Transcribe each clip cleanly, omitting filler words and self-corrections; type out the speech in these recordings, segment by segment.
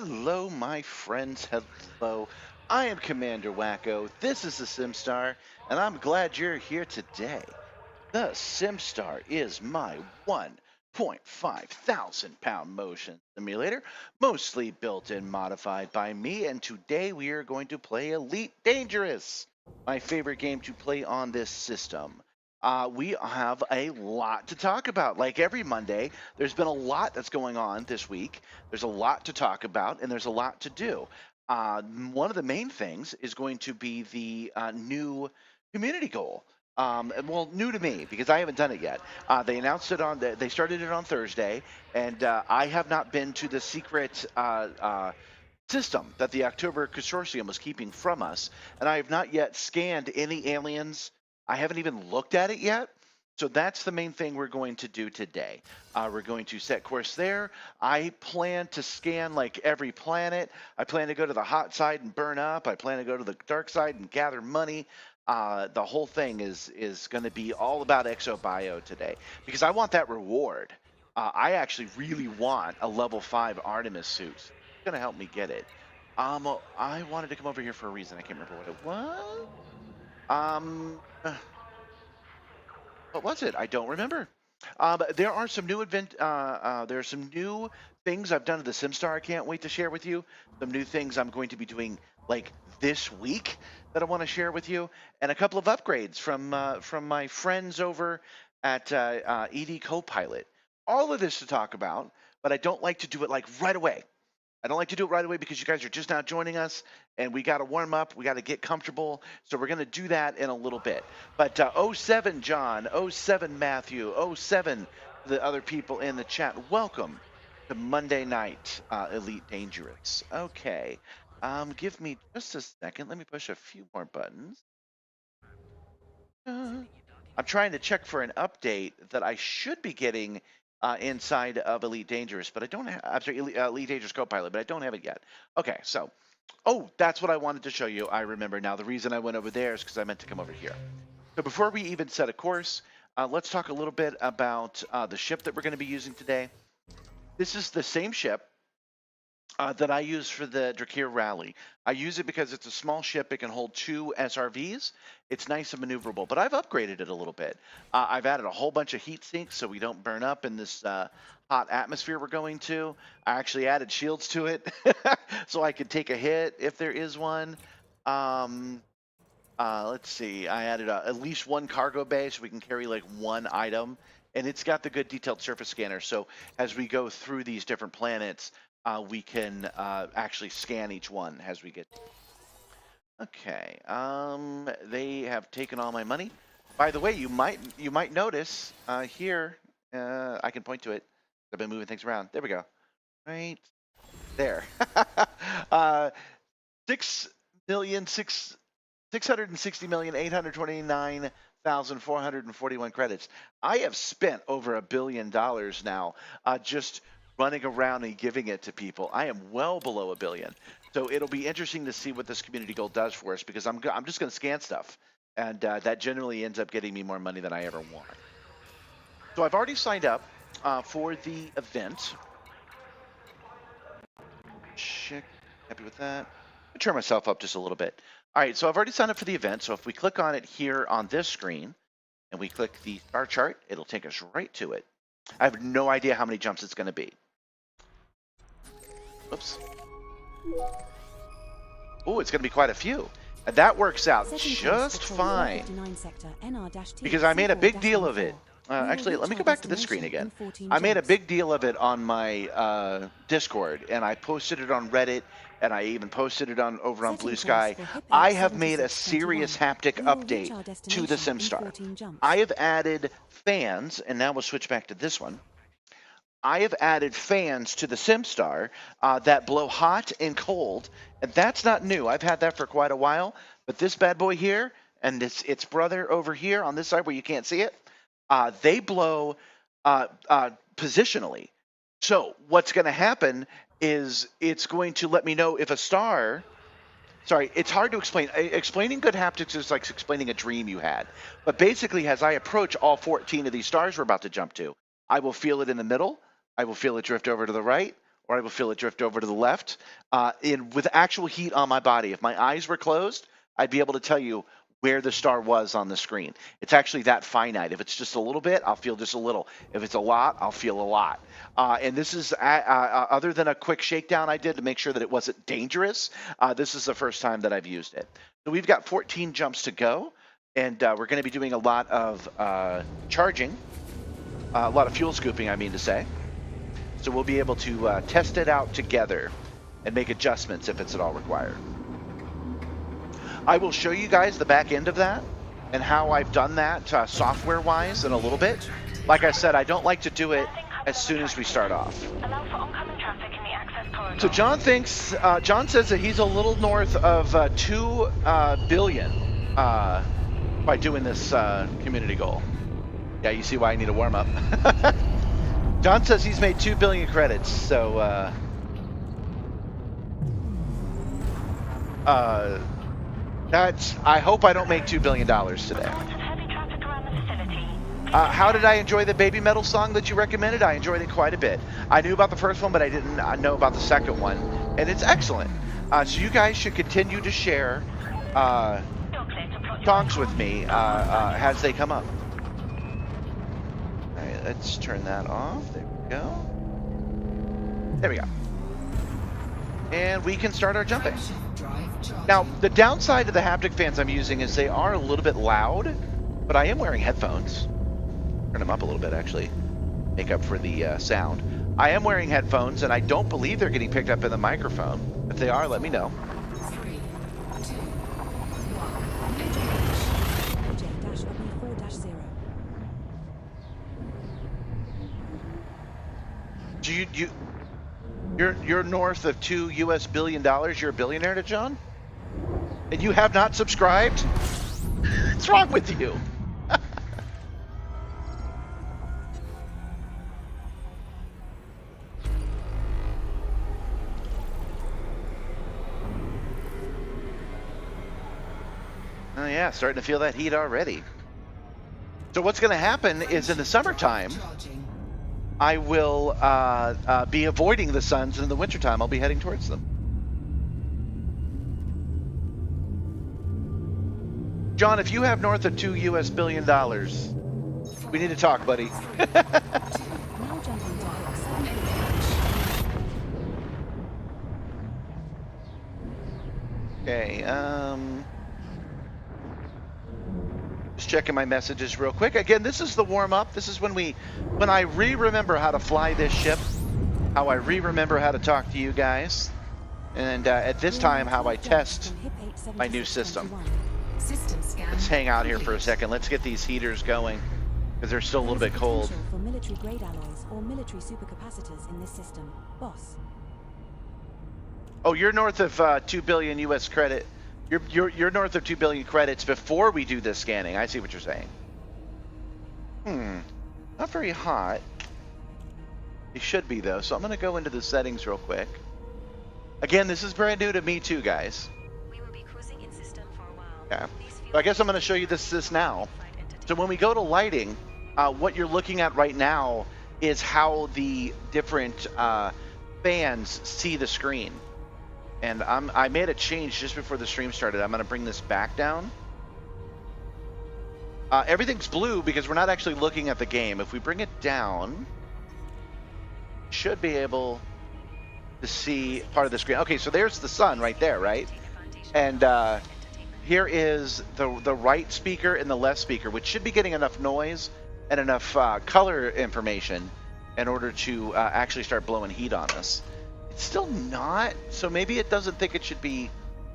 Hello, my friends. Hello. I am Commander Wacko. This is the Simstarr, and I'm glad you're here today. The Simstarr is my 1.5 thousand pound motion simulator, mostly built and modified by me, and today we are going to play Elite Dangerous, my favorite game to play on this system. We have a lot to talk about. Like every Monday, there's been a lot that's going on this week. There's a lot to talk about, and there's a lot to do. One of the main things is going to be the new community goal. Well, new to me because I haven't done it yet. They announced it on. They started it on Thursday, and I have not been to the secret system that the October Consortium was keeping from us, and I have not yet scanned any aliens. I haven't even looked at it yet. So that's the main thing we're going to do today. We're going to set course there. I plan to scan like every planet. I plan to go to the hot side and burn up. I plan to go to the dark side and gather money. The whole thing is going to be all about ExoBio today because I want that reward. I actually really want a level 5 Artemis suit. It's going to help me get it. I wanted to come over here for a reason. I can't remember what it was. What was it? I don't remember. There are some new there are some new things I've done to the Simstarr I can't wait to share with you. Some new things I'm going to be doing like this week that I want to share with you, and a couple of upgrades from my friends over at ED Copilot. All of this to talk about, but I don't like to do it like right away. I don't like to do it right away because you guys are just now joining us and we got to warm up. We got to get comfortable. So we're going to do that in a little bit. But 07 John, 07 Matthew, 07 the other people in the chat. Welcome to Monday Night Elite Dangerous. Okay. Give me just a second. Let me push a few more buttons. I'm trying to check for an update that I should be getting inside of Elite Dangerous, but I don't have, I'm sorry, Elite Dangerous Copilot, but I don't have it yet. Okay, so, oh, that's what I wanted to show you. I remember now. The reason I went over there is because I meant to come over here. So before we even set a course, let's talk a little bit about the ship that we're going to be using today. This is the same ship that I use for the Drakir Rally. I use it because it's a small ship. It can hold 2 SRVs. It's nice and maneuverable, but I've upgraded it a little bit. I've added a whole bunch of heat sinks so we don't burn up in this hot atmosphere we're going to. I actually added shields to it so I could take a hit if there is one. Let's see. I added at least 1 cargo bay so we can carry like 1 item. And it's got the good detailed surface scanner. So as we go through these different planets, we can actually scan each one as we get. Okay. They have taken all my money. By the way, you might notice here. I can point to it. I've been moving things around. There we go. Right there. 660,829,441 credits. I have spent over $1 billion now just running around and giving it to people. I am well below $1 billion. So it'll be interesting to see what this community goal does for us because I'm just going to scan stuff. And that generally ends up getting me more money than I ever want. So I've already signed up for the event. Check. Happy with that. I'll turn myself up just a little bit. All right, so I've already signed up for the event. So if we click on it here on this screen and we click the star chart, it'll take us right to it. I have no idea how many jumps it's going to be. Oops. Oh, it's going to be quite a few. And that works out just fine because I made a big deal of it. Actually, let me go back to this screen again. I made a big deal of it on my Discord, and I posted it on Reddit, and I even posted it over on Blue Sky. I have made a serious haptic update to the Simstarr. I have added fans, and now we'll switch back to this one. I have added fans to the Simstarr that blow hot and cold, and that's not new. I've had that for quite a while, but this bad boy here and its brother over here on this side where you can't see it, they blow positionally. So what's going to happen is it's going to let me know if a star. Sorry, it's hard to explain. Explaining good haptics is like explaining a dream you had. But basically, as I approach all 14 of these stars we're about to jump to, I will feel it in the middle. I will feel it drift over to the right, or I will feel it drift over to the left. With actual heat on my body, if my eyes were closed, I'd be able to tell you where the star was on the screen. It's actually that finite. If it's just a little bit, I'll feel just a little. If it's a lot, I'll feel a lot. And this is, other than a quick shakedown I did to make sure that it wasn't dangerous, this is the first time that I've used it. So we've got 14 jumps to go, and we're going to be doing a lot of charging, a lot of fuel scooping, I mean to say. So we'll be able to test it out together and make adjustments if it's at all required. I will show you guys the back end of that and how I've done that software-wise in a little bit. Like I said, I don't like to do it as soon as we start off. So John says that he's a little north of 2 billion by doing this community goal. Yeah, you see why I need a warm-up. John says he's made 2 billion credits, so I hope I don't make $2 billion today. How did I enjoy the Baby Metal song that you recommended? I enjoyed it quite a bit. I knew about the first one, but I didn't know about the second one, and it's excellent. So you guys should continue to share songs with me as they come up. All right, let's turn that off. There we go. There we go. And we can start our jumping. Now, the downside of the haptic fans I'm using is they are a little bit loud, but I am wearing headphones. Turn them up a little bit, actually. Make up for the sound. I am wearing headphones, and I don't believe they're getting picked up in the microphone. If they are, let me know. 3, 2, 1. You're north of $2 billion. You're a billionaire to John? And you have not subscribed? What's wrong with you? Oh yeah, starting to feel that heat already. So what's going to happen is in the summertime, I will be avoiding the suns, and in the wintertime, I'll be heading towards them. John, if you have north of $2 billion, we need to talk, buddy. Okay, just checking my messages real quick. Again, this is the warm-up. This is when I remember how to fly this ship, how I remember how to talk to you guys, and at this time, how I test my new system. Let's hang out here for a second. Let's get these heaters going because they're still a little bit cold. For military grade alloys or military supercapacitors in this system, boss. Oh, you're north of 2 billion U.S. credit. You're north of 2 billion credits before we do this scanning. I see what you're saying. Not very hot. It should be though. So I'm going to go into the settings real quick. Again, this is brand new to me too, guys. We will be cruising in system for a while. Yeah. So I guess I'm going to show you this now. So when we go to lighting, what you're looking at right now is how the different fans see the screen. And I made a change just before the stream started. I'm going to bring this back down. Everything's blue because we're not actually looking at the game. If we bring it down, should be able to see part of the screen. Okay, so there's the sun right there, right? And here is the right speaker and the left speaker, which should be getting enough noise and enough color information in order to actually start blowing heat on us. It's still not, so maybe it doesn't think it should be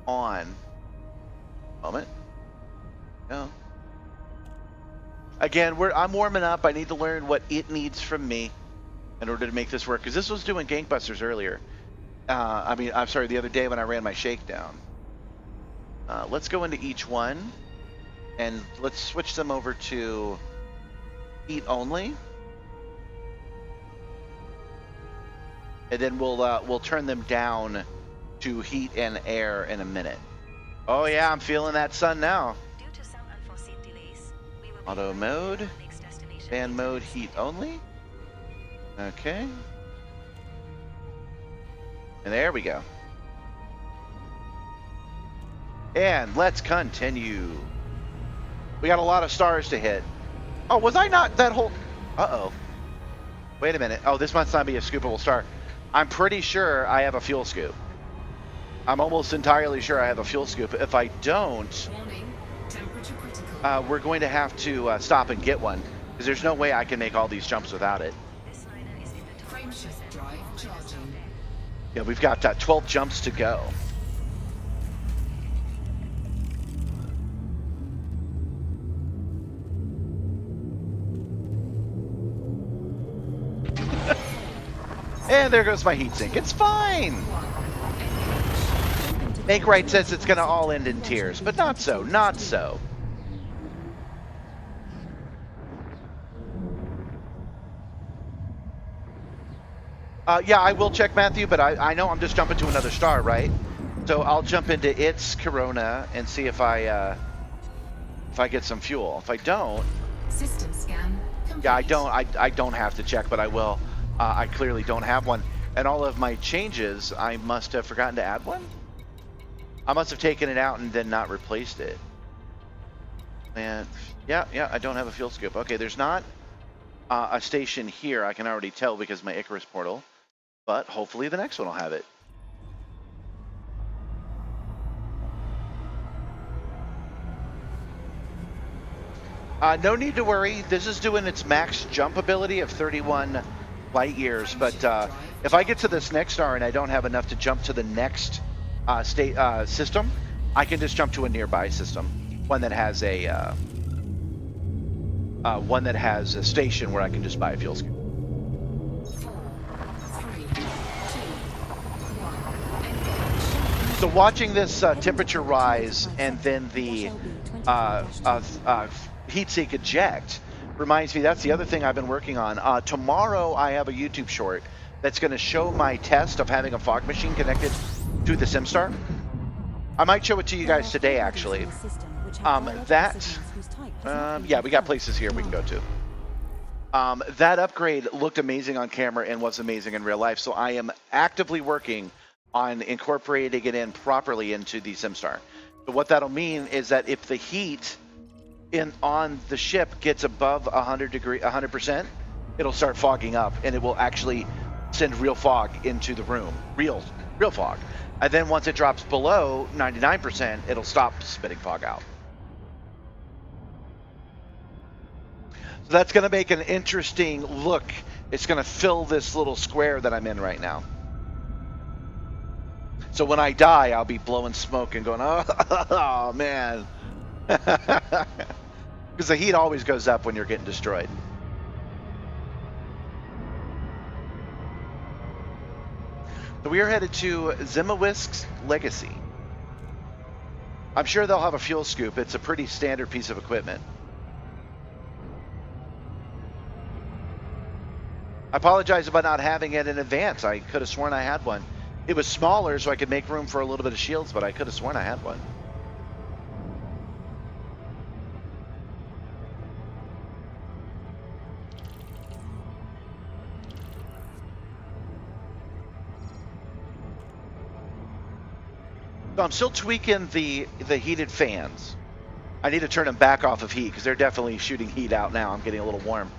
on. Moment. No. Again, I'm warming up. I need to learn what it needs from me in order to make this work, because this was doing gangbusters earlier. I'm sorry, the other day when I ran my shakedown. Let's go into each one, and let's switch them over to heat only. And then we'll turn them down to heat and air in a minute. Oh yeah, I'm feeling that sun now. Due to some unforeseen delays, we will Auto mode, fan mode, heat only. Okay. And there we go. And let's continue. We got a lot of stars to hit. Oh, was I not that whole... Uh-oh. Wait a minute. Oh, this must not be a scoopable star. I'm pretty sure I have a fuel scoop. I'm almost entirely sure I have a fuel scoop. If I don't, Warning, temperature critical. we're going to have to stop and get one, because there's no way I can make all these jumps without it. Frameshift drive charging. Yeah, we've got 12 jumps to go. And there goes my heatsink. It's fine. Make Right says it's going to all end in tears, but not so, not so. Yeah, I will check, Matthew, but I know I'm just jumping to another star, right? So I'll jump into its corona and see if I get some fuel. If I don't, System scan complete. yeah, I don't have to check, but I will. I clearly don't have one, and all of my changes, I must have forgotten to add one. I must have taken it out and then not replaced it. And yeah, I don't have a fuel scoop. Okay, there's not a station here. I can already tell because of my Icarus portal, but hopefully the next one will have it. No need to worry. This is doing its max jump ability of 31 light years, but if I get to this next star and I don't have enough to jump to the next system, I can just jump to a nearby system, one that has a station where I can just buy a fuel scoop. 4, 3, 2, 1. So watching this temperature rise and then the heatsink eject reminds me, that's the other thing I've been working on. Tomorrow I have a YouTube short that's going to show my test of having a fog machine connected to the Simstarr. I might show it to you guys today, actually. Yeah, we got places here we can go to. That upgrade looked amazing on camera and was amazing in real life, so I am actively working on incorporating it in properly into the Simstarr. So what that'll mean is that if the heat on the ship gets above 100%, it'll start fogging up, and it will actually send real fog into the room, real fog. And then once it drops below 99%, it'll stop spitting fog out. So that's going to make an interesting look. It's going to fill this little square that I'm in right now. So when I die, I'll be blowing smoke and going, oh man. Because the heat always goes up when you're getting destroyed. So we are headed to Zimawisk's Legacy. I'm sure they'll have a fuel scoop. It's a pretty standard piece of equipment. I apologize about not having it in advance. I could have sworn I had one. It was smaller, so I could make room for a little bit of shields, but I could have sworn I had one. So I'm still tweaking the heated fans. I need to turn them back off of heat because they're definitely shooting heat out now. I'm getting a little warm.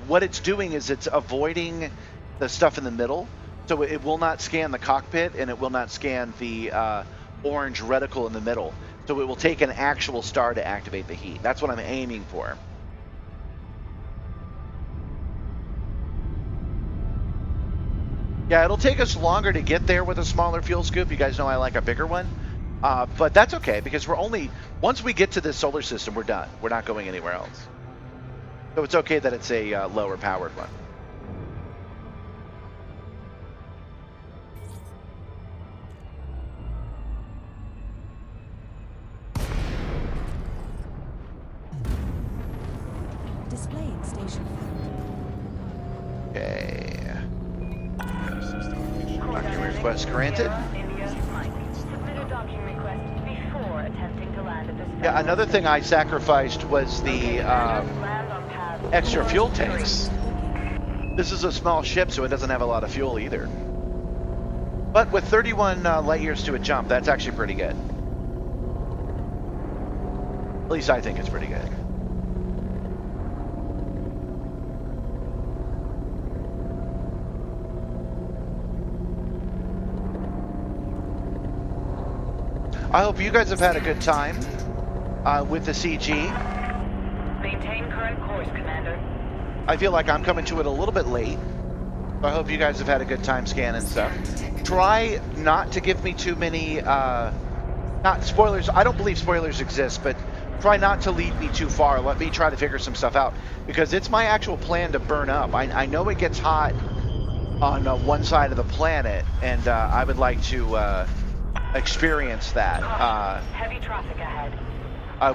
What it's doing is it's avoiding the stuff in the middle. So it will not scan the cockpit, and it will not scan the orange reticle in the middle. So it will take an actual star to activate the heat. That's what I'm aiming for. Yeah, it'll take us longer to get there with a smaller fuel scoop. You guys know I like a bigger one. But that's okay, because once we get to this solar system, we're done. We're not going anywhere else. So it's okay that it's a lower powered one. Displaying station. Okay. Document request granted. Yeah, another thing I sacrificed was the extra fuel tanks. This is a small ship, so it doesn't have a lot of fuel either. But with 31 light years to a jump, that's actually pretty good. At least I think it's pretty good. I hope you guys have had a good time with the CG. Maintain current course, Commander. I feel like I'm coming to it a little bit late. So I hope you guys have had a good time scanning stuff. Try not to give me too many, not spoilers. I don't believe spoilers exist, but try not to lead me too far. Let me try to figure some stuff out, because it's my actual plan to burn up. I know it gets hot on one side of the planet, and I would like to experience that Heavy traffic ahead.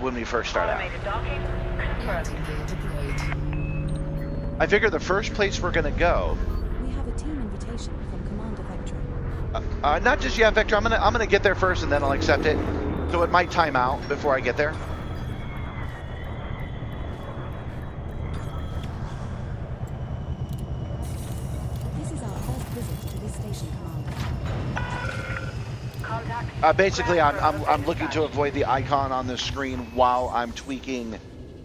when we first start out. Automated docking confirmed. Deployed. I figure the first place we're going to go, We have a team invitation from Commander Vectra. not just yet, Victor. I'm gonna get there first, and then I'll accept it. So it might time out before I get there. This is our first visit to this station, Commander. Contact. Basically, I'm looking to avoid the icon on the screen while I'm tweaking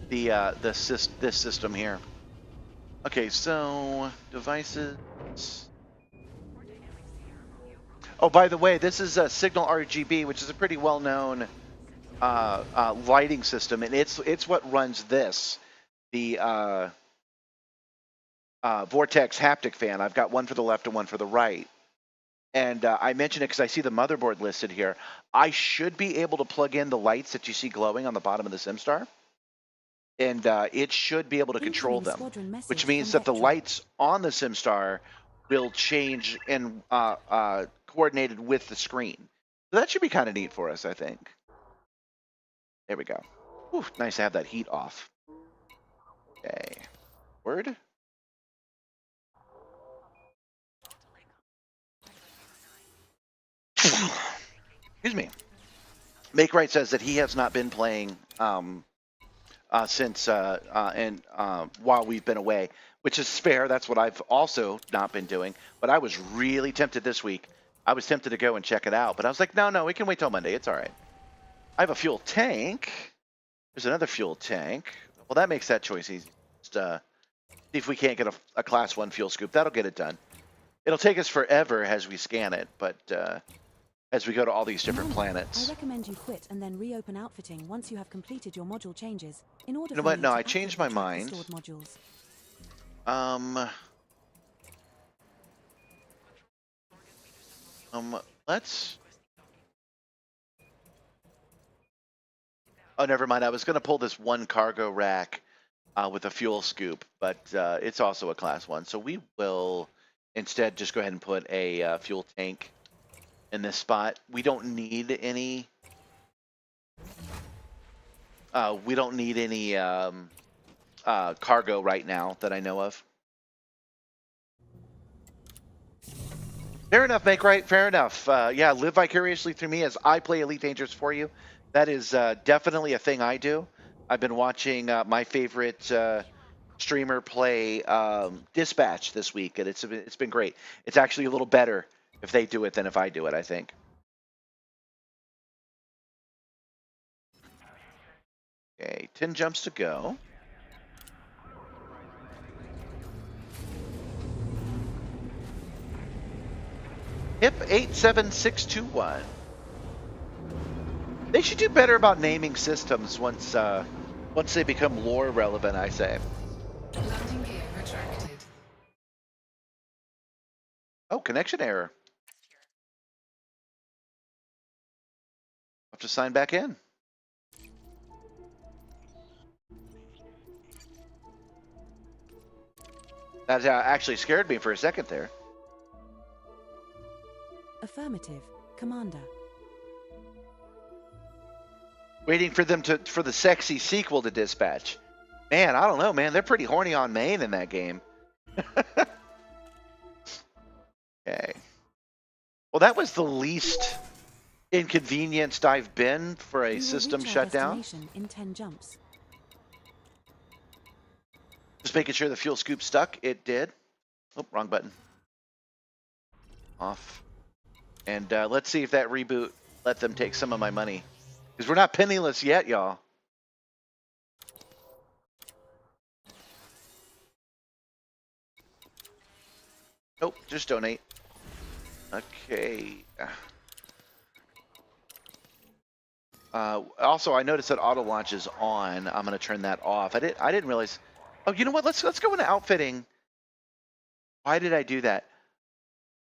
this system here. Okay, so devices. Oh, by the way, this is a Signal RGB, which is a pretty well-known lighting system, and it's what runs this, the Vortex haptic fan. I've got one for the left and one for the right. And I mention it because I see the motherboard listed here. I should be able to plug in the lights that you see glowing on the bottom of the Simstarr, and it should be able to control them, which means that the lights on the Simstarr will change and coordinated with the screen. So that should be kind of neat for us, I think. There we go. Ooh, nice to have that heat off. Okay. Word. Excuse me. Make Right says that he has not been playing since while we've been away, which is fair. That's what I've also not been doing. But I was really tempted this week. I was tempted to go and check it out, but I was like, no, we can wait till Monday. It's all right. I have a fuel tank. There's another fuel tank. Well, that makes that choice easy. Just see if we can't get a class 1 fuel scoop. That'll get it done. It'll take us forever as we scan it, but as we go to all these different planets. I recommend you quit and then reopen outfitting once you have completed your module changes. In order You know for what? me No, to I changed my activate the mind. stored modules. Let's. Oh, never mind. I was going to pull this one cargo rack with a fuel scoop, but it's also a class 1. So we will instead just go ahead and put a fuel tank in this spot. We don't need any. We don't need any cargo right now that I know of. Fair enough, Make Right. Fair enough. Yeah, live vicariously through me as I play Elite Dangerous for you. That is definitely a thing I do. I've been watching my favorite streamer play Dispatch this week, and it's been great. It's actually a little better if they do it than if I do it, I think. Okay, 10 jumps to go. HIP 87621. They should do better about naming systems once they become lore relevant, I say. Landing gear retracted. Oh, connection error. Have to sign back in. That actually scared me for a second there. Affirmative, Commander. Waiting for them for the sexy sequel to Dispatch. Man, I don't know, man. They're pretty horny on main in that game. Okay. Well, that was the least inconvenienced I've been for a We will system reach our shutdown. destination in 10 jumps. Just making sure the fuel scoop stuck. It did. Oh, wrong button. Off. And let's see if that reboot let them take some of my money. Because we're not penniless yet, y'all. Nope, just donate. Okay. Also, I noticed that auto launch is on. I'm going to turn that off. I didn't realize. Oh, you know what? Let's go into outfitting. Why did I do that?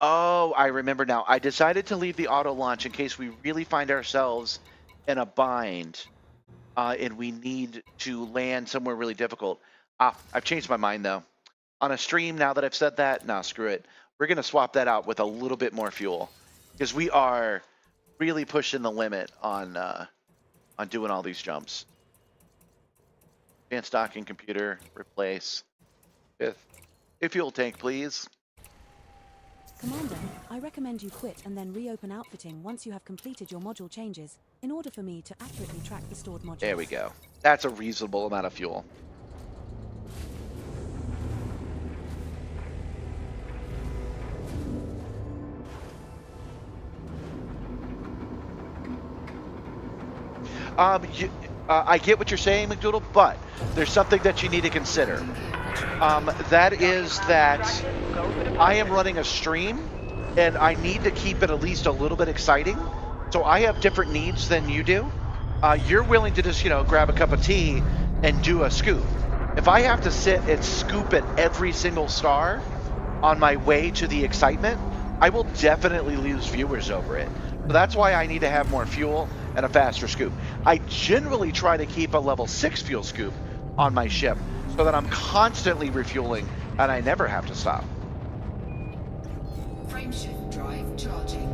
Oh, I remember now. I decided to leave the auto launch in case we really find ourselves in a bind and we need to land somewhere really difficult. I've changed my mind though. On a stream, now that I've said that, nah, screw it. We're going to swap that out with a little bit more fuel because we are really pushing the limit on doing all these jumps. Advanced docking computer, replace with a fuel tank, please. Commander, I recommend you quit and then reopen outfitting once you have completed your module changes, in order for me to accurately track the stored modules. There we go. That's a reasonable amount of fuel. I get what you're saying, McDoodle, but there's something that you need to consider. That is that I am running a stream, and I need to keep it at least a little bit exciting. So I have different needs than you do. You're willing to just, grab a cup of tea and do a scoop. If I have to sit and scoop at every single star on my way to the excitement, I will definitely lose viewers over it. So that's why I need to have more fuel and a faster scoop. I generally try to keep a level 6 fuel scoop on my ship so that I'm constantly refueling and I never have to stop. Frameshift drive charging.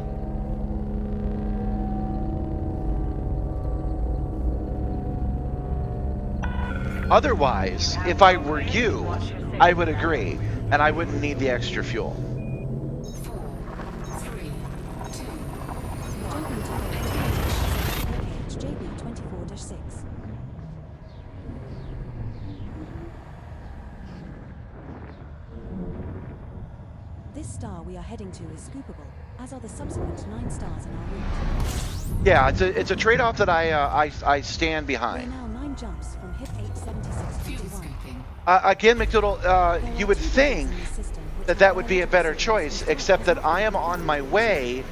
Otherwise, if I were you, I would agree, and I wouldn't need the extra fuel. 4, 3, 2, Jumping to JB24-6. This star we are heading to is scoopable, as are the subsequent 9 stars in our route. Yeah, it's a trade-off that I stand We are behind. now 9 jumps from HIP fuel 87621. scooping. Again, McDoodle, you would think that would be a better choice, except that I am on my way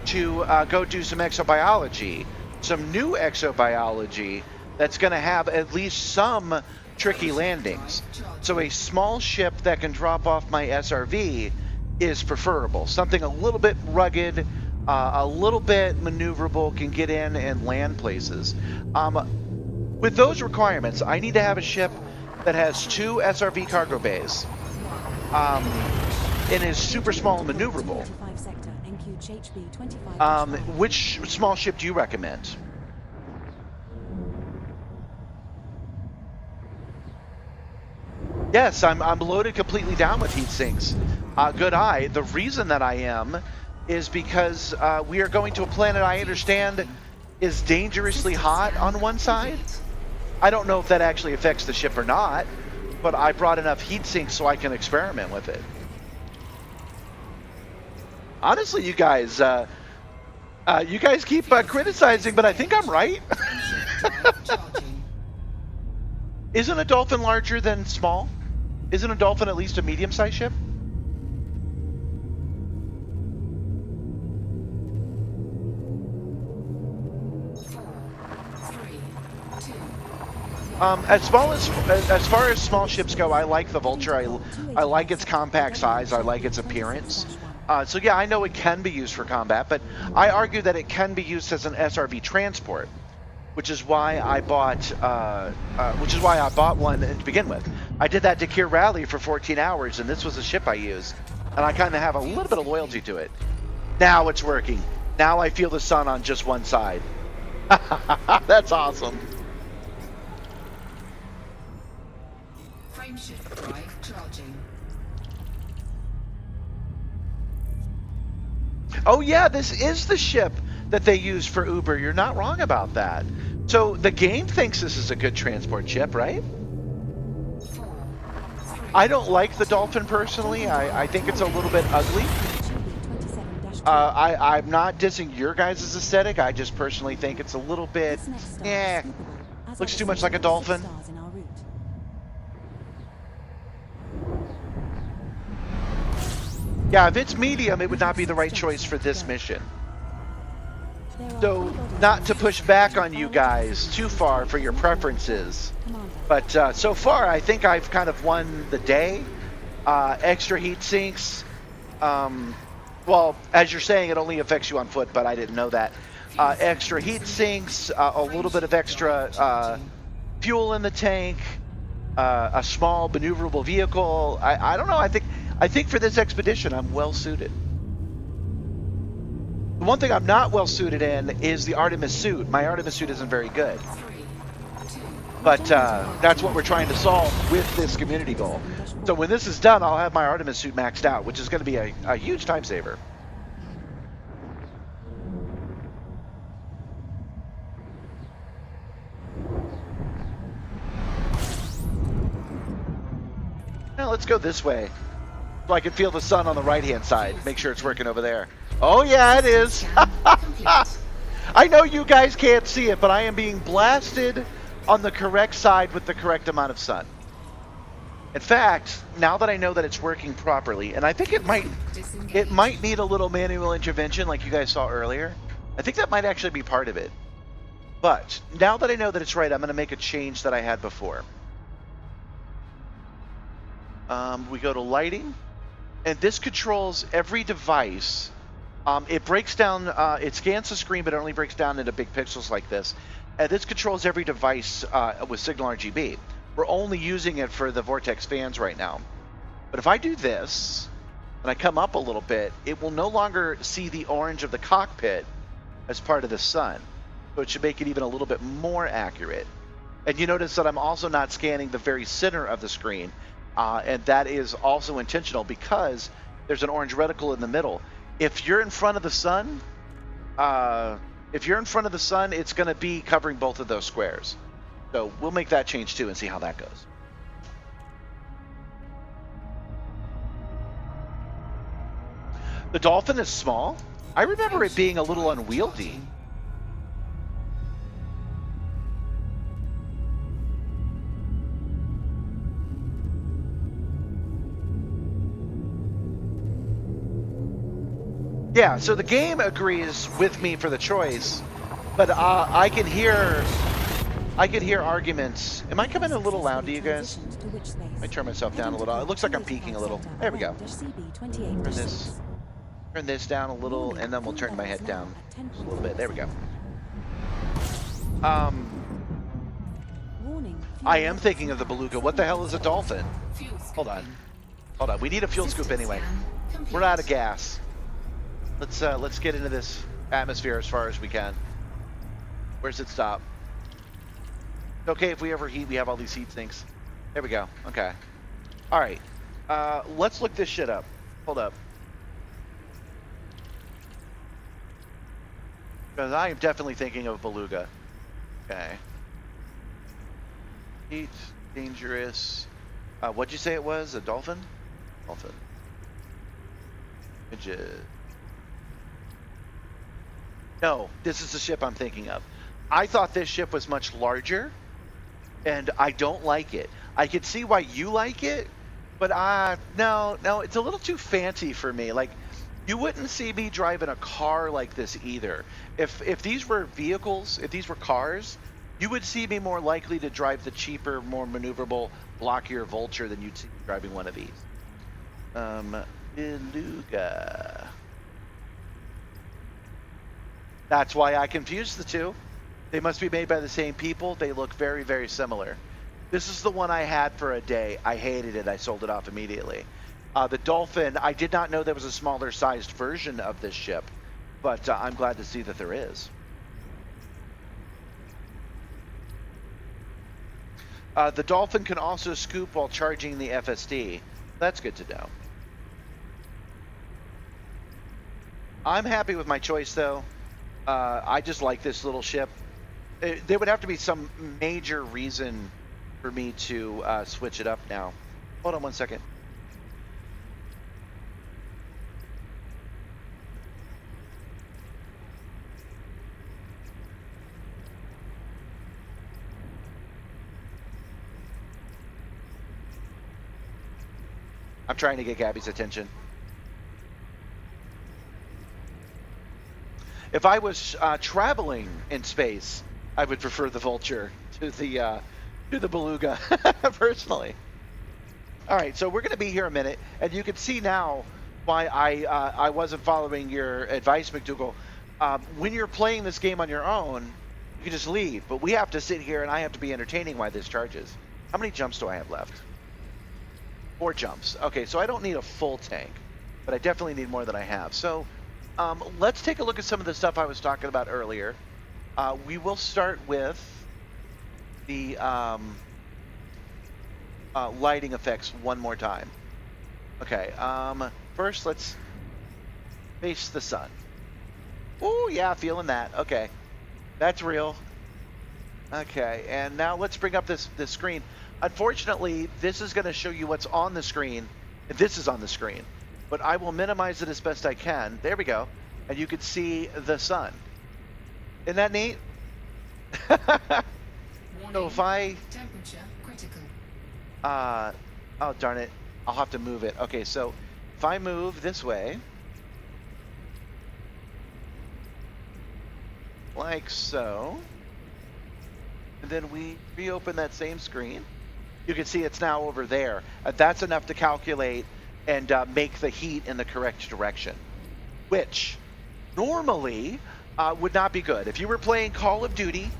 to go do some exobiology, some new exobiology that's going to have at least some tricky landings. So a small ship that can drop off my SRV is preferable. Something a little bit rugged, a little bit maneuverable, can get in and land places. With those requirements, I need to have a ship that has 2 SRV cargo bays and is super small and maneuverable. Sector, NQHB25. Which small ship do you recommend? Yes, I'm loaded completely down with heat sinks. Good eye. The reason that I am is because we are going to a planet I understand is dangerously hot on one side. I don't know if that actually affects the ship or not, but I brought enough heat sinks so I can experiment with it. Honestly, you guys keep criticizing, but I think I'm right. Drive charging. Isn't a dolphin larger than small? Isn't a dolphin at least a medium-sized ship? 4, 3, 2, As far as small ships go, I like the Vulture. I like its compact size. I like its appearance. So yeah, I know it can be used for combat, but I argue that it can be used as an SRV transport, which is why I bought one to begin with. I did that Dakir Rally for 14 hours, and this was a ship I used, and I kind of have a little bit of loyalty to it. Now it's working. Now I feel the sun on just one side. That's awesome. frameshift drive charging. Oh yeah, this is the ship that they use for Uber. You're not wrong about that. So the game thinks this is a good transport ship, right? 4, 3, I don't like the Dolphin personally. I think it's a little bit ugly. I'm not dissing your guys' aesthetic. I just personally think it's a little bit, This next star yeah, is scoopable, as looks are too the much like a subsequent dolphin. 6 stars in our route. Yeah, if it's medium, it would not be the right Jumps choice for left this go. mission. There are So, 3 bodies not in to the push system, back on you biological guys systems too seems to far be for your all preferences, Commander. but so far I think I've kind of won the day. Extra heat sinks. Well, as you're saying, it only affects you on foot, but I didn't know that. Extra heat sinks, a little bit of extra fuel in the tank, a small maneuverable vehicle. I don't know. I think for this expedition, I'm well suited. The one thing I'm not well suited in is the Artemis suit. My Artemis suit isn't very good, 3, 2, but that's what we're trying to solve with this community goal. So when this is done, I'll have my Artemis suit maxed out, which is going to be a huge time saver. Now let's go this way, so I can feel the sun on the right-hand side. Make sure it's working over there. Oh yeah, it is. scan complete. I know you guys can't see it, but I am being blasted on the correct side with the correct amount of sun. In fact, now that I know that it's working properly, and I think it might need a little manual intervention like you guys saw earlier. I think that might actually be part of it. But now that I know that it's right, I'm going to make a change that I had before. We go to lighting, and this controls every device. It breaks down, it scans the screen, but it only breaks down into big pixels like this. And this controls every device with Signal RGB. We're only using it for the Vortex fans right now. But if I do this, and I come up a little bit, it will no longer see the orange of the cockpit as part of the sun. So it should make it even a little bit more accurate. And you notice that I'm also not scanning the very center of the screen. And that is also intentional because there's an orange reticle in the middle. If you're in front of the sun, it's going to be covering both of those squares. So we'll make that change too and see how that goes. The Dolphin is small. I remember it being a little unwieldy. Yeah, so the game agrees with me for the choice, but I can hear arguments. Am I coming a little loud to you guys? Let me turn myself down a little. It looks like I'm peaking a little. There we go. Turn this down a little, and then we'll turn my head down just a little bit. There we go. I am thinking of the beluga. What the hell is a dolphin? Hold on. We need a fuel scoop anyway. We're out of gas. Let's get into this atmosphere as far as we can. Where's it stop? Okay, if we overheat, we have all these heat sinks. There we go. Okay. All right. Let's look this shit up. Hold up. Because I am definitely thinking of beluga. Okay. Heat, dangerous. What'd you say it was? A dolphin? Dolphin. Images. No, this is the ship I'm thinking of. I thought this ship was much larger, and I don't like it. I can see why you like it, but no, it's a little too fancy for me. Like, you wouldn't see me driving a car like this either. If these were vehicles, if these were cars, you would see me more likely to drive the cheaper, more maneuverable, blockier Vulture than you'd see me driving one of these. Beluga. That's why I confused the two. They must be made by the same people. They look very, very similar. This is the one I had for a day. I hated it. I sold it off immediately. The Dolphin, I did not know there was a smaller sized version of this ship, but I'm glad to see that there is. The Dolphin can also scoop while charging the FSD. That's good to know. I'm happy with my choice, though. I just like this little ship. There would have to be some major reason for me to switch it up now. Hold on one second. I'm trying to get Gabby's attention. If I was traveling in space, I would prefer the Vulture to the Beluga, personally. All right, so we're going to be here a minute, and you can see now why I wasn't following your advice, McDougal. When you're playing this game on your own, you can just leave, but we have to sit here, and I have to be entertaining while this charges. How many jumps do I have left? 4 jumps. Okay, so I don't need a full tank, but I definitely need more than I have. So let's take a look at some of the stuff I was talking about earlier. We will start with the lighting effects one more time. Okay, first let's face the sun. Oh yeah, feeling that. Okay, that's real. Okay, and now let's bring up this screen. Unfortunately, this is going to show you what's on the screen. This is on the screen, but I will minimize it as best I can. There we go, and you can see the sun. Isn't that neat? So if I Temperature critical. oh darn it, I'll have to move it. Okay, so if I move this way, like so, and then we reopen that same screen, you can see it's now over there. That's enough to calculate and make the heat in the correct direction, which normally would not be good. If you were playing Call of Duty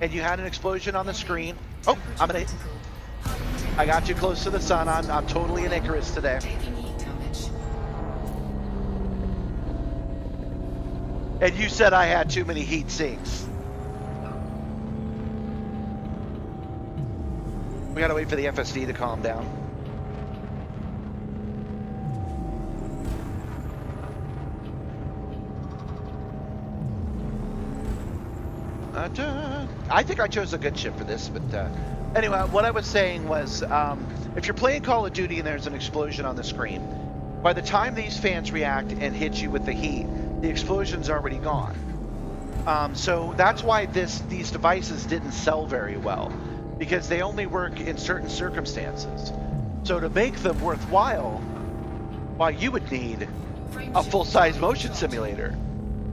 and you had an explosion on the screen, oh, I got you close to the sun. I'm totally an Icarus today. Taking heat damage. And you said I had too many heat sinks. We gotta wait for the FSD to calm down. I think I chose a good ship for this, but anyway, what I was saying was, if you're playing Call of Duty and there's an explosion on the screen, by the time these fans react and hit you with the heat, the explosion's already gone. So that's why these devices didn't sell very well, because they only work in certain circumstances. So to make them worthwhile, well, you would need a full-size motion simulator.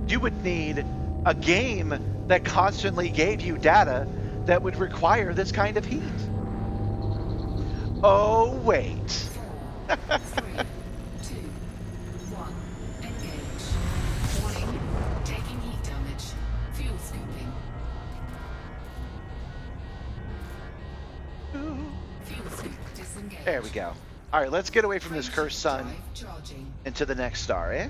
You would need a game that constantly gave you data that would require this kind of heat. Oh, wait. 4, 3, 2, 1. Engage. Warning. Taking heat damage. Fuel scooping. Fuel scoop disengaged. There we go. All right, let's get away from this cursed sun Drive charging. into the next star, eh?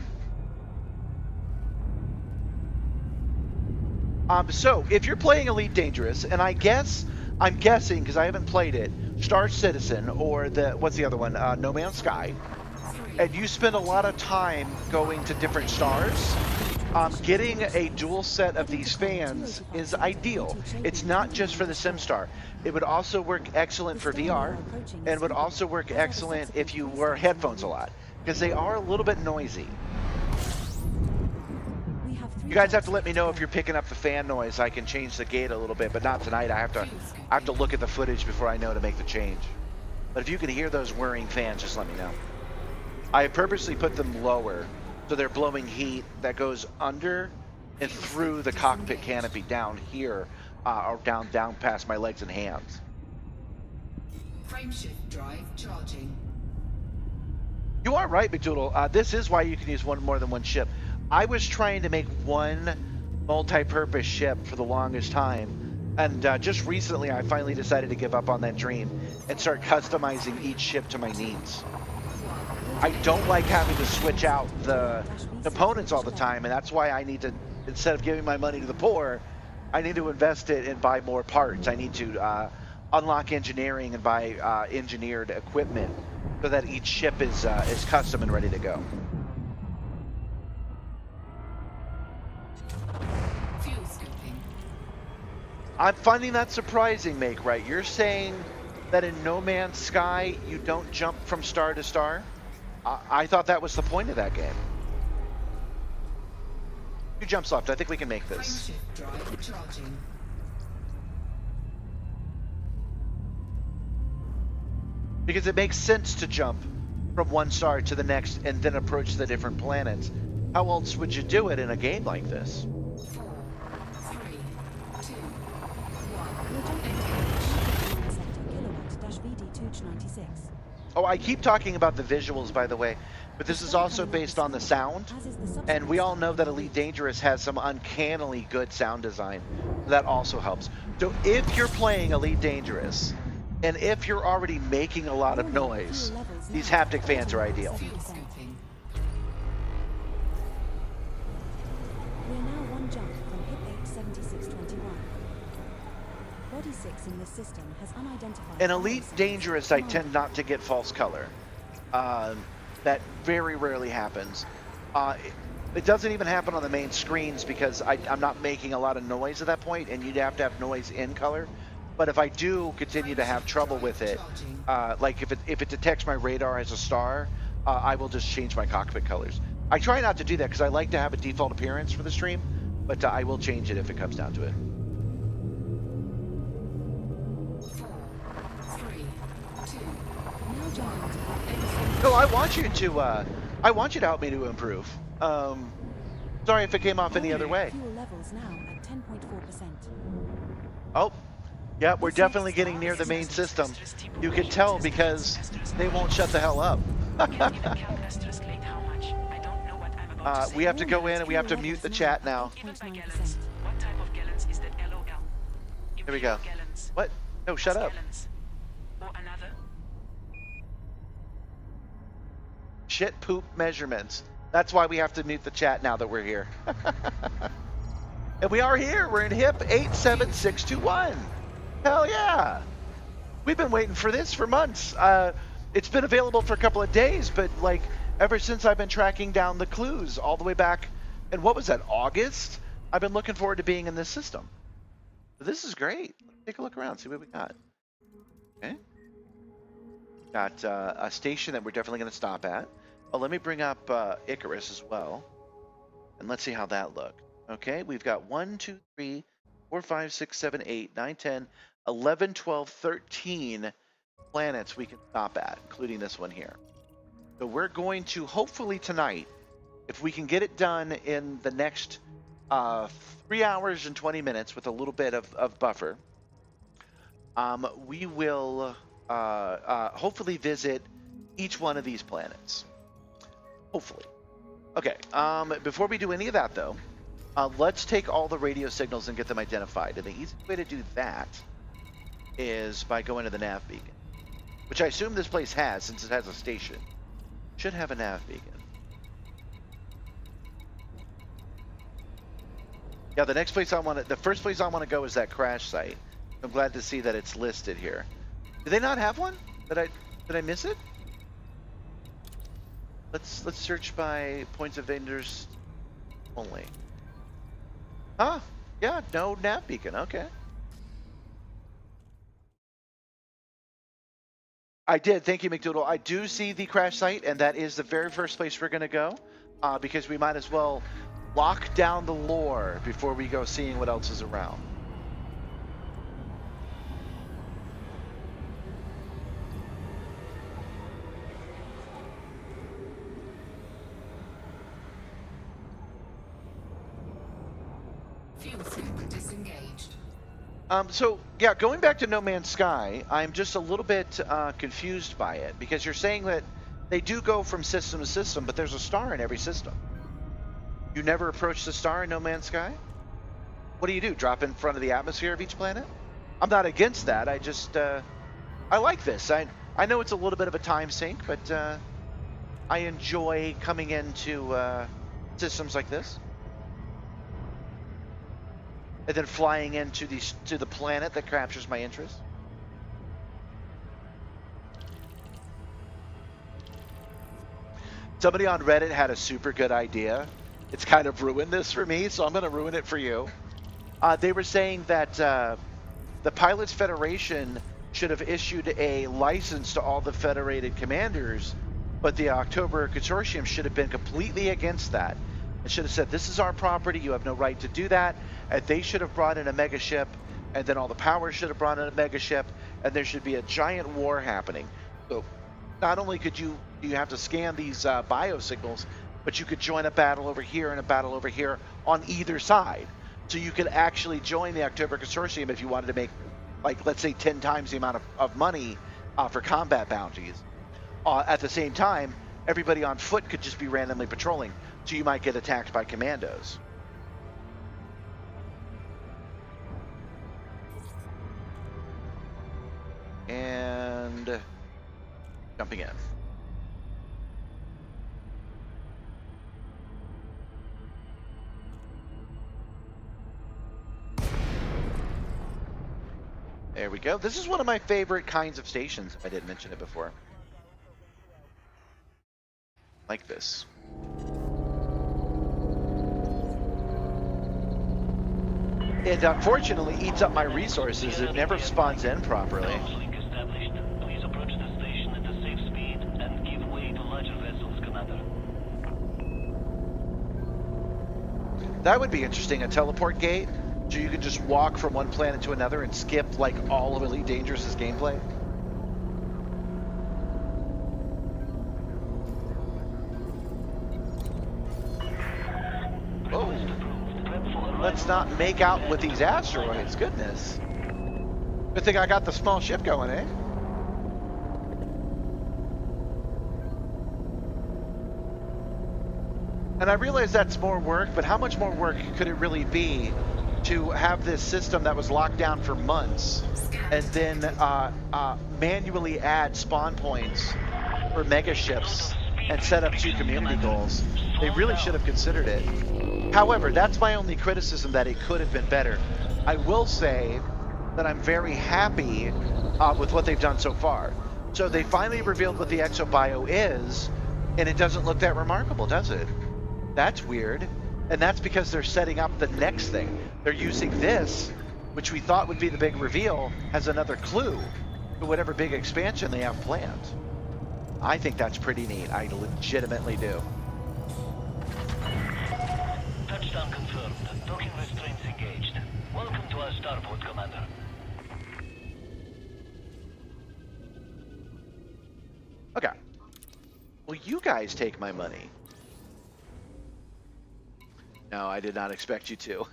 So if you're playing Elite Dangerous, and I'm guessing because I haven't played it, Star Citizen or what's the other one? No Man's Sky, and you spend a lot of time going to different stars, getting a dual set of these fans is ideal. It's not just for the Simstarr. It would also work excellent for VR, and would also work excellent if you wear headphones a lot, because they are a little bit noisy. You guys have to let me know if you're picking up the fan noise. I can change the gate a little bit, but not tonight. I have to look at the footage before I know to make the change. But if you can hear those whirring fans, just let me know. I purposely put them lower so they're blowing heat that goes under and through the cockpit canopy down here, or down past my legs and hands. Frameshift drive charging. You are right, McDoodle. This is why you can use more than one ship. I was trying to make one multi-purpose ship for the longest time, and just recently I finally decided to give up on that dream and start customizing each ship to my needs. I don't like having to switch out the components all the time, and that's why I need to, instead of giving my money to the poor, I need to invest it and buy more parts. I need to unlock engineering and buy engineered equipment so that each ship is custom and ready to go. I'm finding that surprising, Make Right. You're saying that in No Man's Sky, you don't jump from star to star? I thought that was the point of that game. 2 jumps left. I think we can make this. Frameshift drive charging. Because it makes sense to jump from one star to the next and then approach the different planets. How else would you do it in a game like this? 4, 3, 2, 1. Oh, I keep talking about the visuals, by the way, but this is also based on the sound, and we all know that Elite Dangerous has some uncannily good sound design. That also helps. So if you're playing Elite Dangerous, and if you're already making a lot of noise, these haptic fans are ideal. Fuel soaking. We're now one jump from hip 87621. Body 6 in this system has unidentified... In Elite Dangerous, I tend not to get false color. That very rarely happens. It doesn't even happen on the main screens because I'm not making a lot of noise at that point, and you'd have to have noise in color. But if I do continue to have trouble with it, like if it detects my radar as a star, I will just change my cockpit colors. I try not to do that because I like to have a default appearance for the stream, but I will change it if it comes down to it. 4, 3, 2, Now jumping to hip No, I want you to help me to improve. Sorry if it came off any other way. Fuel levels now at 10.4%. Oh, yeah, we're definitely getting near the main system. You can tell because they won't shut the hell up. We have to go in and we have to mute the chat now. 0.9%. What type of gallons is that LOL? Here we go. Gallons. What? No, shut up. Gallons. Or another? Shit poop measurements. That's why we have to mute the chat now that we're here. And we are here. We're in HIP 87621. Hell yeah. We've been waiting for this for months. It's been available for a couple of days, but like ever since I've been tracking down the clues all the way back, and what was that, August? I've been looking forward to being in this system. So this is great. Let's take a look around, see what we got. Okay. Got a station that we're definitely going to stop at. Oh, let me bring up Icarus as well. And let's see how that looks. Okay, we've got 1, 2, 3, 4, 5, 6, 7, 8, 9, 10, 11, 12, 13 planets we can stop at, including this one here. So we're going to, hopefully tonight, if we can get it done in the next 3 hours and 20 minutes with a little bit of buffer, we will hopefully visit each one of these planets. Hopefully. Okay, before we do any of that though, let's take all the radio signals and get them identified. And the easiest way to do that is by going to the nav beacon, which I assume this place has since it has a station. Should have a nav beacon. Yeah, the first place I want to go is that crash site. I'm glad to see that it's listed here. Do they not have one? Did I miss it? Let's search by points of interest only. Huh? Yeah, no nav beacon. Okay. I did. Thank you, McDoodle. I do see the crash site, and that is the very first place we're going to go, because we might as well lock down the lore before we go seeing what else is around. Fuel soak disengaged. So, yeah, going back to No Man's Sky, I'm just a little bit confused by it, because you're saying that they do go from system to system, but there's a star in every system. You never approach the star in No Man's Sky? What do? Drop in front of the atmosphere of each planet? I'm not against that. I just, I like this. I know it's a little bit of a time sink, but I enjoy coming into systems like this. And then flying into the planet that captures my interest. Somebody on Reddit had a super good idea. It's kind of ruined this for me, so I'm going to ruin it for you. They were saying that the Pilots Federation should have issued a license to all the Federated commanders, but the October Consortium should have been completely against that. It should have said, this is our property, you have no right to do that, and they should have brought in a megaship, and then all the powers should have brought in a megaship, and there should be a giant war happening. So not only could you You have to scan these bio signals, but you could join a battle over here and a battle over here on either side. So you could actually join the October Consortium if you wanted to make, like, let's say 10 times the amount of money for combat bounties. At the same time, everybody on foot could just be randomly patrolling, so you might get attacked by commandos. And jumping in. There we go. This is one of my favorite kinds of stations, if I didn't mention it before. Like this. It unfortunately eats up my resources. It never spawns in properly. Link established. Please approach the station at a safe speed and give way to larger vessels, Commander. That would be interesting, a teleport gate, so you could just walk from one planet to another and skip like all of Elite Dangerous's gameplay. Oh, let's not make out with these asteroids, goodness. Good thing I got the small ship going, eh? And I realize that's more work, but how much more work could it really be to have this system that was locked down for months and then manually add spawn points for mega ships and set up 2 community goals? They really should have considered it. However, that's my only criticism, that it could have been better. I will say that I'm very happy with what they've done so far. So they finally revealed what the exobio is, and it doesn't look that remarkable, does it? That's weird. And that's because they're setting up the next thing. They're using this, which we thought would be the big reveal, as another clue to whatever big expansion they have planned. I think that's pretty neat. I legitimately do. Touchdown confirmed. Docking restraints engaged. Welcome to our starport, Commander. Okay. Well, you guys take my money. No, I did not expect you to.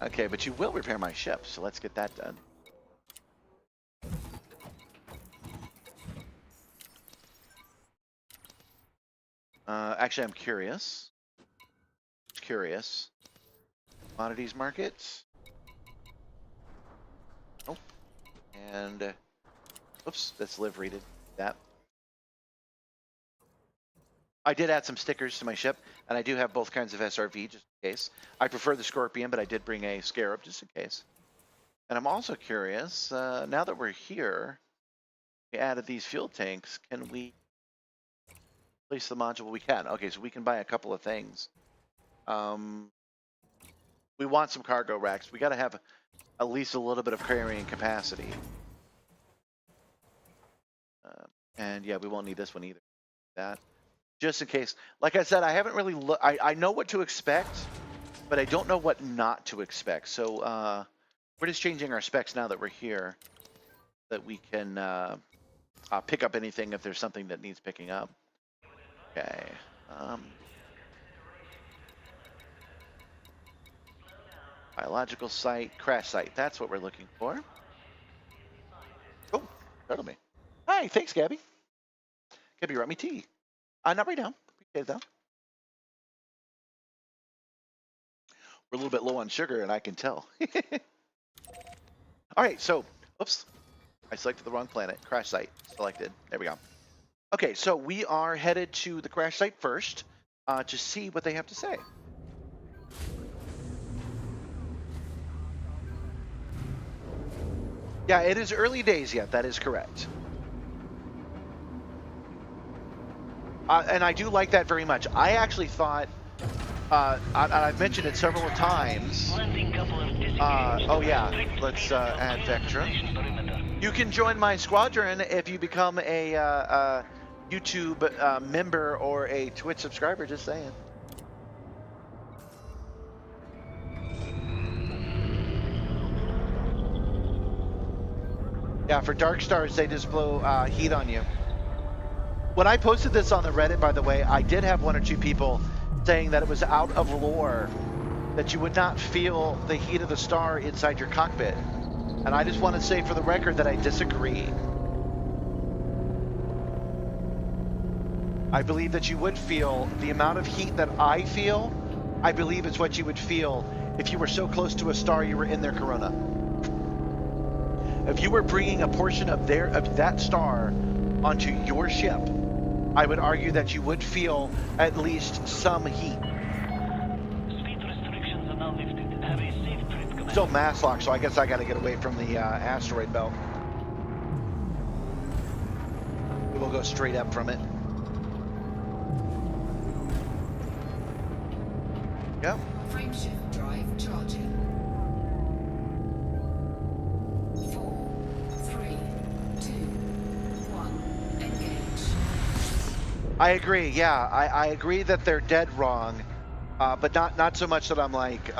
Okay, but you will repair my ship, so let's get that done. Actually, I'm curious. Commodities markets. Oh, and oops, that's live rated. That. I did add some stickers to my ship, and I do have both kinds of SRV just in case. I prefer the Scorpion, but I did bring a Scarab just in case. And I'm also curious, now that we're here, we added these fuel tanks, can we place the module? We can. Okay, so we can buy a couple of things. We want some cargo racks. We got to have at least a little bit of carrying capacity. And yeah, we won't need this one either. That. Just in case. Like I said, I haven't really looked. I know what to expect, but I don't know what not to expect. So we're just changing our specs now that we're here, that we can pick up anything if there's something that needs picking up. Okay. Biological site, crash site. That's what we're looking for. Oh, that'll me. Hi, thanks, Gabby. Gabby, you brought me tea. Not right now. Appreciate it, though. We're a little bit low on sugar, and I can tell. All right, so, oops. I selected the wrong planet. Crash site selected. There we go. Okay, so we are headed to the crash site first to see what they have to say. Yeah, it is early days yet. That is correct. And I do like that very much. I actually thought, and I've mentioned it several times. Oh yeah, let's add Vectra. You can join my squadron if you become a YouTube member or a Twitch subscriber, just saying. Yeah, for Dark Stars, they just blow heat on you. When I posted this on the Reddit, by the way, I did have one or two people saying that it was out of lore, that you would not feel the heat of the star inside your cockpit. And I just want to say for the record that I disagree. I believe that you would feel the amount of heat that I feel. I believe it's what you would feel if you were so close to a star you were in their corona. If you were bringing a portion of that star onto your ship, I would argue that you would feel at least some heat. Speed restrictions are now lifted. Have a safe trip, Commander. Still mass lock, so I guess I got to get away from the asteroid belt. We'll go straight up from it. Yep. Frameshift drive charging. 4, 3, 2, 1. Engage. I agree. Yeah, I agree that they're dead wrong, but not so much that I'm like,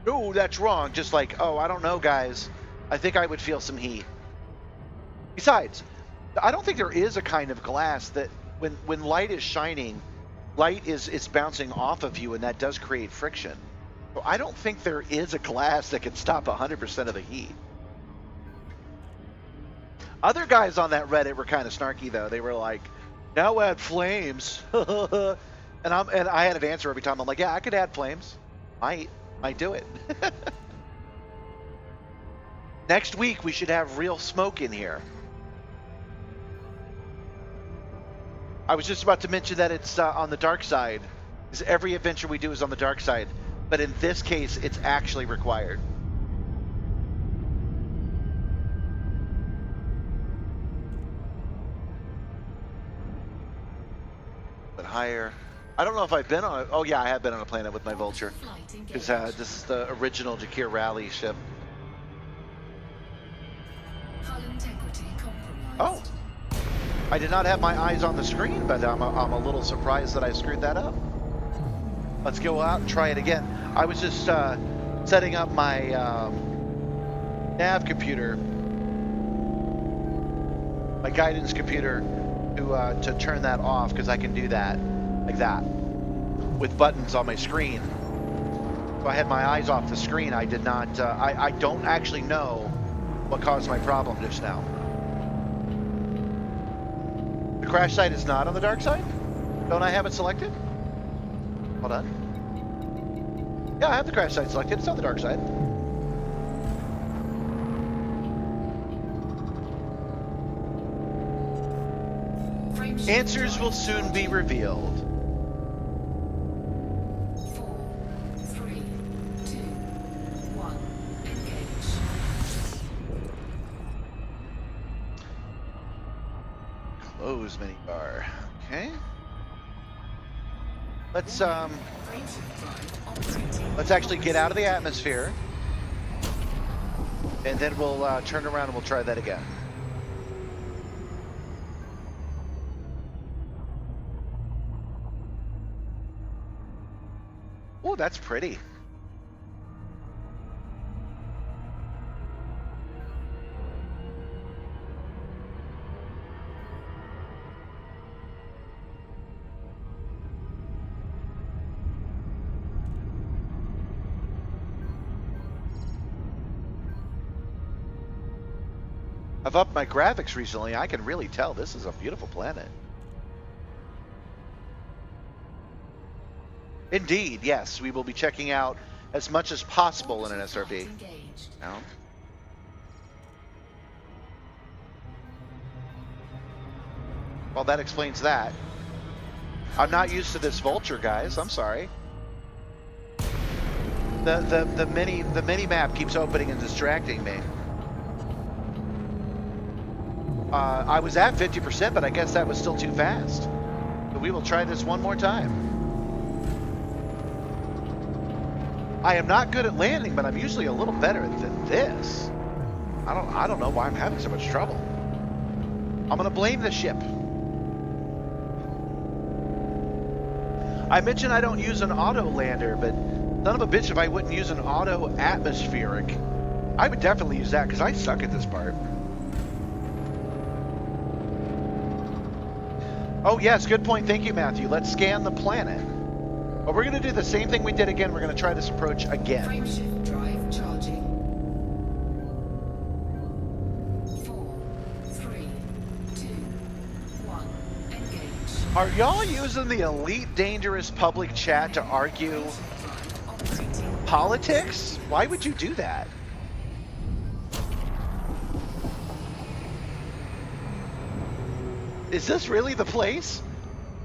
no, that's wrong. Just like, oh, I don't know, guys. I think I would feel some heat. Besides, I don't think there is a kind of glass that when light is shining, light is bouncing off of you, and that does create friction. So I don't think there is a glass that can stop 100% of the heat. Other guys on that Reddit were kind of snarky though. They were like, "Now add flames," and I had an answer every time. I'm like, "Yeah, I could add flames. Might do it." Next week we should have real smoke in here. I was just about to mention that it's on the dark side, because every adventure we do is on the dark side. But in this case, it's actually required. But higher. I don't know if I've been on it. Oh yeah, I have been on a planet with my Vulture. Because this is the original Jakir Rally ship. Hull integrity compromised. Oh. I did not have my eyes on the screen, but I'm a little surprised that I screwed that up. Let's go out and try it again. I was just setting up my nav computer, my guidance computer, to turn that off, because I can do that like that with buttons on my screen. So I had my eyes off the screen. I did not. I don't actually know what caused my problem just now. The crash site is not on the dark side? Don't I have it selected? Hold on. Yeah, I have the crash site selected. It's on the dark side. Answers will soon be revealed. 4, 3, 2, 1. Engage. Close minibar. Okay. Let's Frameshift drive operating. let's actually get out of the atmosphere, and then we'll turn around and we'll try that again. Oh, that's pretty. I've upped my graphics recently. I can really tell this is a beautiful planet. Indeed, yes. We will be checking out as much as possible in an SRB. Engaged. Now. Well, that explains that. I'm not used to this Vulture, guys. I'm sorry. The mini map keeps opening and distracting me. I was at 50%, but I guess that was still too fast. So we will try this one more time. I am not good at landing, but I'm usually a little better than this. I don't know why I'm having so much trouble. I'm gonna blame the ship. I mentioned I don't use an auto lander, but son of a bitch if I wouldn't use an auto atmospheric. I would definitely use that, because I suck at this part. Oh, yes, good point. Thank you, Matthew. Let's scan the planet. But we're going to do the same thing we did again. We're going to try this approach again. Frameshift drive charging. 4, 3, 2, 1. Engage. Are y'all using the elite dangerous public chat to argue Drive operating. politics? Why would you do that? Is this really the place?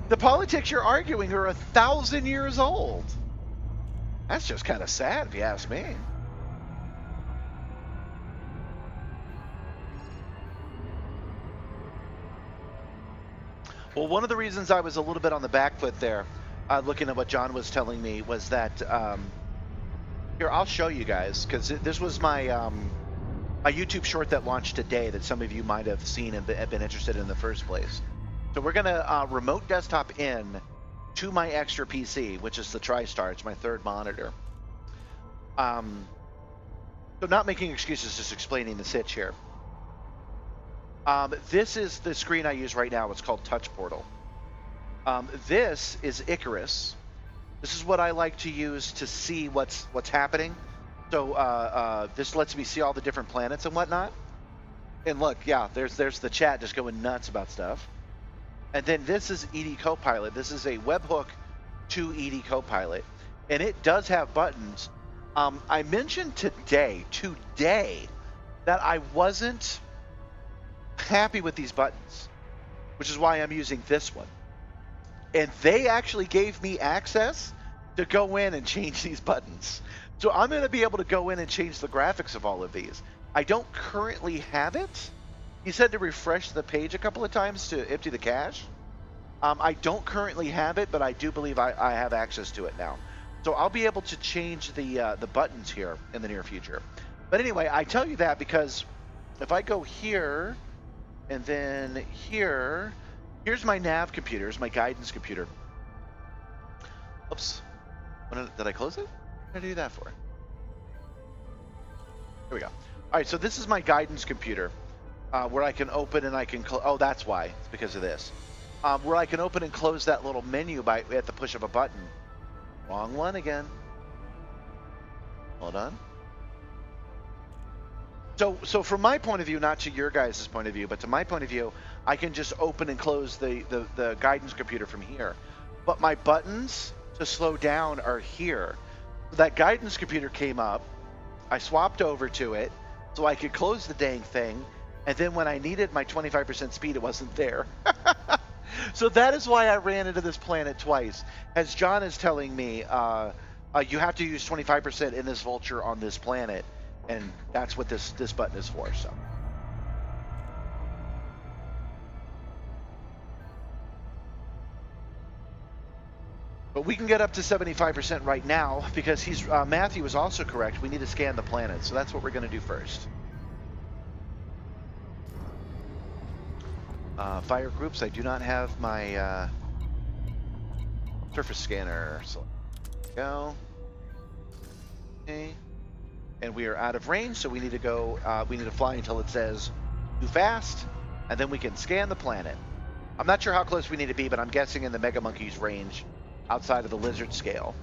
The politics you're arguing are 1,000 years old. That's just kind of sad, if you ask me. Well, one of the reasons I was a little bit on the back foot there, looking at what John was telling me, was that here, I'll show you guys, because this was my my YouTube short that launched today that some of you might have seen and been interested in the first place. So we're going to remote desktop in to my extra PC, which is the TriStar. It's my third monitor. So not making excuses, just explaining the sitch here. This is the screen I use right now. It's called Touch Portal. This is Icarus. This is what I like to use to see what's happening. So this lets me see all the different planets and whatnot. And look, yeah, there's the chat just going nuts about stuff. And then this is ED Copilot. This is a webhook to ED Copilot, and it does have buttons. I mentioned today that I wasn't happy with these buttons, which is why I'm using this one. And they actually gave me access to go in and change these buttons. So I'm going to be able to go in and change the graphics of all of these. I don't currently have it. He said to refresh the page a couple of times to empty the cache. I don't currently have it, but I do believe I have access to it now. So I'll be able to change the buttons here in the near future. But anyway, I tell you that because if I go here and then here, here's my nav computer, here's my guidance computer. Oops. Did I close it? What did I do that for? Here we go. All right, so this is my guidance computer. Where I can open and I can close. Oh, that's why. It's because of this. Where I can open and close that little menu at the push of a button. Wrong one again. Hold on. So from my point of view, not to your guys' point of view, but to my point of view, I can just open and close the guidance computer from here. But my buttons to slow down are here. That guidance computer came up. I swapped over to it so I could close the dang thing. And then when I needed my 25% speed, it wasn't there. So that is why I ran into this planet twice. As John is telling me, you have to use 25% in this vulture on this planet. And that's what this button is for. So. But we can get up to 75% right now because Matthew is also correct. We need to scan the planet. So that's what we're going to do first. Fire groups, I do not have my surface scanner, so go. Okay. And we are out of range, so we need to go, we need to fly until it says too fast, and then we can scan the planet. I'm not sure how close we need to be, but I'm guessing in the Mega Monkey's range outside of the lizard scale.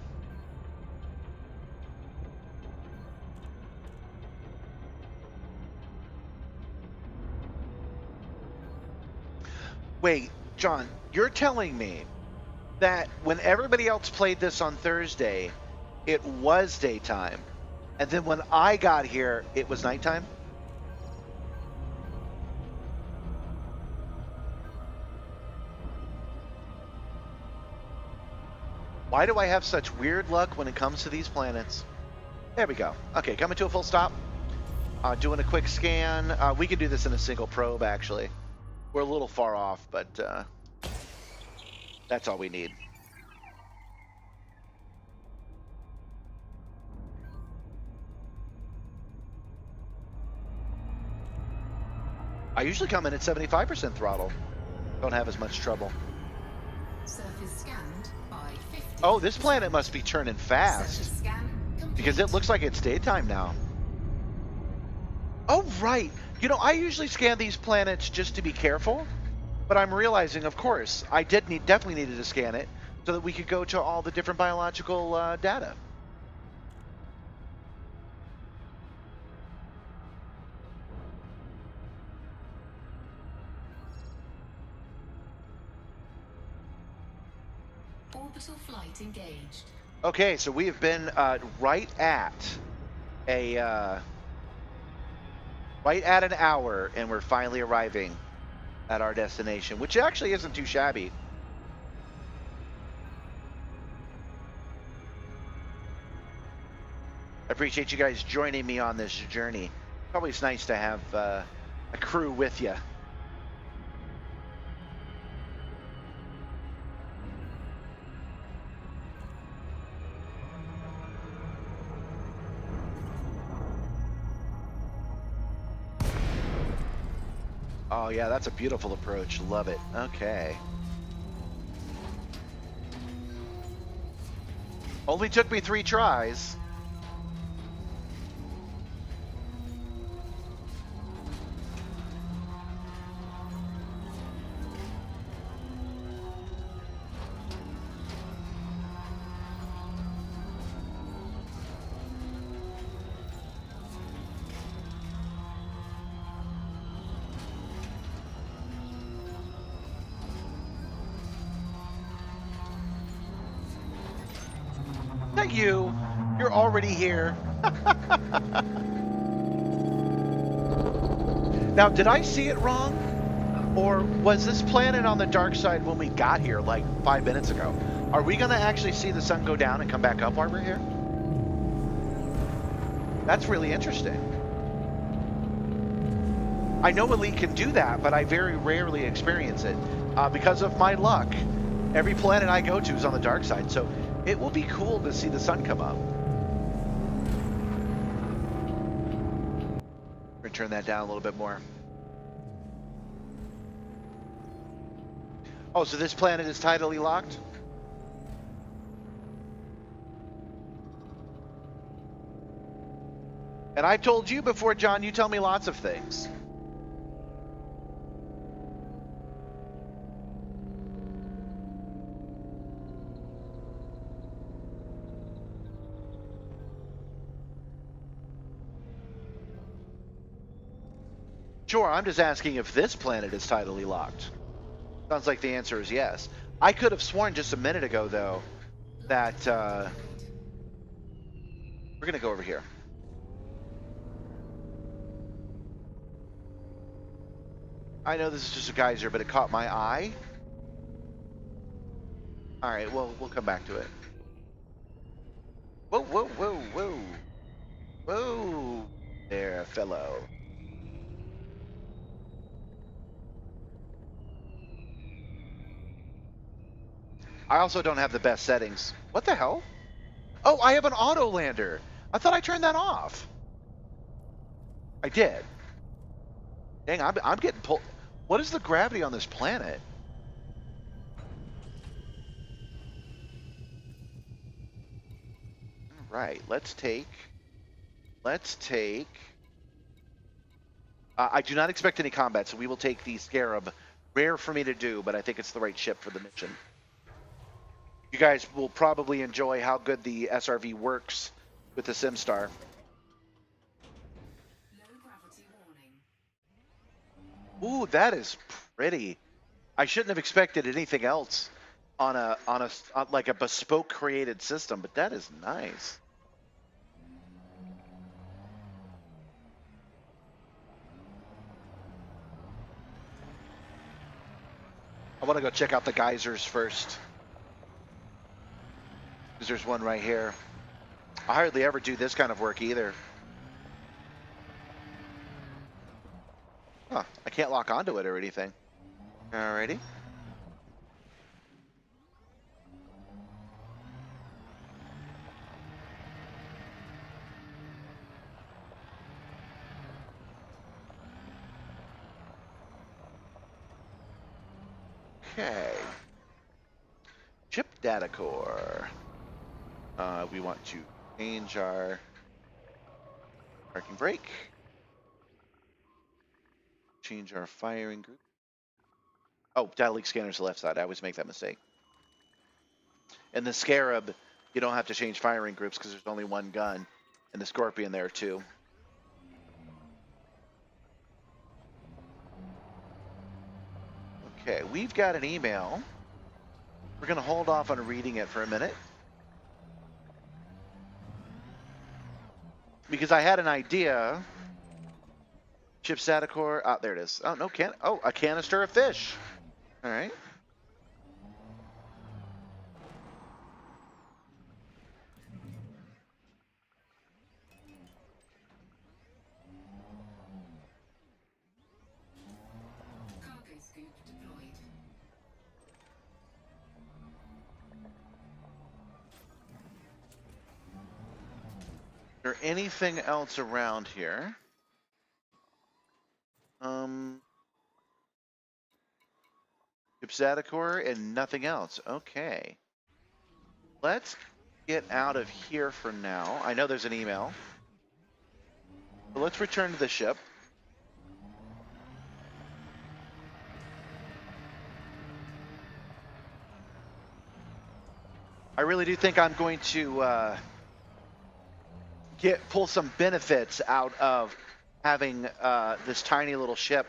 Wait, John, you're telling me that when everybody else played this on Thursday, it was daytime, and then when I got here, it was nighttime? Why do I have such weird luck when it comes to these planets? There we go. Okay, coming to a full stop. Doing a quick scan. We can do this in a single probe, actually. We're a little far off, but that's all we need. I usually come in at 75% throttle. Don't have as much trouble. Surface scanned by 50. Oh, this planet must be turning fast. Surface scan complete. Because it looks like it's daytime now. Oh, right. You know, I usually scan these planets just to be careful. But I'm realizing, of course, I definitely needed to scan it so that we could go to all the different biological data. Orbital flight engaged. Okay, so we have been right at an hour, and we're finally arriving at our destination, which actually isn't too shabby. I appreciate you guys joining me on this journey. It's always nice to have a crew with you. Oh yeah, that's a beautiful approach. Love it. Okay. Only took me 3 tries. Not you. You're already here. Now, did I see it wrong? Or was this planet on the dark side when we got here like 5 minutes ago? Are we going to actually see the sun go down and come back up while we're here? That's really interesting. I know Elite can do that, but I very rarely experience it. Because of my luck, every planet I go to is on the dark side, so it will be cool to see the sun come up. We're going to turn that down a little bit more. Oh, so this planet is tidally locked? And I've told you before, John, you tell me lots of things. Sure, I'm just asking if this planet is tidally locked. Sounds like the answer is yes. I could have sworn just a minute ago, though, that we're going to go over here. I know this is just a geyser, but it caught my eye. All right, well, we'll come back to it. Whoa, whoa, whoa, whoa. Whoa there, fellow. I also don't have the best settings. What the hell? Oh, I have an auto lander. I thought I turned that off. I did. Dang, I'm getting pulled. What is the gravity on this planet? All right, let's take. I do not expect any combat, so we will take the Scarab. Rare for me to do, but I think it's the right ship for the mission. You guys will probably enjoy how good the SRV works with the Simstarr. Low gravity warning. Ooh, that is pretty. I shouldn't have expected anything else on like a bespoke created system, but that is nice. I want to go check out the geysers first. Because there's one right here. I hardly ever do this kind of work either. Huh, I can't lock onto it or anything. Alrighty. Okay. Chip data core. We want to change our parking brake. Change our firing group. Oh, data leak scanner's the left side. I always make that mistake. And the Scarab, you don't have to change firing groups because there's only one gun. And the Scorpion there too. Okay, we've got an email. We're going to hold off on reading it for a minute. Because I had an idea. Ship Satacor. Oh, there it is. Oh, no can. Oh, a canister of fish. All right. Cargo scoop deployed. Is there anything else around here? Ship Satacor and nothing else. Okay. Let's get out of here for now. I know there's an email. But let's return to the ship. I really do think I'm going to pull some benefits out of having this tiny little ship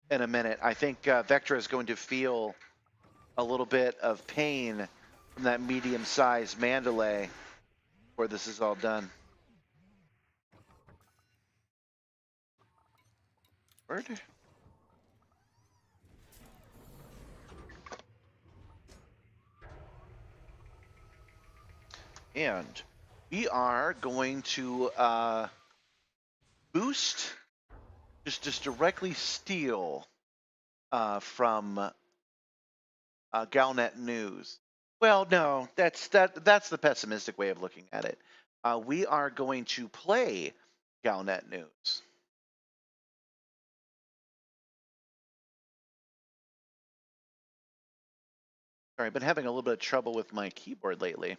in a minute. I think Vectra is going to feel a little bit of pain from that medium-sized Mandalay before this is all done. Word? And we are going to boost, just directly steal from Galnet News. Well, no, that's the pessimistic way of looking at it. We are going to play Galnet News. Sorry, I've been having a little bit of trouble with my keyboard lately.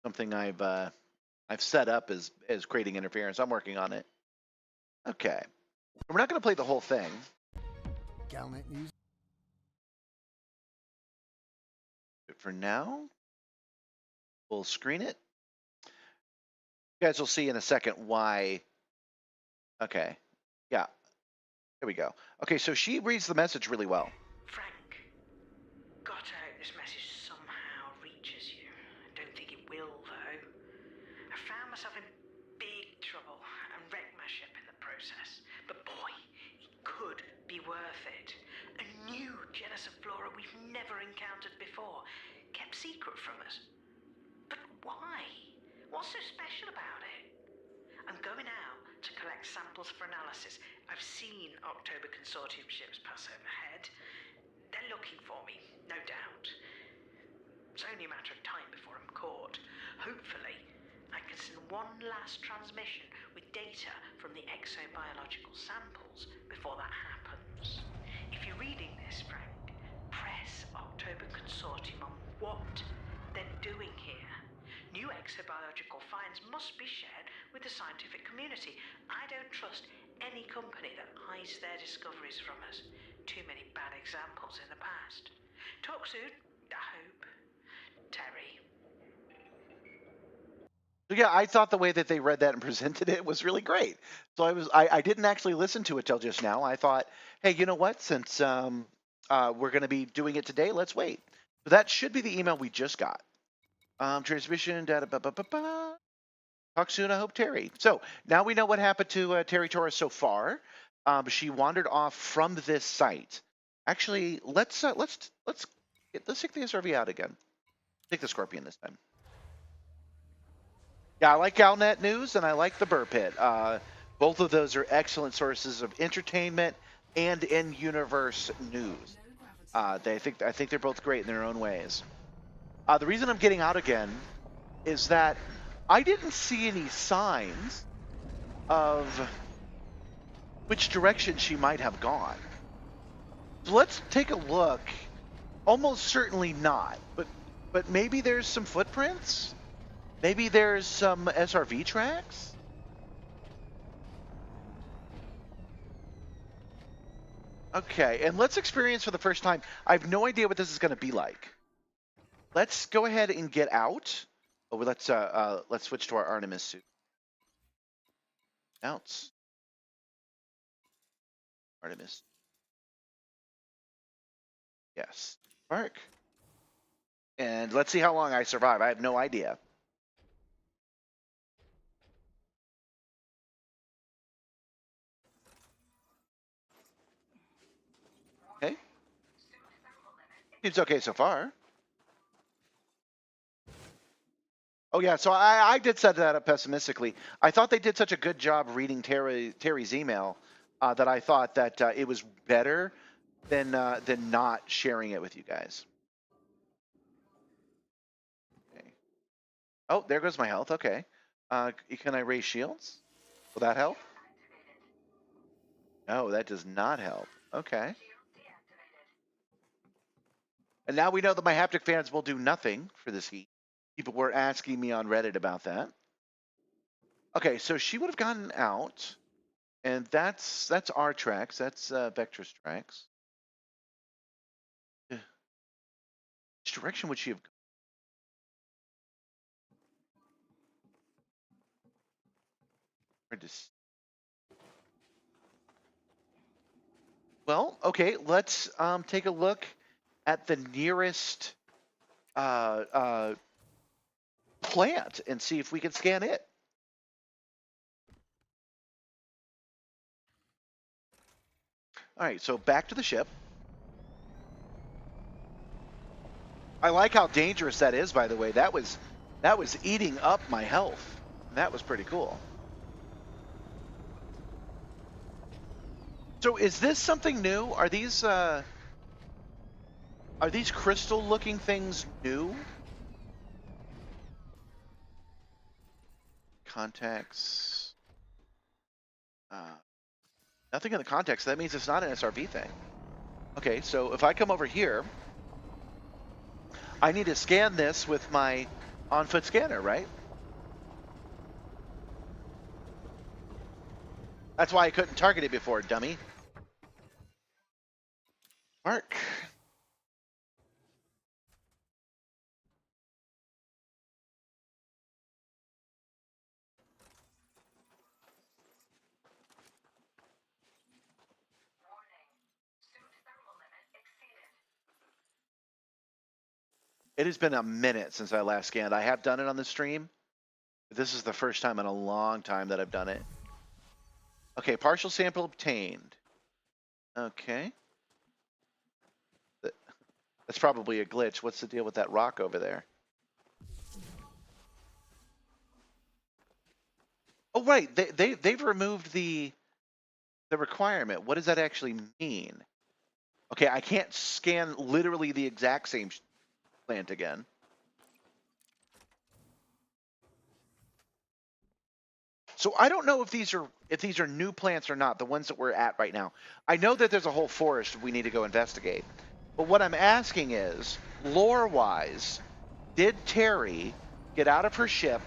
Something I've set up as creating interference. I'm working on it. Okay, we're not going to play the whole thing. Galnet News. But for now, we'll screen it. You guys will see in a second why. Okay, yeah, there we go. Okay, so she reads the message really well. Frank, gotta hope this message somehow reaches you. I don't think it will, though. I found myself in big trouble and wrecked my ship in the process. But boy, it could be worth it. A new genus of flora we've never encountered before, kept secret from us. But why? What's so special about it? I'm going out to collect samples for analysis. I've seen October Consortium ships pass overhead. They're looking for me, no doubt. It's only a matter of time before I'm caught. Hopefully, I can send one last transmission with data from the exobiological samples before that happens. If you're reading this, Frank, press October Consortium on what they're doing here. New exobiological finds must be shared with the scientific community. I don't trust any company that hides their discoveries from us. Too many bad examples in the past. Talk soon, I hope. Terry. So yeah, I thought the way that they read that and presented it was really great. So I didn't actually listen to it till just now. I thought, hey, you know what? Since we're going to be doing it today, let's wait. So that should be the email we just got. Transmission data. Talk soon, I hope, Terry. So now we know what happened to Terry Torres so far. She wandered off from this site. Actually, let's take the SRV out again. Take the Scorpion this time. Yeah, I like Galnet News and I like the Burr Pit. Both of those are excellent sources of entertainment and in-universe news. I think they're both great in their own ways. The reason I'm getting out again is that I didn't see any signs of which direction she might have gone. So let's take a look. Almost certainly not, but maybe there's some footprints? Maybe there's some SRV tracks? Okay, and let's experience for the first time. I have no idea what this is going to be like. Let's go ahead and get out. Oh, well, let's switch to our Artemis suit. Outs. Artemis. Yes. Mark. And let's see how long I survive. I have no idea. Okay. Seems okay so far. Oh yeah, so I did set that up pessimistically. I thought they did such a good job reading Terry's email that I thought that it was better than not sharing it with you guys. Okay. Oh, there goes my health. Okay. Can I raise shields? Will that help? No, that does not help. Okay. And now we know that my haptic fans will do nothing for this heat. People were asking me on Reddit about that. Okay, so she would have gotten out, and that's our tracks. That's Vectra's tracks. Which direction would she have gone? Well, okay, let's take a look at the nearest plant and see if we can scan it. All right, so back to the ship. I like how dangerous that is, by the way. That was eating up my health. That was pretty cool. So is this something new? Are these crystal-looking things new? Contacts. Nothing in the context. That means it's not an SRV thing. Okay, so if I come over here, I need to scan this with my on-foot scanner, right? That's why I couldn't target it before, dummy. Mark. It has been a minute since I last scanned. I have done it on the stream. But this is the first time in a long time that I've done it. Okay, partial sample obtained. Okay. That's probably a glitch. What's the deal with that rock over there? Oh, right. They've removed the requirement. What does that actually mean? Okay, I can't scan literally the exact same plant again. So I don't know if these are new plants or not, the ones that we're at right now. I know that there's a whole forest we need to go investigate. But what I'm asking is, lore-wise, did Terry get out of her ship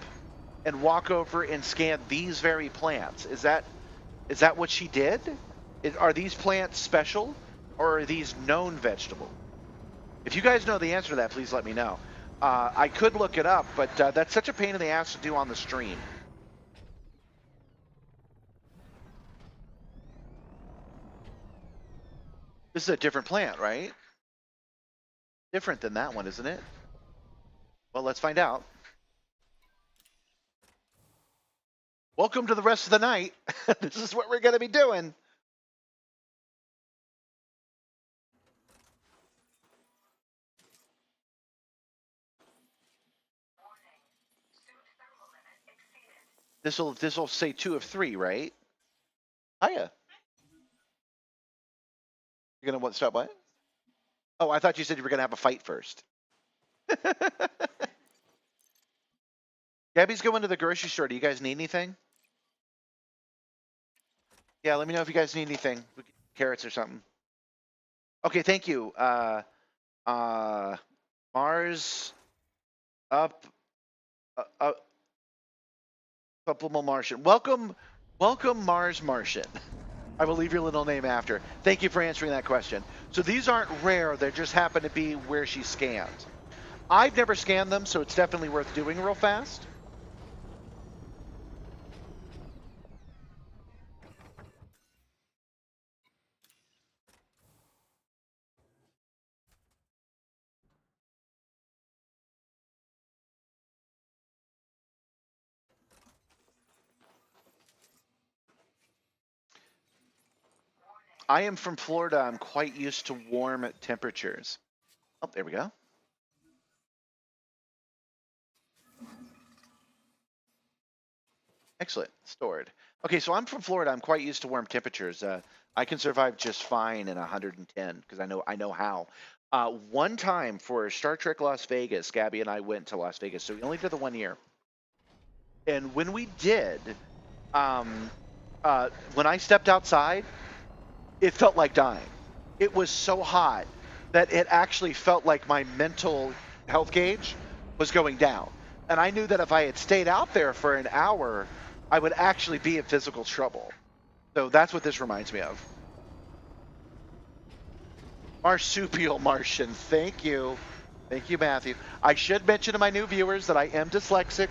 and walk over and scan these very plants? Is that what she did? Are these plants special, or are these known vegetables? If you guys know the answer to that, please let me know. I could look it up, but that's such a pain in the ass to do on the stream. This is a different plant, right? Different than that one, isn't it? Well, let's find out. Welcome to the rest of the night. This is what we're going to be doing. This will say 2 of 3, right? Hiya. You're gonna stop what? Oh, I thought you said you were gonna have a fight first. Gabby's going to the grocery store. Do you guys need anything? Yeah, let me know if you guys need anything. Carrots or something. Okay, thank you. Mars up. Supplemental Martian. Welcome, Mars Martian. I will leave your little name after. Thank you for answering that question. So these aren't rare. They just happen to be where she scanned. I've never scanned them, so it's definitely worth doing real fast. I am from Florida. I'm quite used to warm temperatures. Oh, there we go. Excellent. Stored. Okay, so I'm from Florida. I'm quite used to warm temperatures. I can survive just fine in 110 because I know how. One time for Star Trek Las Vegas, Gabby and I went to Las Vegas. So we only did the 1 year. And when we did, um, when I stepped outside, it felt like dying. It was so hot that it actually felt like my mental health gauge was going down. And I knew that if I had stayed out there for an hour, I would actually be in physical trouble. So that's what this reminds me of. Marsupial Martian, thank you. Thank you, Matthew. I should mention to my new viewers that I am dyslexic.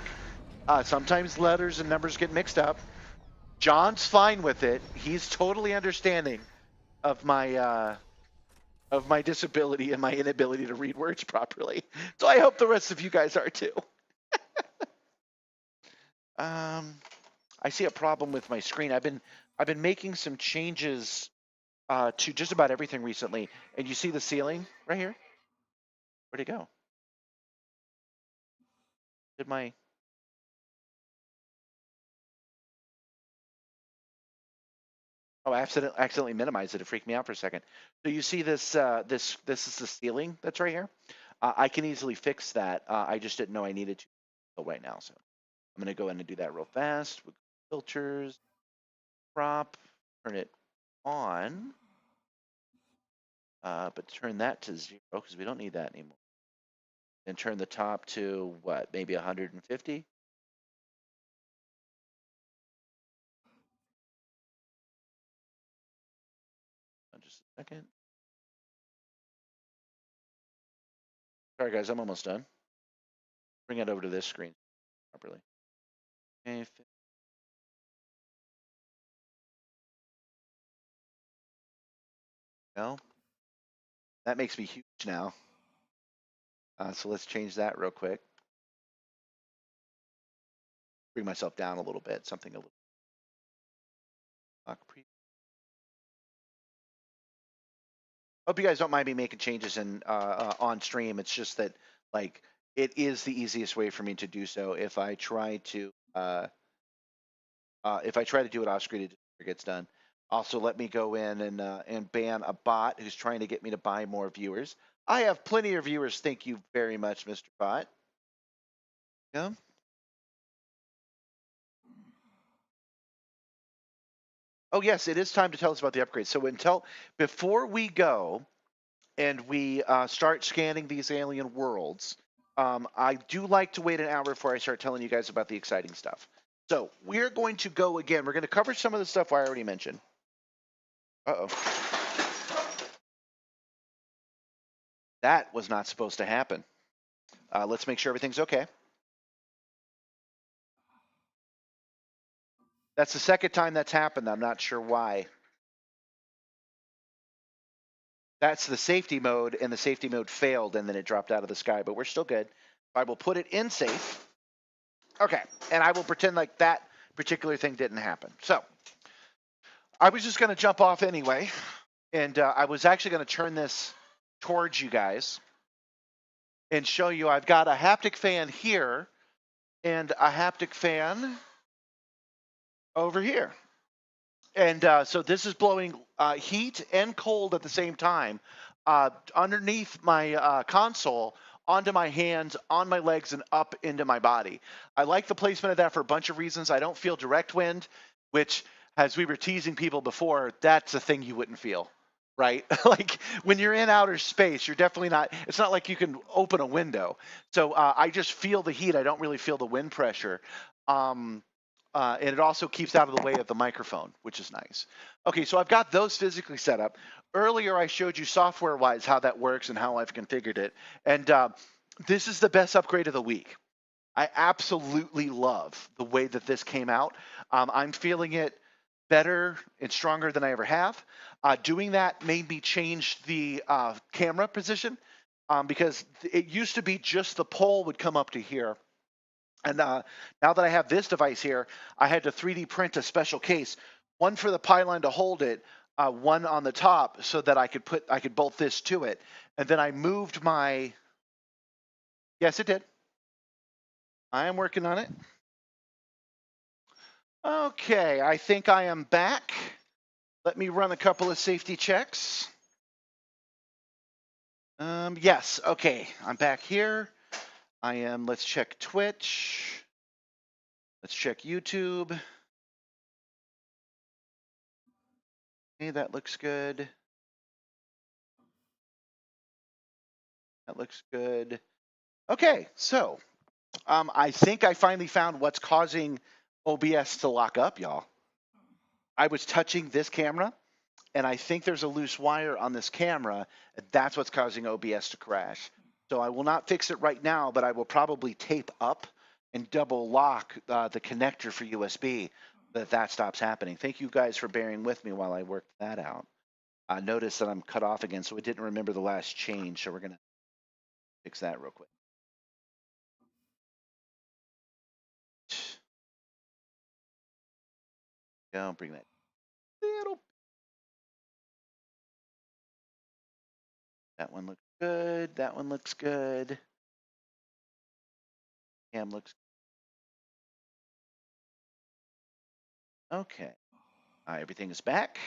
Sometimes letters and numbers get mixed up. John's fine with it. He's totally understanding of my disability and my inability to read words properly. So I hope the rest of you guys are too. I see a problem with my screen. I've been making some changes to just about everything recently, and you see the ceiling right here? Where'd it go? Did my Oh, I accidentally minimized it. It freaked me out for a second. So you see this this is the ceiling that's right here. I can easily fix that. I just didn't know I needed to right now. So I'm gonna go in and do that real fast with filters, crop, turn it on, but turn that to 0 because we don't need that anymore. And turn the top to what, maybe 150? Just a second. Sorry guys, I'm almost done. Bring it over to this screen properly. Okay. No, that makes me huge now. So let's change that real quick. Bring myself down a little bit, something a little. Hope you guys don't mind me making changes in on stream. It's just that like it is the easiest way for me to do so. If I try to do it off screen, it just gets done. Also, let me go in and ban a bot who's trying to get me to buy more viewers. I have plenty of viewers. Thank you very much, Mr. Bot. Yeah. Oh yes, it is time to tell us about the upgrades. So before we go and we start scanning these alien worlds, I do like to wait an hour before I start telling you guys about the exciting stuff. So we're going to go again. We're going to cover some of the stuff I already mentioned. Uh-oh. That was not supposed to happen. Let's make sure everything's okay. That's the second time that's happened. I'm not sure why. That's the safety mode, and the safety mode failed, and then it dropped out of the sky, but we're still good. I will put it in safe. Okay, and I will pretend like that particular thing didn't happen. So I was just going to jump off anyway, and I was actually going to turn this towards you guys and show you I've got a haptic fan here and a haptic fan over here. And so this is blowing heat and cold at the same time underneath my console, onto my hands, on my legs, and up into my body. I like the placement of that for a bunch of reasons. I don't feel direct wind, which, as we were teasing people before, that's a thing you wouldn't feel, right? Like when you're in outer space, you're definitely not, it's not like you can open a window. So I just feel the heat. I don't really feel the wind pressure. And it also keeps out of the way of the microphone, which is nice. Okay, so I've got those physically set up. Earlier, I showed you software-wise how that works and how I've configured it. And this is the best upgrade of the week. I absolutely love the way that this came out. I'm feeling it better and stronger than I ever have. Doing that made me change the camera position because it used to be just the pole would come up to here. And now that I have this device here, I had to 3D print a special case, one for the pylon to hold it, one on the top so that I could bolt this to it. And then I moved my, yes, it did. I am working on it. Okay, I think I am back. Let me run a couple of safety checks. Yes, okay, I'm back here. I am, let's check Twitch. Let's check YouTube. Okay, that looks good. That looks good. Okay, so I think I finally found what's causing OBS to lock up, y'all. I was touching this camera, and I think there's a loose wire on this camera. And that's what's causing OBS to crash. So I will not fix it right now, but I will probably tape up and double lock the connector for USB so that stops happening. Thank you guys for bearing with me while I worked that out. Notice that I'm cut off again, so we didn't remember the last change. So we're going to fix that real quick. Go bring that little. That one looks good. That one looks good. Cam looks okay. Everything is back.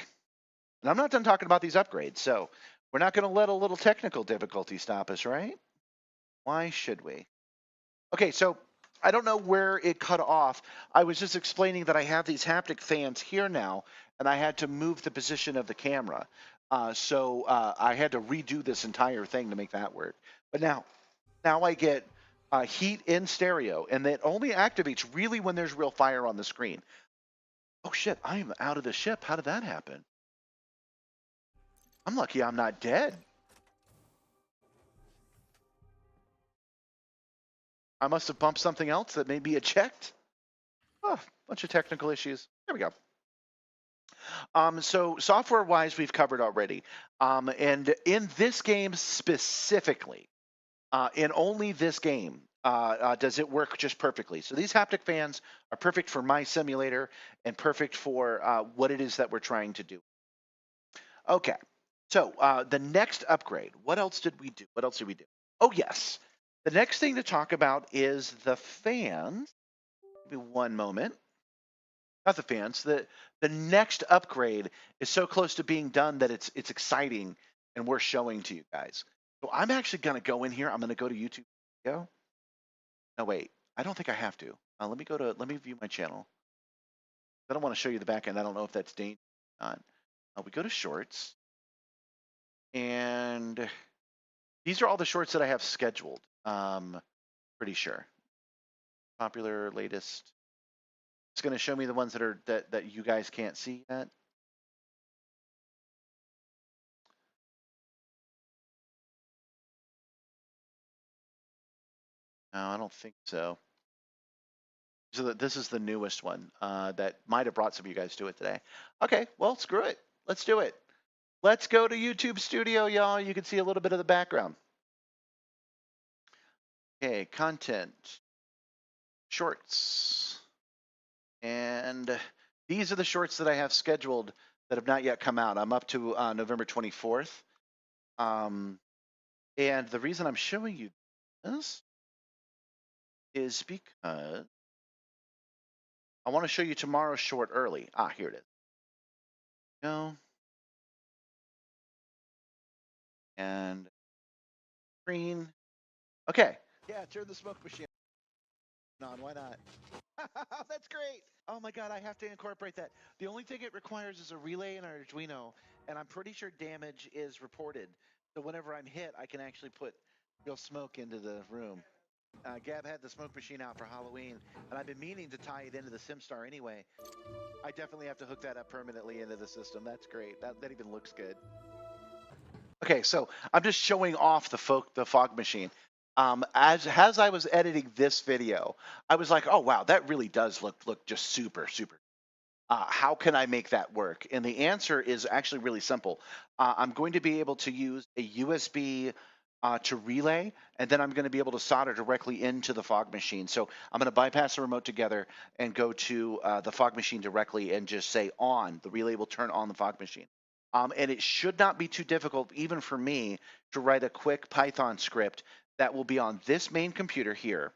And I'm not done talking about these upgrades, so we're not going to let a little technical difficulty stop us, right? Why should we? Okay, so I don't know where it cut off. I was just explaining that I have these haptic fans here now, and I had to move the position of the camera. So I had to redo this entire thing to make that work. But now I get heat in stereo, and that only activates really when there's real fire on the screen. Oh shit, I am out of the ship. How did that happen? I'm lucky I'm not dead. I must have bumped something else that made me eject. Oh, bunch of technical issues. There we go. So software-wise, we've covered already. And in this game specifically, in only this game, does it work just perfectly. So these haptic fans are perfect for my simulator and perfect for what it is that we're trying to do. Okay, so the next upgrade, what else did we do? What else did we do? Oh, yes. The next thing to talk about is the fans. Give me one moment. Not the fans. The next upgrade is so close to being done that it's exciting and worth showing to you guys. So I'm actually going to go in here. I'm going to go to YouTube. Go. No, wait. I don't think I have to. Let me view my channel. I don't want to show you the back end. I don't know if that's dangerous or not. We go to shorts. And these are all the shorts that I have scheduled. Pretty sure. Popular, latest. It's going to show me the ones that you guys can't see yet. No, I don't think so. So this is the newest one that might have brought some of you guys to it today. Okay, well, screw it. Let's do it. Let's go to YouTube Studio, y'all. You can see a little bit of the background. Okay, content, shorts. And these are the shorts that I have scheduled that have not yet come out. I'm up to November 24th. And the reason I'm showing you this is because I want to show you tomorrow's short early. Here it is. Go. And green. Okay. Yeah, turn the smoke machine on. Why not? That's great. Oh my God, I have to incorporate that. The only thing it requires is a relay and an Arduino, and I'm pretty sure damage is reported. So whenever I'm hit, I can actually put real smoke into the room. Gab had the smoke machine out for Halloween, and I've been meaning to tie it into the Simstarr anyway. I definitely have to hook that up permanently into the system. That's great. That even looks good. Okay, so I'm just showing off the fog machine. As I was editing this video, I was like, oh wow, that really does look just super. How can I make that work? And the answer is actually really simple. I'm going to be able to use a USB to relay, and then I'm going to be able to solder directly into the fog machine. So I'm going to bypass the remote together and go to the fog machine directly and just say on. The relay will turn on the fog machine. And it should not be too difficult, even for me, to write a quick Python script that will be on this main computer here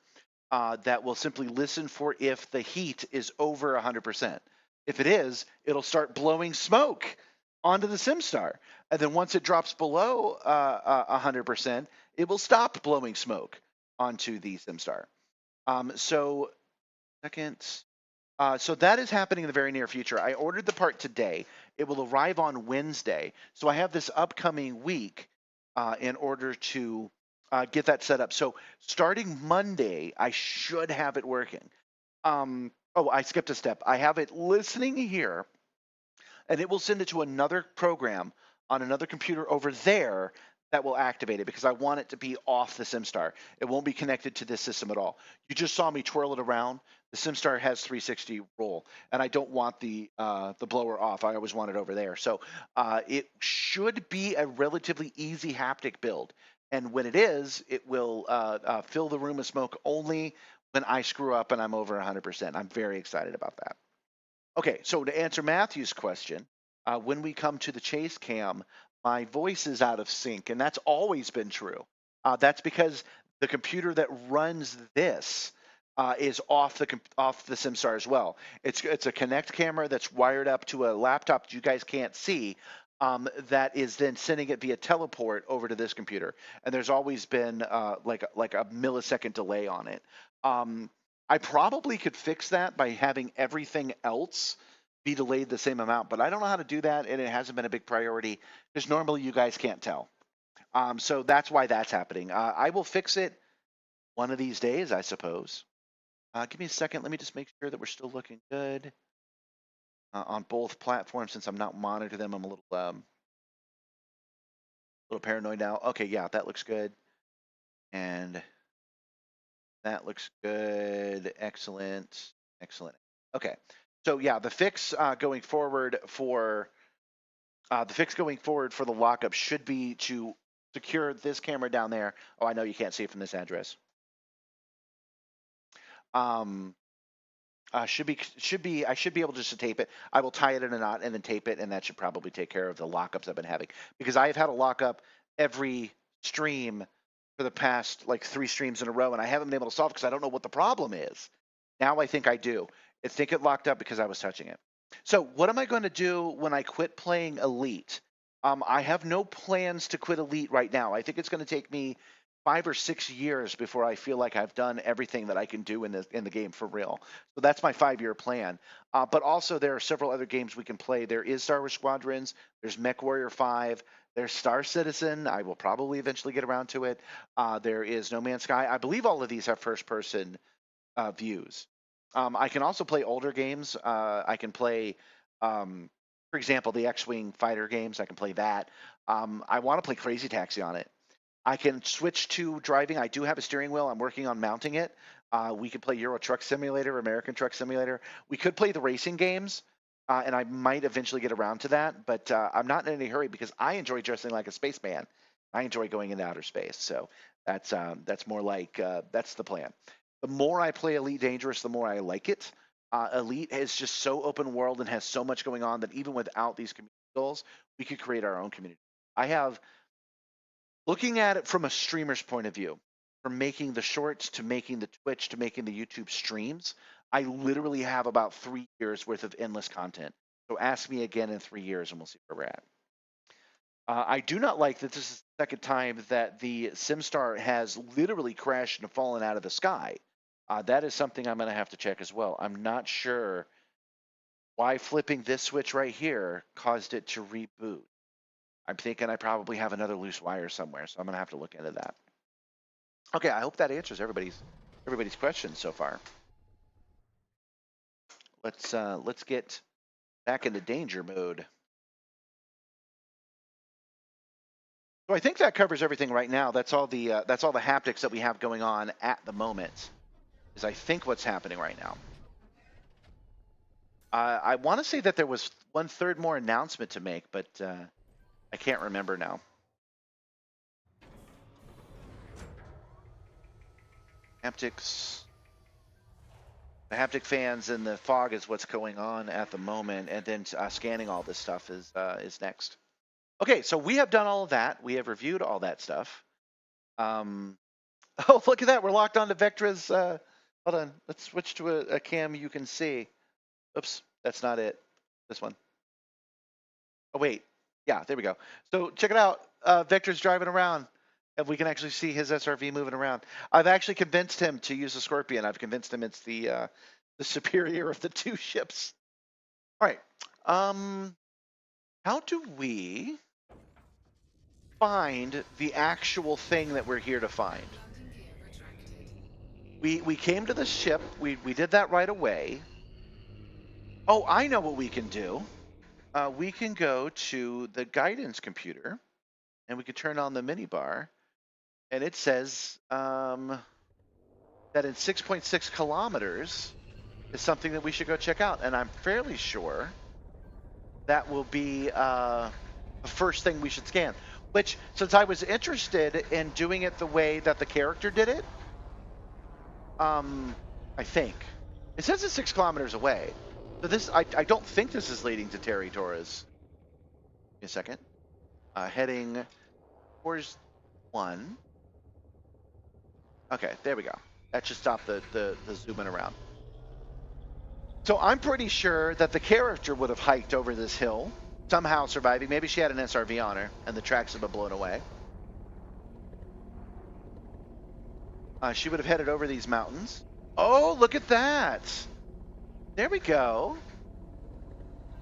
that will simply listen for if the heat is over 100%. If it is, it'll start blowing smoke onto the Simstarr. And then once it drops below 100%, it will stop blowing smoke onto the Simstarr. So that is happening in the very near future. I ordered the part today. It will arrive on Wednesday. So I have this upcoming week in order to get that set up. So starting Monday, I should have it working. Oh, I skipped a step. I have it listening here, and it will send it to another program on another computer over there that will activate it because I want it to be off the Simstarr. It won't be connected to this system at all. You just saw me twirl it around. The Simstarr has 360 roll, and I don't want the blower off. I always want it over there. So it should be a relatively easy haptic build. And when it is, it will fill the room with smoke only when I screw up and I'm over 100%. I'm very excited about that. Okay, so to answer Matthew's question, when we come to the chase cam, my voice is out of sync, and that's always been true. That's because the computer that runs this is off the Simstarr as well. It's a Kinect camera that's wired up to a laptop that you guys can't see. That is then sending it via teleport over to this computer, and there's always been like a millisecond delay on it. I probably could fix that by having everything else be delayed the same amount, but I don't know how to do that, and it hasn't been a big priority because normally you guys can't tell. So that's why that's happening. I will fix it one of these days, I suppose. Give me a second. Let me just make sure that we're still looking good on both platforms. Since I'm not monitoring them, I'm a little paranoid now. Okay, yeah, that looks good. And that looks good. Excellent. Okay. So yeah, the fix going forward for the lockup should be to secure this camera down there. Oh, I know you can't see it from this address. I should be able just to tape it. I will tie it in a knot and then tape it, and that should probably take care of the lockups I've been having because I have had a lockup every stream for the past like 3 streams in a row, and I haven't been able to solve because I don't know what the problem is. Now I think I do. I think it locked up because I was touching it. So what am I going to do when I quit playing Elite? I have no plans to quit Elite right now. I think it's going to take me 5 or 6 years before I feel like I've done everything that I can do in the game for real. So that's my 5-year plan. But also there are several other games we can play. There is Star Wars Squadrons. There's MechWarrior 5. There's Star Citizen. I will probably eventually get around to it. There is No Man's Sky. I believe all of these have first-person views. I can also play older games. I can play, for example, the X-Wing fighter games. I can play that. I want to play Crazy Taxi on it. I can switch to driving. I do have a steering wheel. I'm working on mounting it. We could play Euro Truck Simulator, American Truck Simulator. We could play the racing games, and I might eventually get around to that. But I'm not in any hurry because I enjoy dressing like a spaceman. I enjoy going into outer space. So that's more like that's the plan. The more I play Elite Dangerous, the more I like it. Elite is just so open world and has so much going on that even without these community goals, we could create our own community. Looking at it from a streamer's point of view, from making the shorts to making the Twitch to making the YouTube streams, I literally have about 3 years worth of endless content. So ask me again in 3 years and we'll see where we're at. I do not like that this is the second time that the Simstarr has literally crashed and fallen out of the sky. That is something I'm going to have to check as well. I'm not sure why flipping this switch right here caused it to reboot. I'm thinking I probably have another loose wire somewhere, so I'm going to have to look into that. Okay, I hope that answers everybody's questions so far. Let's get back into danger mode. So I think that covers everything right now. That's all the haptics that we have going on at the moment. Is I think what's happening right now. I want to say that there was 1/3 more announcement to make, but I can't remember now. Haptics. The haptic fans and the fog is what's going on at the moment, and then scanning all this stuff is next. Okay, so we have done all of that. We have reviewed all that stuff. Oh, look at that. We're locked onto Vectra's. Hold on. Let's switch to a cam you can see. Oops, that's not it. This one. Oh, wait. Yeah, there we go. So check it out. Vectra's driving around, and we can actually see his SRV moving around. I've actually convinced him to use the Scorpion. I've convinced him it's the superior of the two ships. All right. How do we find the actual thing that we're here to find? We came to the ship. We did that right away. Oh, I know what we can do. We can go to the guidance computer, and we can turn on the minibar, and it says that in 6.6 kilometers is something that we should go check out. And I'm fairly sure that will be the first thing we should scan. Which, since I was interested in doing it the way that the character did it, I think. It says it's 6 kilometers away. So this, I don't think this is leading to Terry Torres. Give me a second. Heading towards 1. Okay, there we go. That should stop the zooming around. So I'm pretty sure that the character would have hiked over this hill, somehow surviving. Maybe she had an SRV on her, and the tracks have been blown away. She would have headed over these mountains. Oh, look at that. There we go.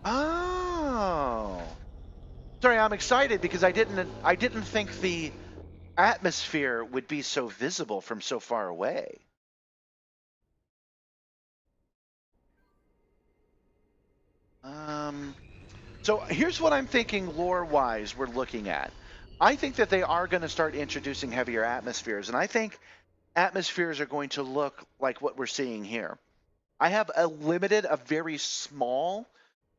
Oh. Sorry, I'm excited because I didn't think the atmosphere would be so visible from so far away. So here's what I'm thinking lore-wise we're looking at. I think that they are going to start introducing heavier atmospheres, and I think atmospheres are going to look like what we're seeing here. I have a very small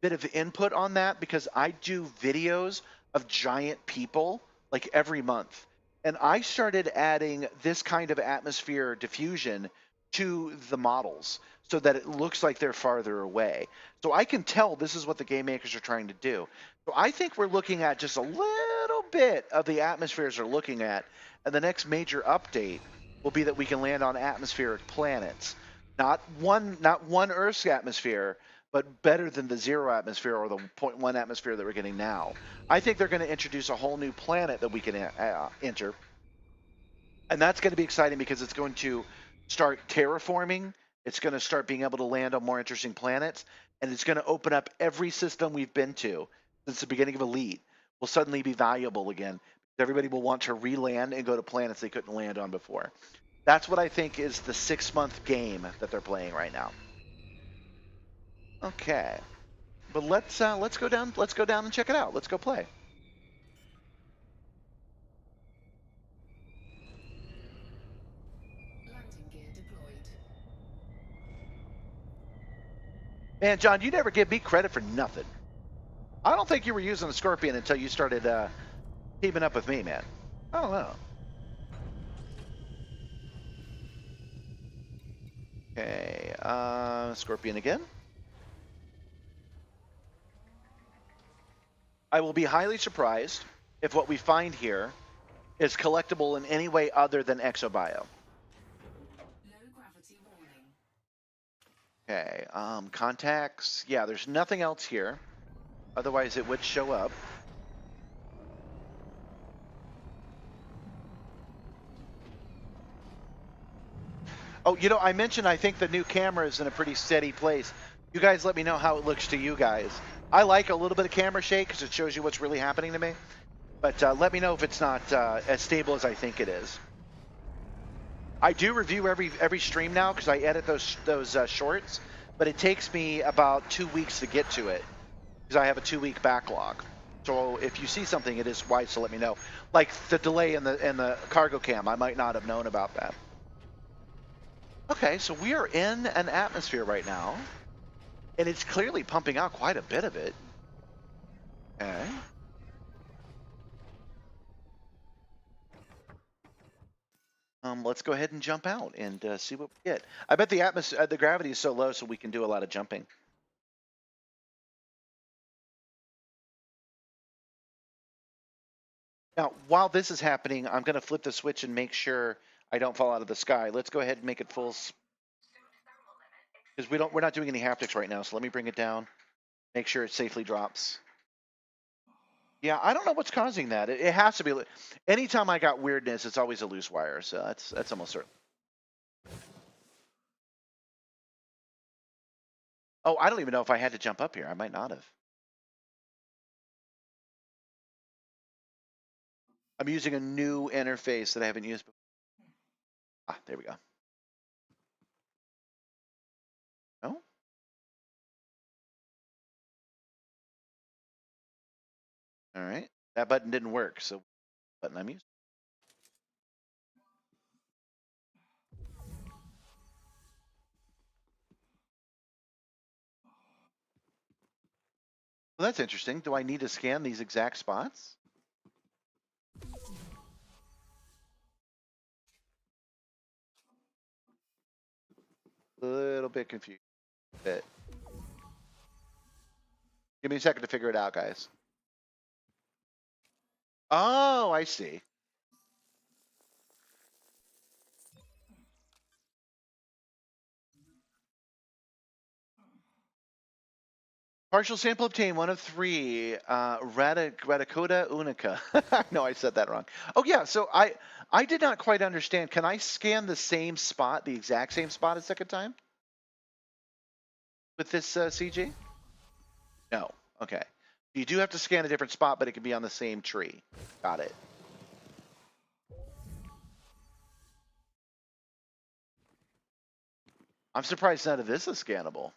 bit of input on that because I do videos of giant people like every month. And I started adding this kind of atmosphere diffusion to the models so that it looks like they're farther away. So I can tell this is what the game makers are trying to do. So I think we're looking at just a little bit of the atmospheres we're looking at. And the next major update will be that we can land on atmospheric planets. Not one Earth's atmosphere, but better than the 0 atmosphere or the 0.1 atmosphere that we're getting now. I think they're going to introduce a whole new planet that we can enter. And that's going to be exciting because it's going to start terraforming. It's going to start being able to land on more interesting planets. And it's going to open up every system we've been to since the beginning of Elite will suddenly be valuable again. Everybody will want to re-land and go to planets they couldn't land on before. That's what I think is the 6-month game that they're playing right now. Okay, but let's go down. Let's go down and check it out. Let's go play. Landing gear deployed. Man, John, you never give me credit for nothing. I don't think you were using the Scorpion until you started teaming up with me, man. I don't know. Okay, Scorpion again. I will be highly surprised if what we find here is collectible in any way other than exobio. Low gravity warning. Okay, contacts. Yeah, there's nothing else here. Otherwise, it would show up. Oh, you know, I mentioned I think the new camera is in a pretty steady place. You guys let me know how it looks to you guys. I like a little bit of camera shake because it shows you what's really happening to me. But let me know if it's not as stable as I think it is. I do review every stream now because I edit those shorts, but it takes me about 2 weeks to get to it because I have a 2-week backlog. So if you see something, it is wise to let me know. Like the delay in the cargo cam, I might not have known about that. Okay, so we are in an atmosphere right now, and it's clearly pumping out quite a bit of it. Okay. Let's go ahead and jump out and see what we get. I bet the atmosphere, the gravity is so low, so we can do a lot of jumping. Now, while this is happening, I'm going to flip the switch and make sure I don't fall out of the sky. Let's go ahead and make it full, because we're not doing any haptics right now. So let me bring it down, make sure it safely drops. Yeah, I don't know what's causing that. It has to be. Anytime I got weirdness, it's always a loose wire. So that's almost certain. Oh, I don't even know if I had to jump up here. I might not have. I'm using a new interface that I haven't used before. Ah, there we go. No? All right. That button didn't work, so button I'm using. Well, that's interesting. Do I need to scan these exact spots? A little bit confused. Bit. Give me a second to figure it out, guys. Oh, I see. Partial sample obtained, 1 of 3. Radicoda unica. No, I said that wrong. Oh yeah, so I did not quite understand. Can I scan the same spot, the exact same spot a second time? With this CG? No. Okay. You do have to scan a different spot, but it can be on the same tree. Got it. I'm surprised none of this is scannable.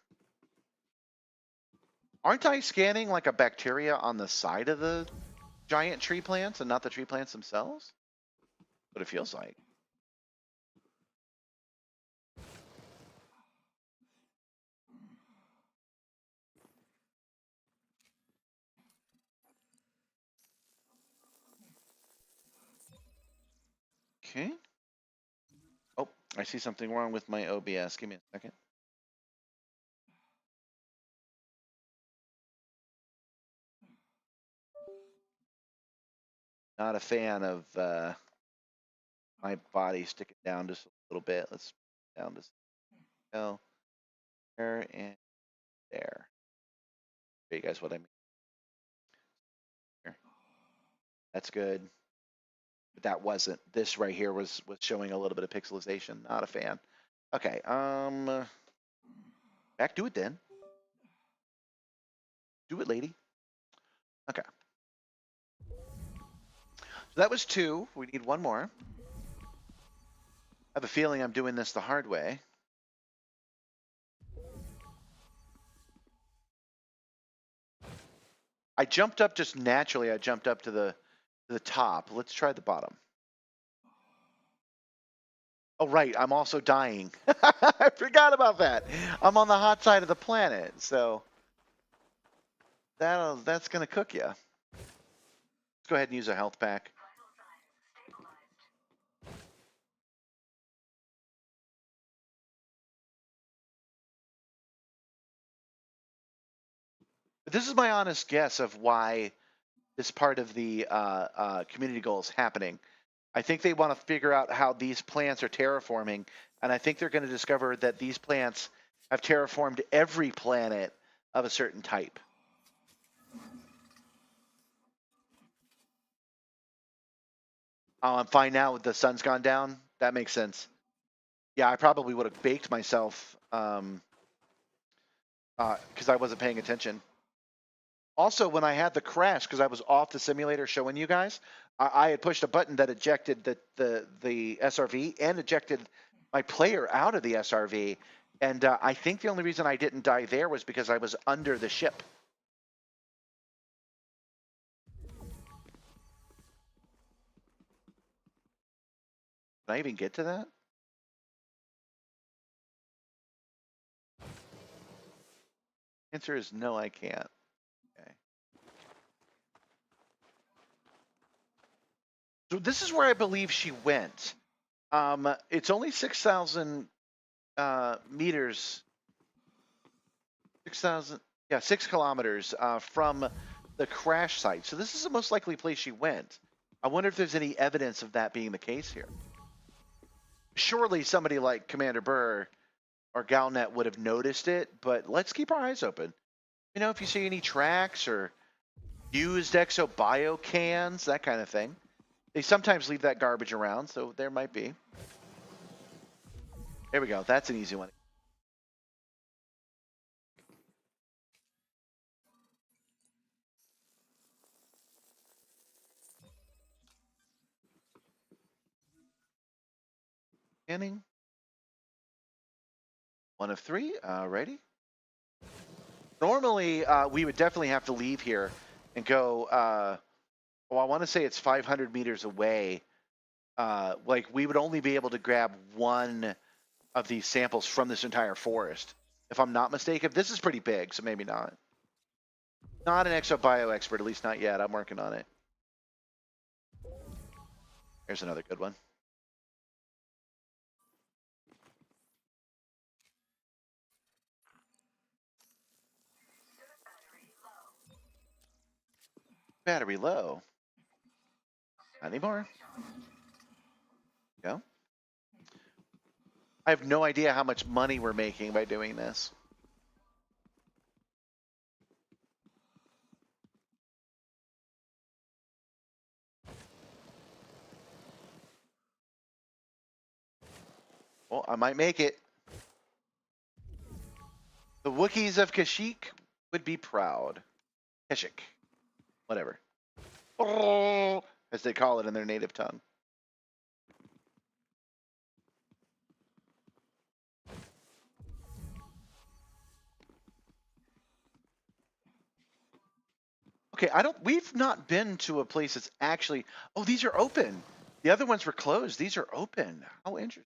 Aren't I scanning like a bacteria on the side of the giant tree plants and not the tree plants themselves? What it feels like. Okay. Oh, I see something wrong with my OBS. Give me a second. Not a fan of my body sticking down just a little bit. Let's down to there and there. Show you guys what I mean. Here. That's good. But that wasn't. This right here was showing a little bit of pixelization. Not a fan. Okay. Back to it then. Do it, lady. Okay. So that was 2. We need 1 more. I have a feeling I'm doing this the hard way. I jumped up just naturally. I jumped up to the top. Let's try the bottom. Oh, right. I'm also dying. I forgot about that. I'm on the hot side of the planet. So that's going to cook you. Let's go ahead and use a health pack. But this is my honest guess of why this part of the community goal is happening. I think they want to figure out how these plants are terraforming, and I think they're going to discover that these plants have terraformed every planet of a certain type. Oh, I'm fine now. The sun's gone down. That makes sense. Yeah, I probably would have baked myself because I wasn't paying attention. Also, when I had the crash, because I was off the simulator showing you guys, I had pushed a button that ejected the SRV and ejected my player out of the SRV. And I think the only reason I didn't die there was because I was under the ship. Can I even get to that? Answer is no, I can't. Okay. So this is where I believe she went. It's only 6,000 meters. 6,000, yeah, 6 kilometers from the crash site. So this is the most likely place she went. I wonder if there's any evidence of that being the case here. Surely somebody like Commander Burr or Galnet would have noticed it, but let's keep our eyes open. You know, if you see any tracks or used exobio cans, that kind of thing. They sometimes leave that garbage around, so there might be. There we go. That's an easy one. Scanning. 1 of 3. Alrighty. Normally, we would definitely have to leave here and go, well, I want to say it's 500 meters away. Like, we would only be able to grab one of these samples from this entire forest. If I'm not mistaken, this is pretty big, so maybe not. Not an exobio expert, at least not yet. I'm working on it. Here's another good one. Battery low. Not anymore. Go. I have no idea how much money we're making by doing this. Well, I might make it. The Wookiees of Kashyyyk would be proud. Kashyyyk. Whatever. As they call it in their native tongue. Okay, we've not been to a place that's actually, oh, these are open. The other ones were closed. These are open. How interesting.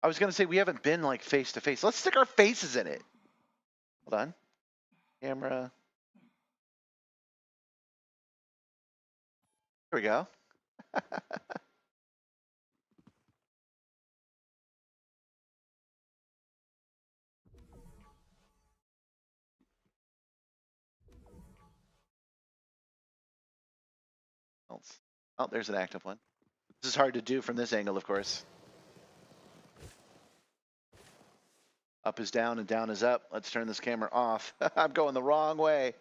I was going to say we haven't been like face to face. Let's stick our faces in it. Hold on. Camera. Here we go. Oh, there's an active one. This is hard to do from this angle, of course. Up is down and down is up. Let's turn this camera off. I'm going the wrong way.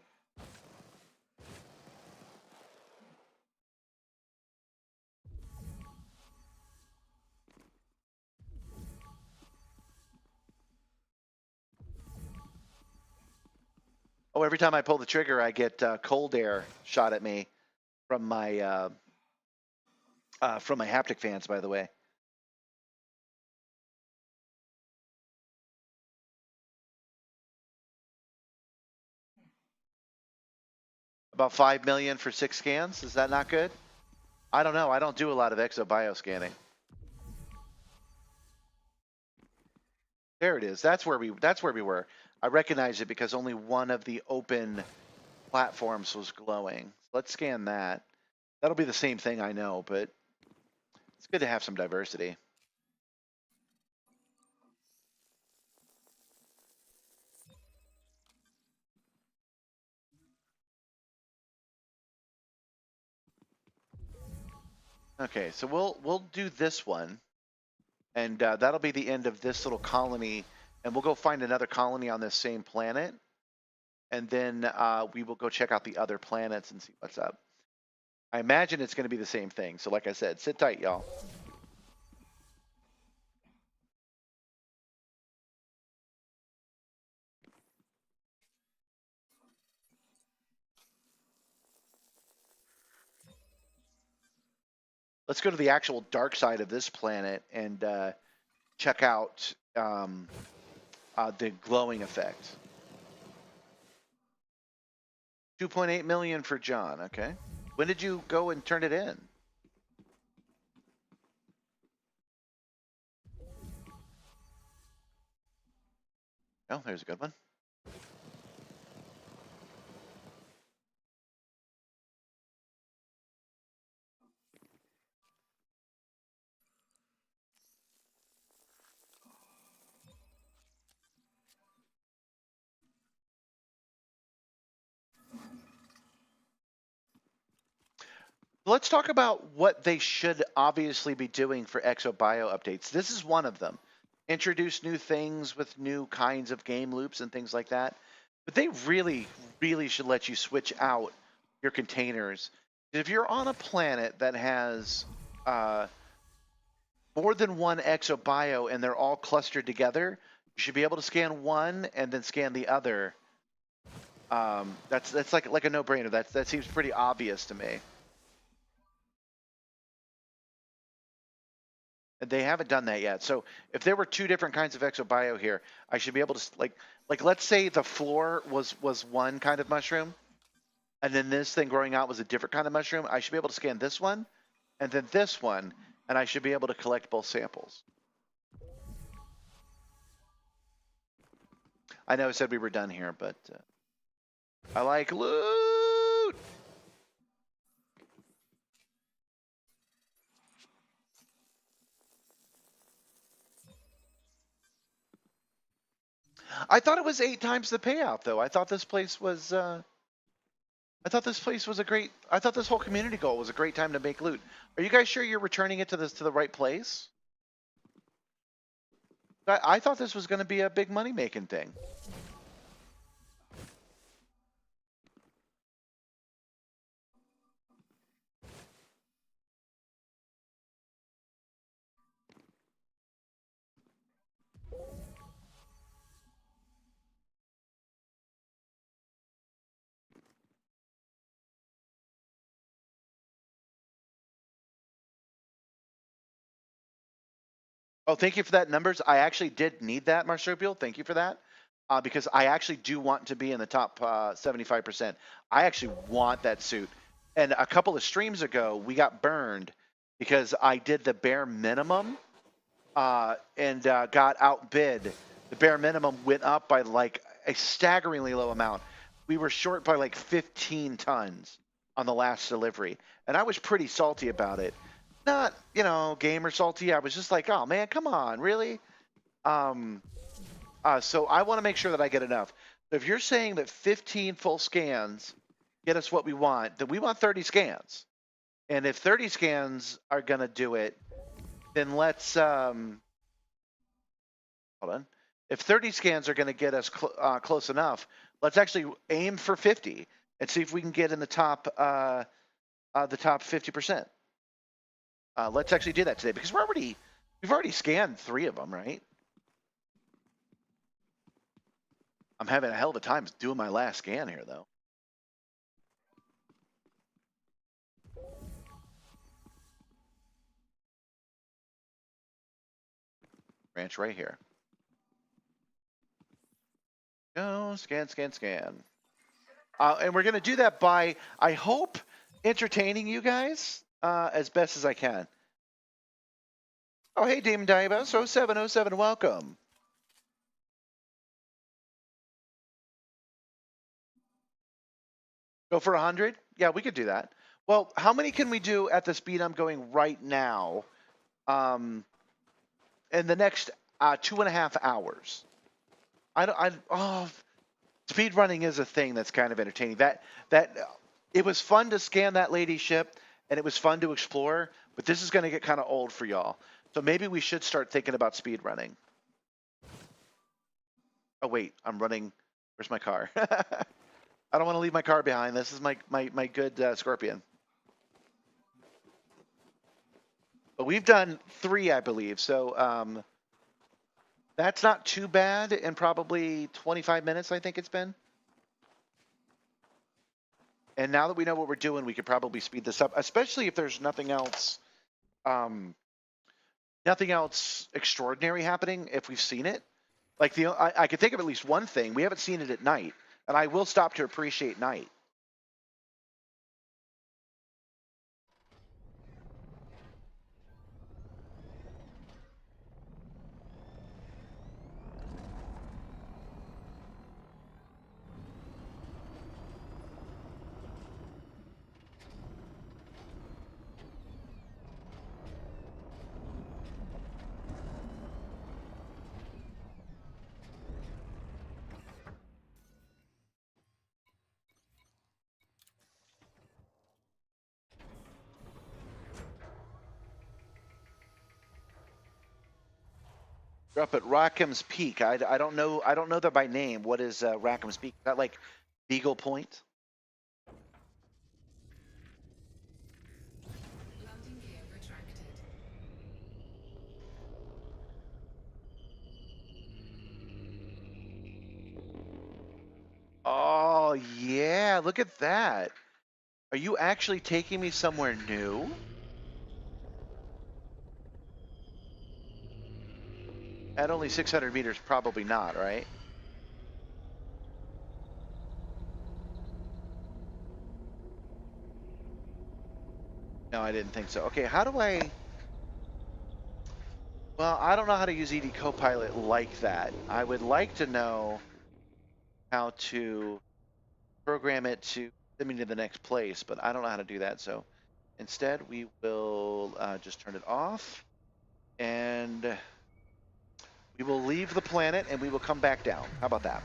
Oh, every time I pull the trigger, I get cold air shot at me from my haptic fans, by the way. About 5 million for 6 scans. Is that not good? I don't know. I don't do a lot of exobio scanning. There it is. That's where we were. I recognize it because only one of the open platforms was glowing. Let's scan that. That'll be the same thing, I know, but it's good to have some diversity. Okay, so we'll do this one, and that'll be the end of this little colony, and we'll go find another colony on this same planet, and then we will go check out the other planets and see what's up. I imagine it's going to be the same thing. So like I said, sit tight, y'all. let's go to the actual dark side of this planet and check out the glowing effect. 2.8 million for John. Okay. When did you go and turn it in? Oh, there's a good one. Let's talk about what they should obviously be doing for ExoBio updates. This is one of them. Introduce new things with new kinds of game loops and things like that. But they really, really should let you switch out your containers. If you're on a planet that has more than one ExoBio and they're all clustered together, you should be able to scan one and then scan the other. That's like a no-brainer. That seems pretty obvious to me. They haven't done that yet. So if there were two different kinds of ExoBio here, I should be able to like let's say the floor was one kind of mushroom, and then this thing growing out was a different kind of mushroom. I should be able to scan this one, and then this one, and I should be able to collect both samples. I know I said we were done here, but I like loot. I thought it was 8 times the payout, though. I thought this place was. I thought this place was a great. I thought this whole community goal was a great time to make loot. Are you guys sure you're returning it to the right place? I thought this was going to be a big money making thing. Oh, thank you for that numbers. I actually did need that, Marsupial. Thank you for that. Because I actually do want to be in the top 75%. I actually want that suit. And a couple of streams ago, we got burned because I did the bare minimum and got outbid. The bare minimum went up by like a staggeringly low amount. We were short by like 15 tons on the last delivery. And I was pretty salty about it. Not, gamer salty. I was just like, oh man, come on, really? So I want to make sure that I get enough. So if you're saying that 15 full scans get us what we want, then we want 30 scans. And if 30 scans are gonna do it, then let's hold on. If 30 scans are gonna get us close enough, let's actually aim for 50 and see if we can get in the top 50%. Let's actually do that today because we've already scanned 3 of them, right? I'm having a hell of a time doing my last scan here, though. Ranch right here. Go, scan, scan, scan. And we're going to do that by, I hope, entertaining you guys as best as I can. Oh, hey, Demon Diabos, 0707, welcome. Go for 100? Yeah, we could do that. Well, how many can we do at the speed I'm going right now in the next 2.5 hours? Speed running is a thing that's kind of entertaining. That it was fun to scan that lady's ship, and it was fun to explore, but this is going to get kind of old for y'all. So maybe we should start thinking about speed running. Oh, wait, I'm running. Where's my car? I don't want to leave my car behind. This is my good Scorpion. But we've done 3, I believe. So that's not too bad in probably 25 minutes, I think it's been. And now that we know what we're doing, we could probably speed this up, especially if there's nothing else um, nothing else extraordinary happening if we've seen it. Like I could think of at least one thing. We haven't seen it at night, and I will stop to appreciate night. We're up at Rackham's Peak. I don't know. I don't know that by name. What is Rackham's Peak? Is that like Beagle Point? Landing gear retracted. Oh yeah, look at that. Are you actually taking me somewhere new? At only 600 meters, probably not, right? No, I didn't think so. Okay, how do I... Well, I don't know how to use ED Copilot like that. I would like to know how to program it to send me to the next place, but I don't know how to do that. So instead, we will just turn it off, and we will leave the planet, and we will come back down. How about that?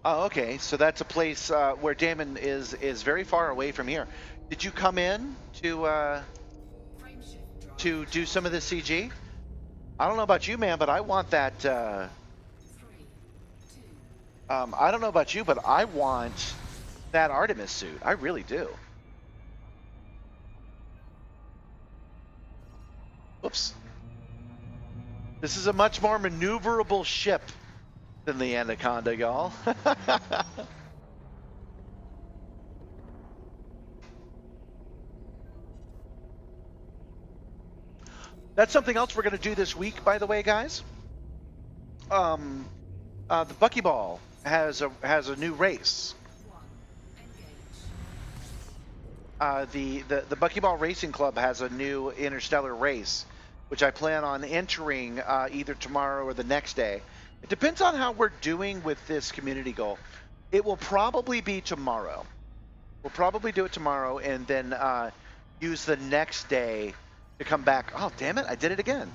Oh, okay. So that's a place where Damon is very far away from here. Did you come in Frame shift drive. to do some of this CG? I don't know about you, man, but I want that. 3, 2, I don't know about you, but I want that Artemis suit. I really do. Whoops. This is a much more maneuverable ship than the Anaconda, y'all. That's something else we're going to do this week, by the way, guys. The Buckyball has a new race. 1. Engage. The Buckyball Racing Club has a new interstellar race, which I plan on entering either tomorrow or the next day. It depends on how we're doing with this community goal. It will probably be tomorrow. We'll probably do it tomorrow and then use the next day to come back. Oh, damn it, I did it again.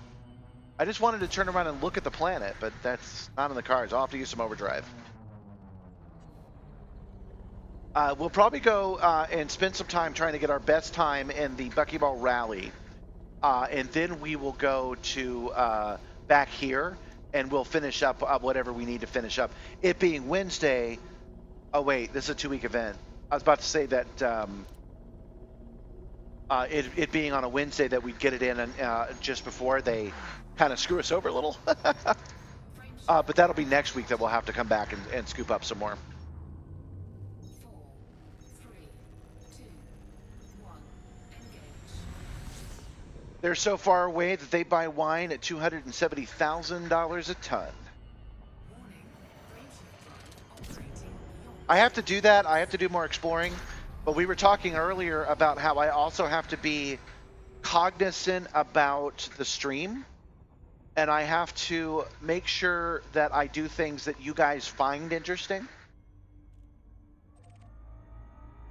I just wanted to turn around and look at the planet, but that's not in the cards. I'll have to use some overdrive. We'll probably go and spend some time trying to get our best time in the Buckyball Rally. And then we will go to back here and we'll finish up whatever we need to finish up. It being Wednesday. Oh, wait, this is a 2-week event. I was about to say that it being on a Wednesday that we'd get it in just before they kind of screw us over a little. But that'll be next week that we'll have to come back and scoop up some more. 4, 3, 2, 1. Engage. They're so far away that they buy wine at $270,000 a ton. Warning. Frame shift drive operating beyond. I have to do that. I have to do more exploring. But we were talking earlier about how I also have to be cognizant about the stream. And I have to make sure that I do things that you guys find interesting.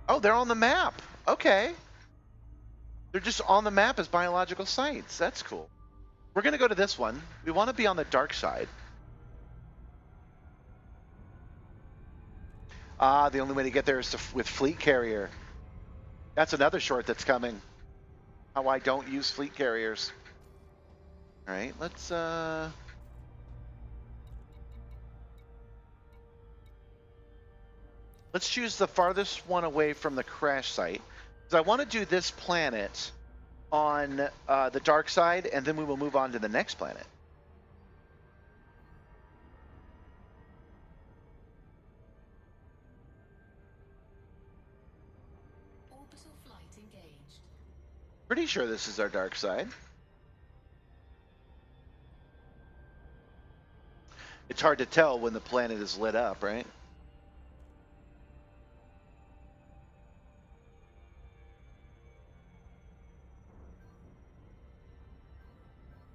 Oh, they're on the map. Okay. They're just on the map as biological sites. That's cool. We're going to go to this one. We want to be on the dark side. Ah, the only way to get there is with Fleet Carrier. That's another short that's coming. How I don't use fleet carriers. All right, let's choose the farthest one away from the crash site. Because I want to do this planet on the dark side, and then we will move on to the next planet. Pretty sure this is our dark side. It's hard to tell when the planet is lit up, right?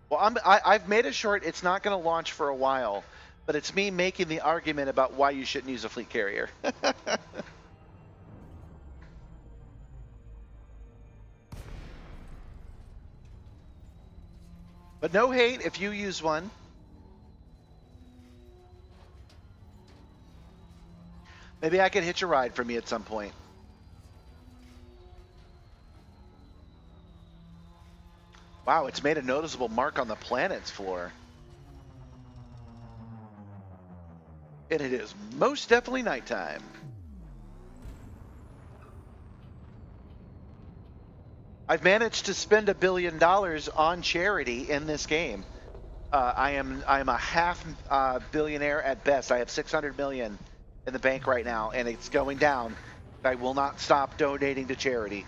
Well, I've made it short. It's not going to launch for a while, but it's me making the argument about why you shouldn't use a fleet carrier. But no hate if you use one. Maybe I could hitch a ride from you at some point. Wow, it's made a noticeable mark on the planet's floor. And it is most definitely nighttime. I've managed to spend $1 billion on charity in this game. I'm a half billionaire at best. I have 600 million in the bank right now, and it's going down. I will not stop donating to charity.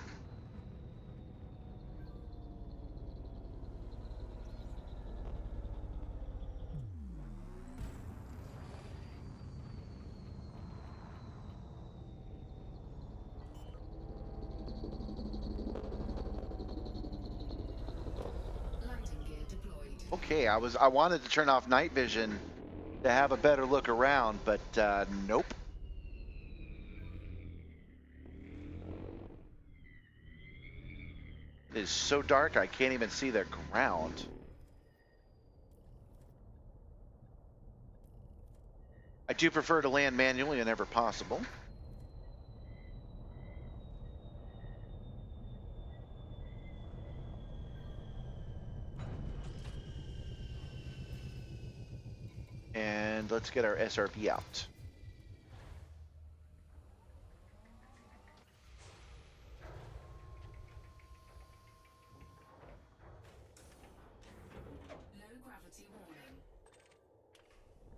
Landing gear deployed. Okay, I wanted to turn off night vision to have a better look around, but nope. It is so dark I can't even see the ground. I do prefer to land manually whenever possible. And let's get our SRV out. Low gravity warning.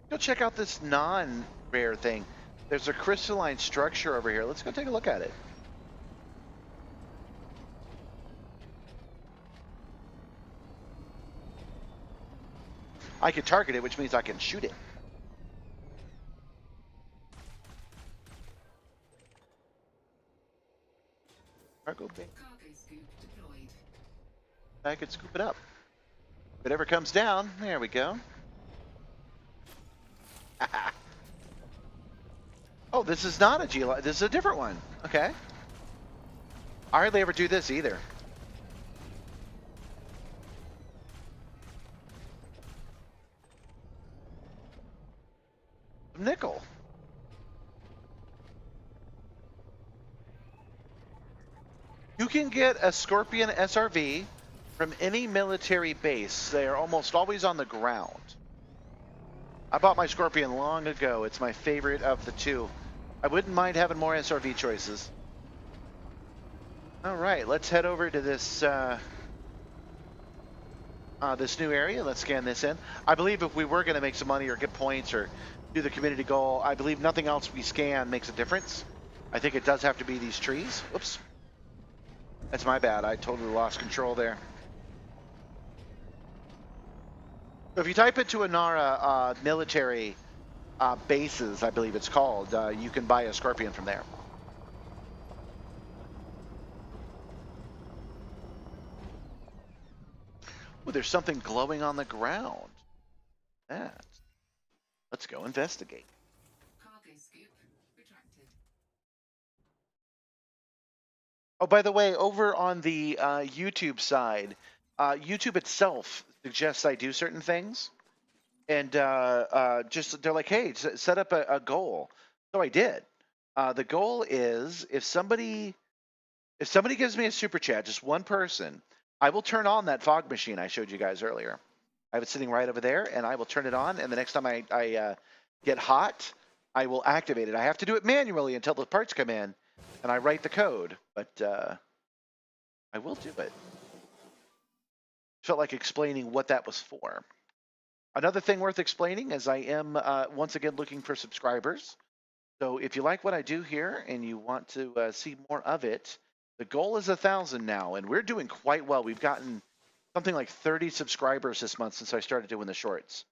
Go check out this non-rare thing. There's a crystalline structure over here. Let's go take a look at it. I can target it, which means I can shoot it. Cargo bay. Cargo scoop deployed. I could scoop it up. If it ever comes down, there we go. Oh, this is not a geolo. This is a different one. Okay. I hardly ever do this either. Nickel. You can get a Scorpion SRV from any military base. They are almost always on the ground. I bought my Scorpion long ago. It's my favorite of the two. I wouldn't mind having more SRV choices. All right, let's head over to this this new area. Let's scan this in. I believe if we were going to make some money or get points or do the community goal, I believe nothing else we scan makes a difference. I think it does have to be these trees. Whoops. That's my bad. I totally lost control there. So if you type into Inara military bases, I believe it's called, you can buy a Scorpion from there. Ooh, there's something glowing on the ground. That. Let's go investigate. Cargo scoop retracted. Oh, by the way, over on the YouTube side, YouTube itself suggests I do certain things, and just they're like, "Hey, set up a goal." So I did. The goal is if somebody gives me a super chat, just one person, I will turn on that fog machine I showed you guys earlier. I have it sitting right over there, and I will turn it on. And the next time I get hot, I will activate it. I have to do it manually until the parts come in, and I write the code. But I will do it. Felt like explaining what that was for. Another thing worth explaining is I am once again looking for subscribers. So if you like what I do here and you want to see more of it, The goal is 1,000 now, and we're doing quite well. We've gotten something like 30 subscribers this month since I started doing the shorts.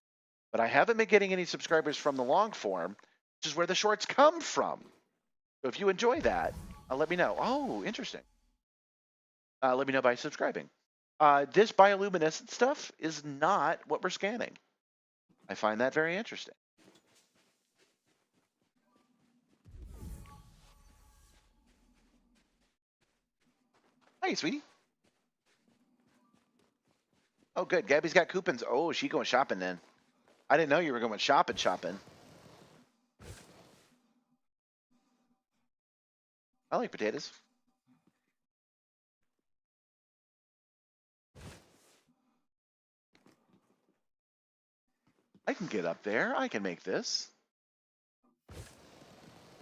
But I haven't been getting any subscribers from the long form, which is where the shorts come from. So if you enjoy that, let me know. Oh, interesting. Let me know by subscribing. This bioluminescent stuff is not what we're scanning. I find that very interesting. Hey, sweetie. Oh, good. Gabby's got coupons. Oh, she going shopping then. I didn't know you were going shopping. I like potatoes. I can get up there. I can make this.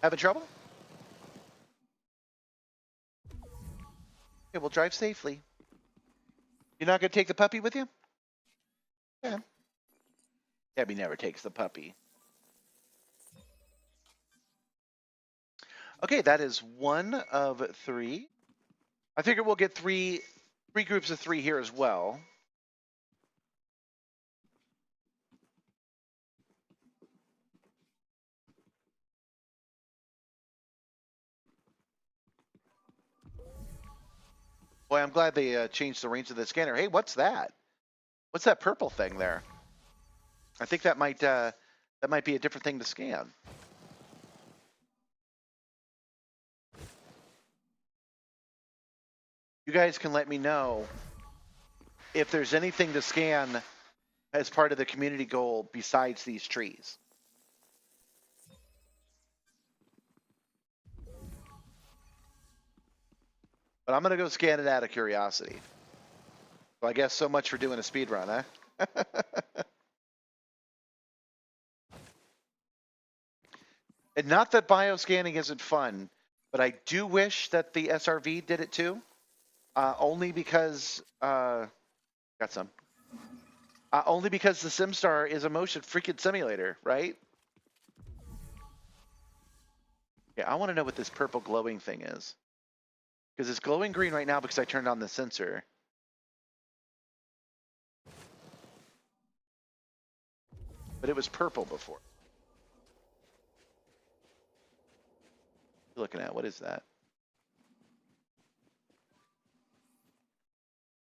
Having trouble? Okay, we'll drive safely. You're not going to take the puppy with you? Yeah. Gabby never takes the puppy. Okay, that is 1 of 3. I figure we'll get three groups of 3 here as well. Boy, I'm glad they changed the range of the scanner. Hey, what's that? What's that purple thing there? I think that might be a different thing to scan. You guys can let me know if there's anything to scan as part of the community goal besides these trees. But I'm going to go scan it out of curiosity. So I guess so much for doing a speed run, huh? And not that bioscanning isn't fun, but I do wish that the SRV did it too. Only because got some. Only because the Simstarr is a motion freaking simulator, right? Yeah, I want to know what this purple glowing thing is. Because it's glowing green right now because I turned on the sensor. But it was purple before. You're looking at, what is that?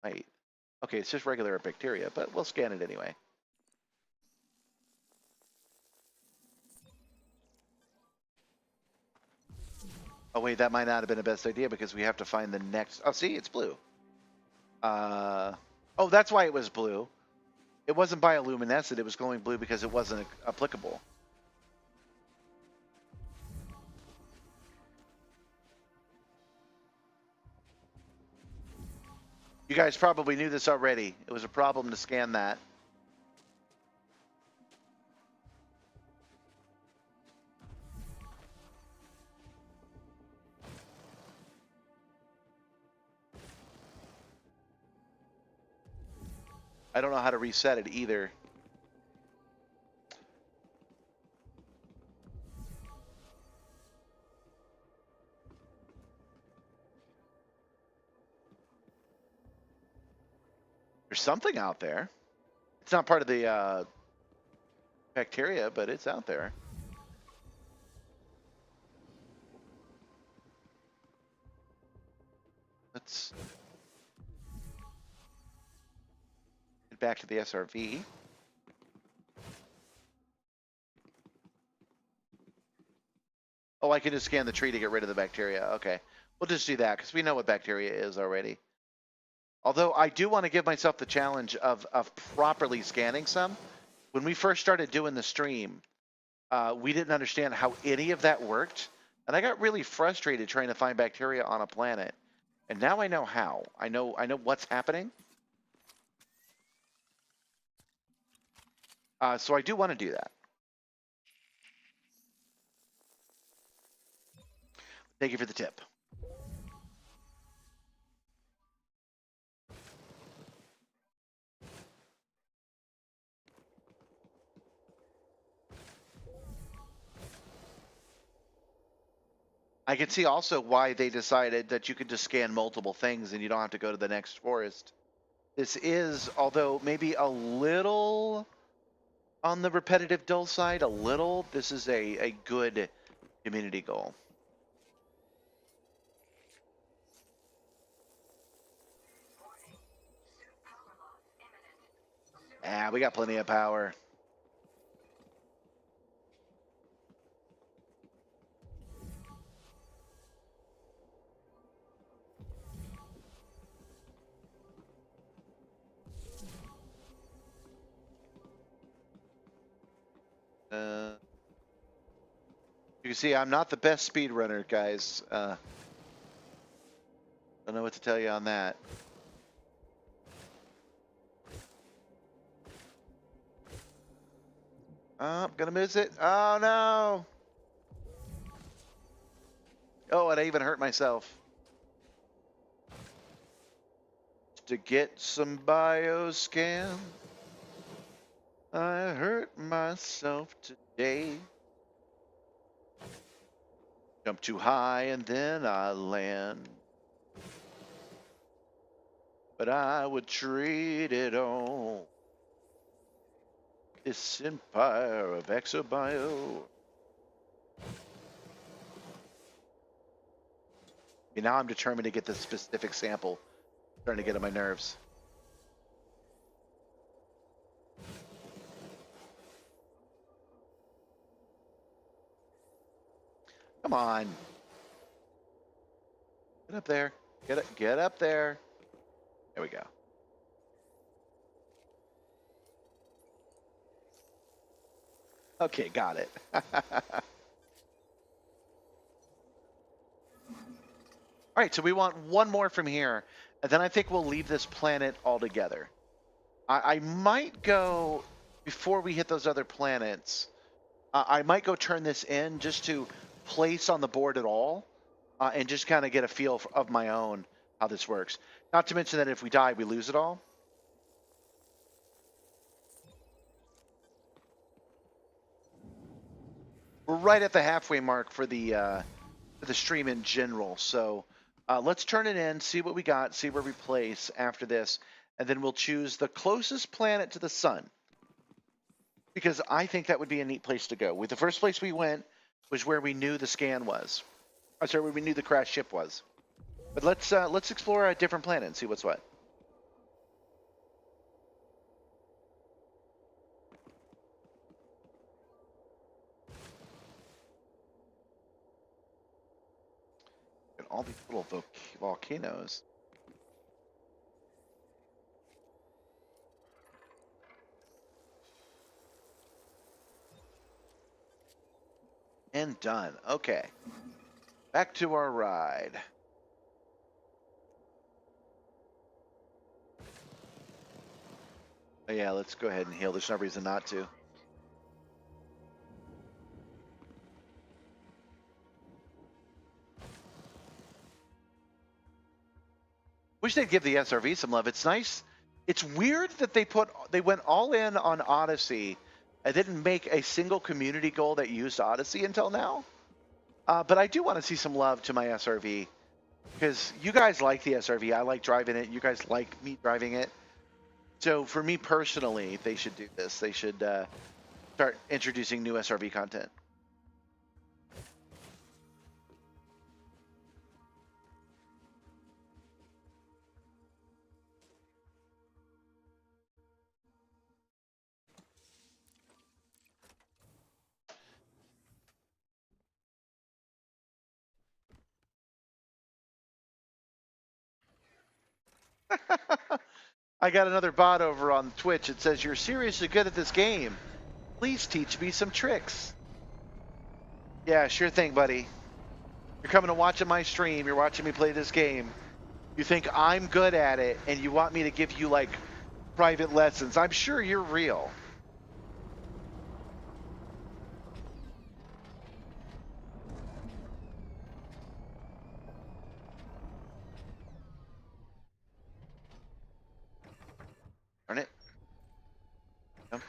Right. Okay, it's just regular bacteria, but we'll scan it anyway. Oh wait, that might not have been the best idea because we have to find the next. Oh, see, it's blue. Oh, that's why it was blue. It wasn't bioluminescent. It was glowing blue because it wasn't applicable. You guys probably knew this already. It was a problem to scan that. I don't know how to reset it either. There's something out there. It's not part of the bacteria, but it's out there. Let's get back to the SRV. Oh, I can just scan the tree to get rid of the bacteria. Okay. We'll just do that because we know what bacteria is already. Although I do want to give myself the challenge of properly scanning some. When we first started doing the stream, we didn't understand how any of that worked. And I got really frustrated trying to find bacteria on a planet. And now I know how. I know what's happening. So I do want to do that. Thank you for the tip. I can see also why they decided that you could just scan multiple things and you don't have to go to the next forest. This is, although maybe a little on the repetitive dull side, a little, this is a good community goal. Ah, we got plenty of power. You can see I'm not the best speed runner, guys. Don't know what to tell you on that. Oh, gonna miss it. Oh no. Oh, and I even hurt myself. To get some bioscan, I hurt myself today. Jump too high and then I land. But I would trade it all. This empire of exobio. Now I'm determined to get the specific sample. Starting to get on my nerves. Come on. Get up there. Get up there. There we go. Okay, got it. All right, so we want one more from here, and then I think we'll leave this planet altogether. I might go, before we hit those other planets, I might go turn this in just to place on the board at all, and just kind of get a feel of my own how this works. Not to mention that if we die, we lose it all. We're right at the halfway mark for the stream in general, so let's turn it in, see what we got, see where we place after this, and then we'll choose the closest planet to the sun, because I think that would be a neat place to go. With the first place we went was where we knew the scan was. I'm sorry, where we knew the crashed ship was. But let's explore a different planet and see what's what. And all these little volcanoes. And done. Okay. Back to our ride. Oh yeah, let's go ahead and heal. There's no reason not to. Wish they'd give the SRV some love. It's nice. It's weird that they went all in on Odyssey and didn't make a single community goal that used Odyssey until now. But I do want to see some love to my SRV, because you guys like the SRV. I like driving it. You guys like me driving it. So for me personally, they should do this. They should start introducing new SRV content. I got another bot over on Twitch. It says, "You're seriously good at this game. Please teach me some tricks." Yeah, sure thing, buddy. You're coming to watching my stream. You're watching me play this game. You think I'm good at it, and you want me to give you, like, private lessons. I'm sure you're real. Darn it. Yep.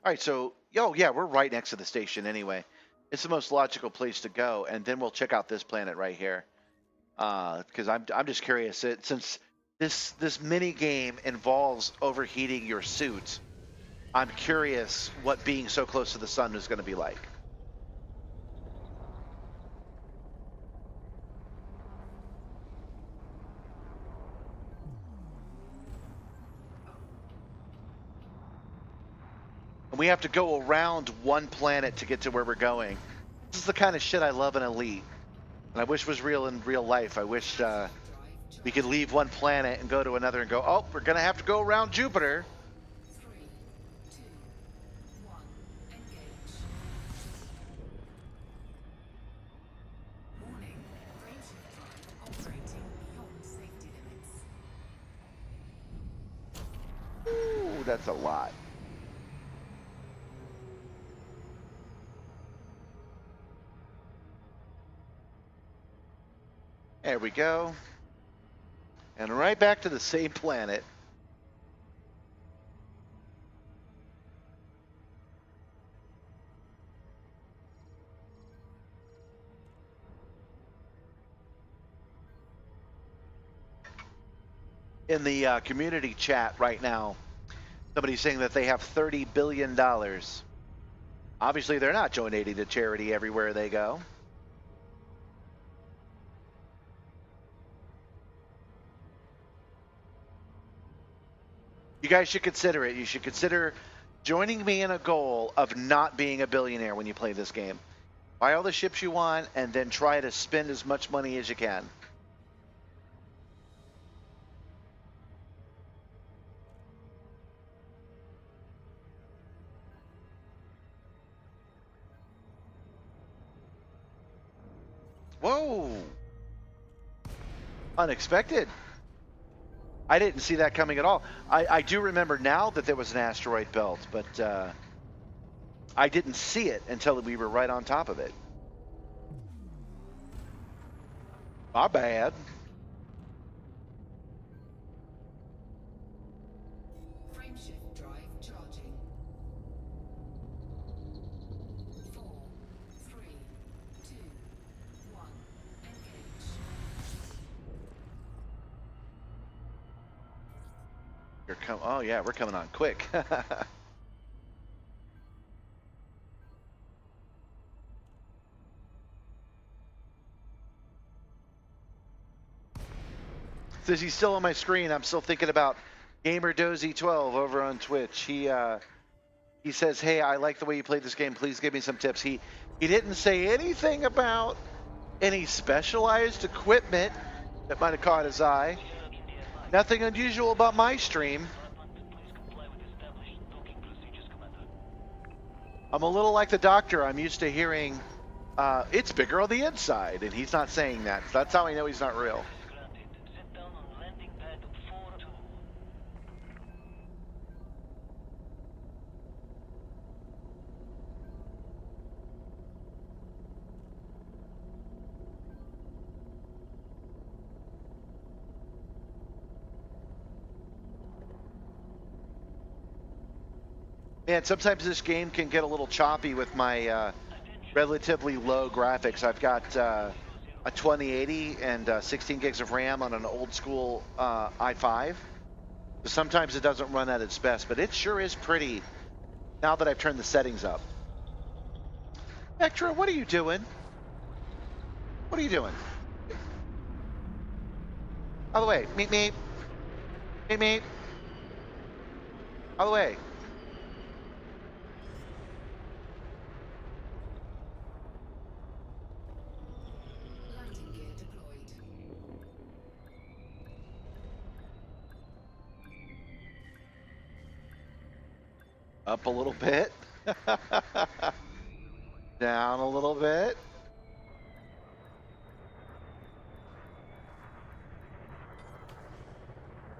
All right, so yeah, we're right next to the station anyway. It's the most logical place to go, and then we'll check out this planet right here. Because I'm just curious since this mini game involves overheating your suit. I'm curious what being so close to the sun is going to be like. And we have to go around one planet to get to where we're going. This is the kind of shit I love in Elite, and I wish was real in real life. I wish we could leave one planet and go to another and go, oh, we're going to have to go around Jupiter. 3, 2, 1, engage. Warning, frameshift drive operating beyond safety limits. Ooh, that's a lot. There we go. And right back to the same planet. In the community chat right now, somebody's saying that they have $30 billion. Obviously, they're not donating to charity everywhere they go. You guys should consider it. You should consider joining me in a goal of not being a billionaire when you play this game. Buy all the ships you want and then try to spend as much money as you can. Whoa! Unexpected. I didn't see that coming at all. I do remember now that there was an asteroid belt, but I didn't see it until we were right on top of it. My bad. Frameshift drive charging. 4, 3, 2, 1, engage. Oh yeah, we're coming on quick. Says he's still on my screen. I'm still thinking about GamerDozy12 over on Twitch. He says, "Hey, I like the way you played this game. Please give me some tips." He didn't say anything about any specialized equipment that might have caught his eye. Nothing unusual about my stream. I'm a little like the doctor. I'm used to hearing, it's bigger on the inside, and he's not saying that. So that's how I know he's not real. Man, sometimes this game can get a little choppy with my relatively low graphics. I've got a 2080 and 16 gigs of RAM on an old school i5. So sometimes it doesn't run at its best, but it sure is pretty now that I've turned the settings up. Vectra, what are you doing? What are you doing? Out of the way. Meet me. Meet me. Out of the way. Lighting gear deployed. Up a little bit. Down a little bit.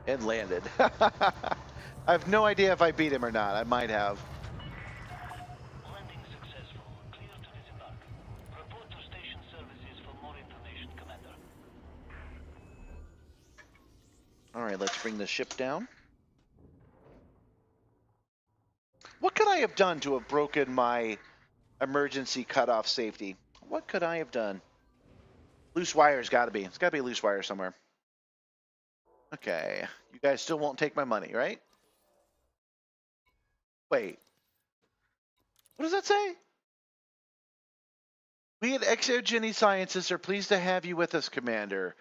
And landed. I have no idea if I beat him or not. I might have. Landing successful. Clear to disembark. Report to station services for more information, Commander. All right, let's bring the ship down. What can I have done to have broken my emergency cutoff safety? What could I have done? Loose wire's got to be. It's got to be a loose wire somewhere. Okay. You guys still won't take my money, right? Wait. What does that say? We at Exogeny Sciences are pleased to have you with us, Commander.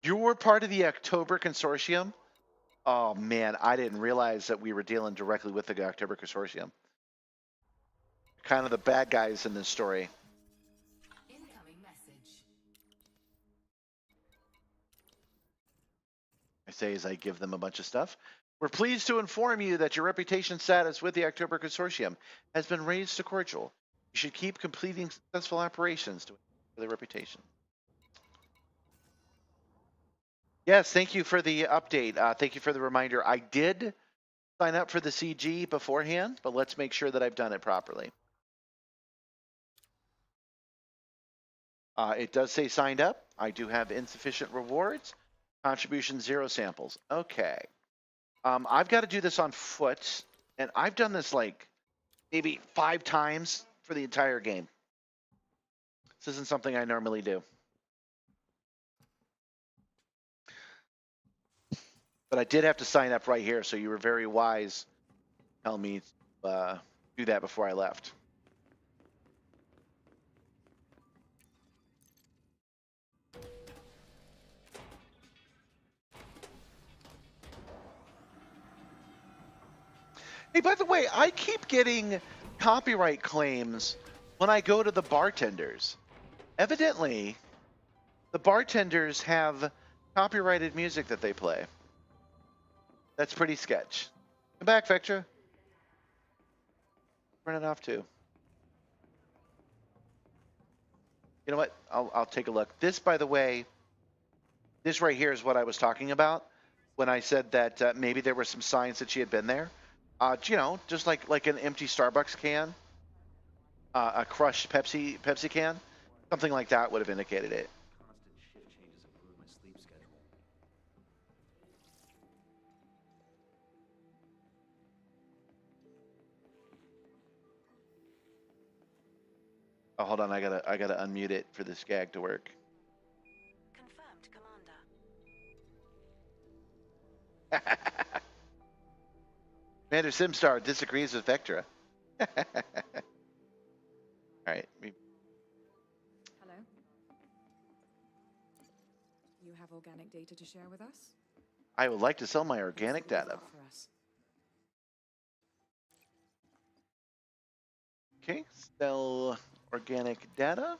You were part of the October Consortium? Oh, man, I didn't realize that we were dealing directly with the October Consortium. Kind of the bad guys in this story. Incoming message. I say as I give them a bunch of stuff. We're pleased to inform you that your reputation status with the October Consortium has been raised to cordial. You should keep completing successful operations to for the reputation. Yes, thank you for the update. Thank you for the reminder. I did sign up for the CG beforehand, but let's make sure that I've done it properly. It does say signed up. I do have insufficient rewards. Contribution 0 samples. Okay. I've got to do this on foot, and I've done this like maybe 5 times for the entire game. This isn't something I normally do. But I did have to sign up right here, so you were very wise telling me to do that before I left. Hey, by the way, I keep getting copyright claims when I go to the bartenders. Evidently, the bartenders have copyrighted music that they play. That's pretty sketch. Come back, Vectra. Turn it off too. You know what? I'll take a look. This, by the way, this right here is what I was talking about when I said that maybe there were some signs that she had been there. You know, just like an empty Starbucks can, a crushed Pepsi can, something like that would have indicated it. Constant shift changes have ruined my sleep schedule. Oh, hold on, I gotta unmute it for this gag to work. Confirmed, Commander. Commander Simstarr disagrees with Vectra. All right. Hello. You have organic data to share with us? I would like to sell my organic data. For us. Okay, sell organic data.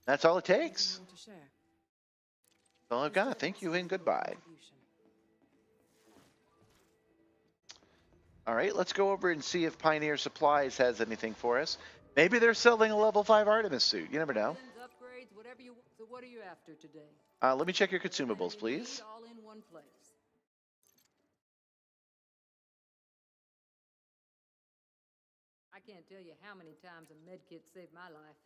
That's all it takes. More to share. That's all I've got. Thank you and goodbye. All right, let's go over and see if Pioneer Supplies has anything for us. Maybe they're selling a level 5 Artemis suit. You never know. Upgrades, whatever you want. So what are you after today? Let me check your consumables, please. All in one place. I can't tell you how many times a med kit saved my life.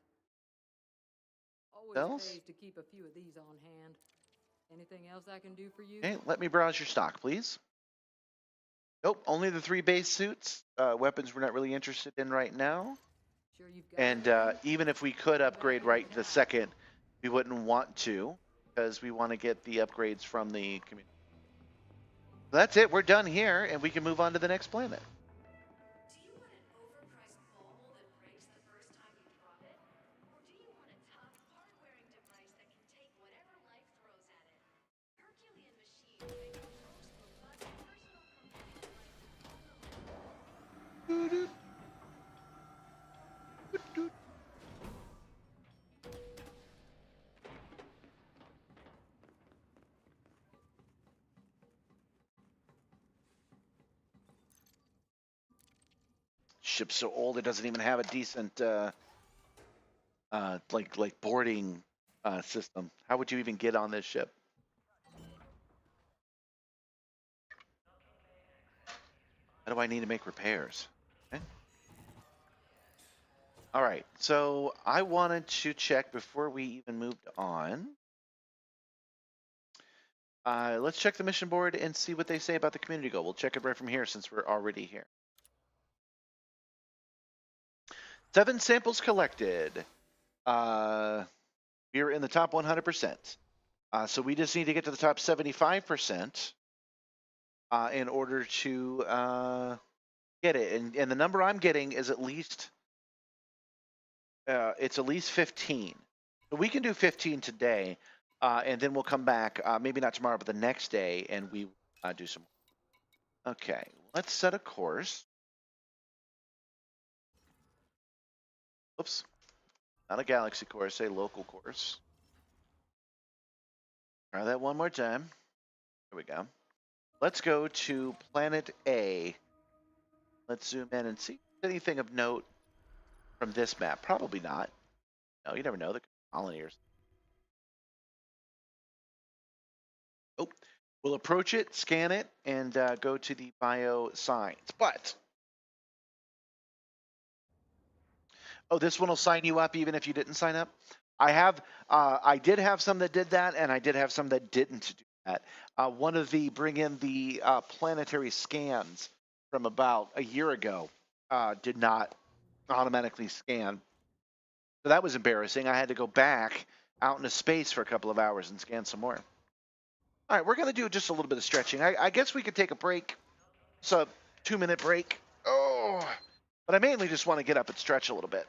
Always Else? pays to keep a few of these on hand. Anything else I can do for you? Okay, let me browse your stock, please. Nope, only the 3 base suits. Weapons we're not really interested in right now. Sure you've got And even if we could upgrade right the second, we wouldn't want to because we want to get the upgrades from the community. So that's it. We're done here, and we can move on to the next planet. Do you want an overpriced bauble that breaks the first time you drop it? Or do you want a tough, hard-wearing device that can take whatever life throws at it? Herculean machines make the most robust personal computing device. Ship's so old it doesn't even have a decent like boarding system. How would you even get on this ship? How do I need to make repairs? Okay. All right, so I wanted to check before we even moved on. Let's check the mission board and see what they say about the community goal. We'll check it right from here since we're already here. 7 samples collected. We're in the top 100%. So we just need to get to the top 75% in order to get it. And the number I'm getting is at least it's at least 15. So we can do 15 today, and then we'll come back. Maybe not tomorrow, but the next day, and we do some. Okay, let's set a course. Oops, not a galaxy course, a local course. Try that one more time. There we go. Let's go to planet A. Let's zoom in and see if there's anything of note from this map. Probably not. No, you never know. The colony or oh, we'll approach it, scan it, and go to the bio signs. But oh, this one will sign you up even if you didn't sign up. I did have some that did that, and I did have some that didn't do that. One of the bring in the planetary scans from about a year ago did not automatically scan, so that was embarrassing. I had to go back out into space for a couple of hours and scan some more. All right, we're going to do just a little bit of stretching. I guess we could take a break. It's a 2-minute break. Oh, but I mainly just want to get up and stretch a little bit.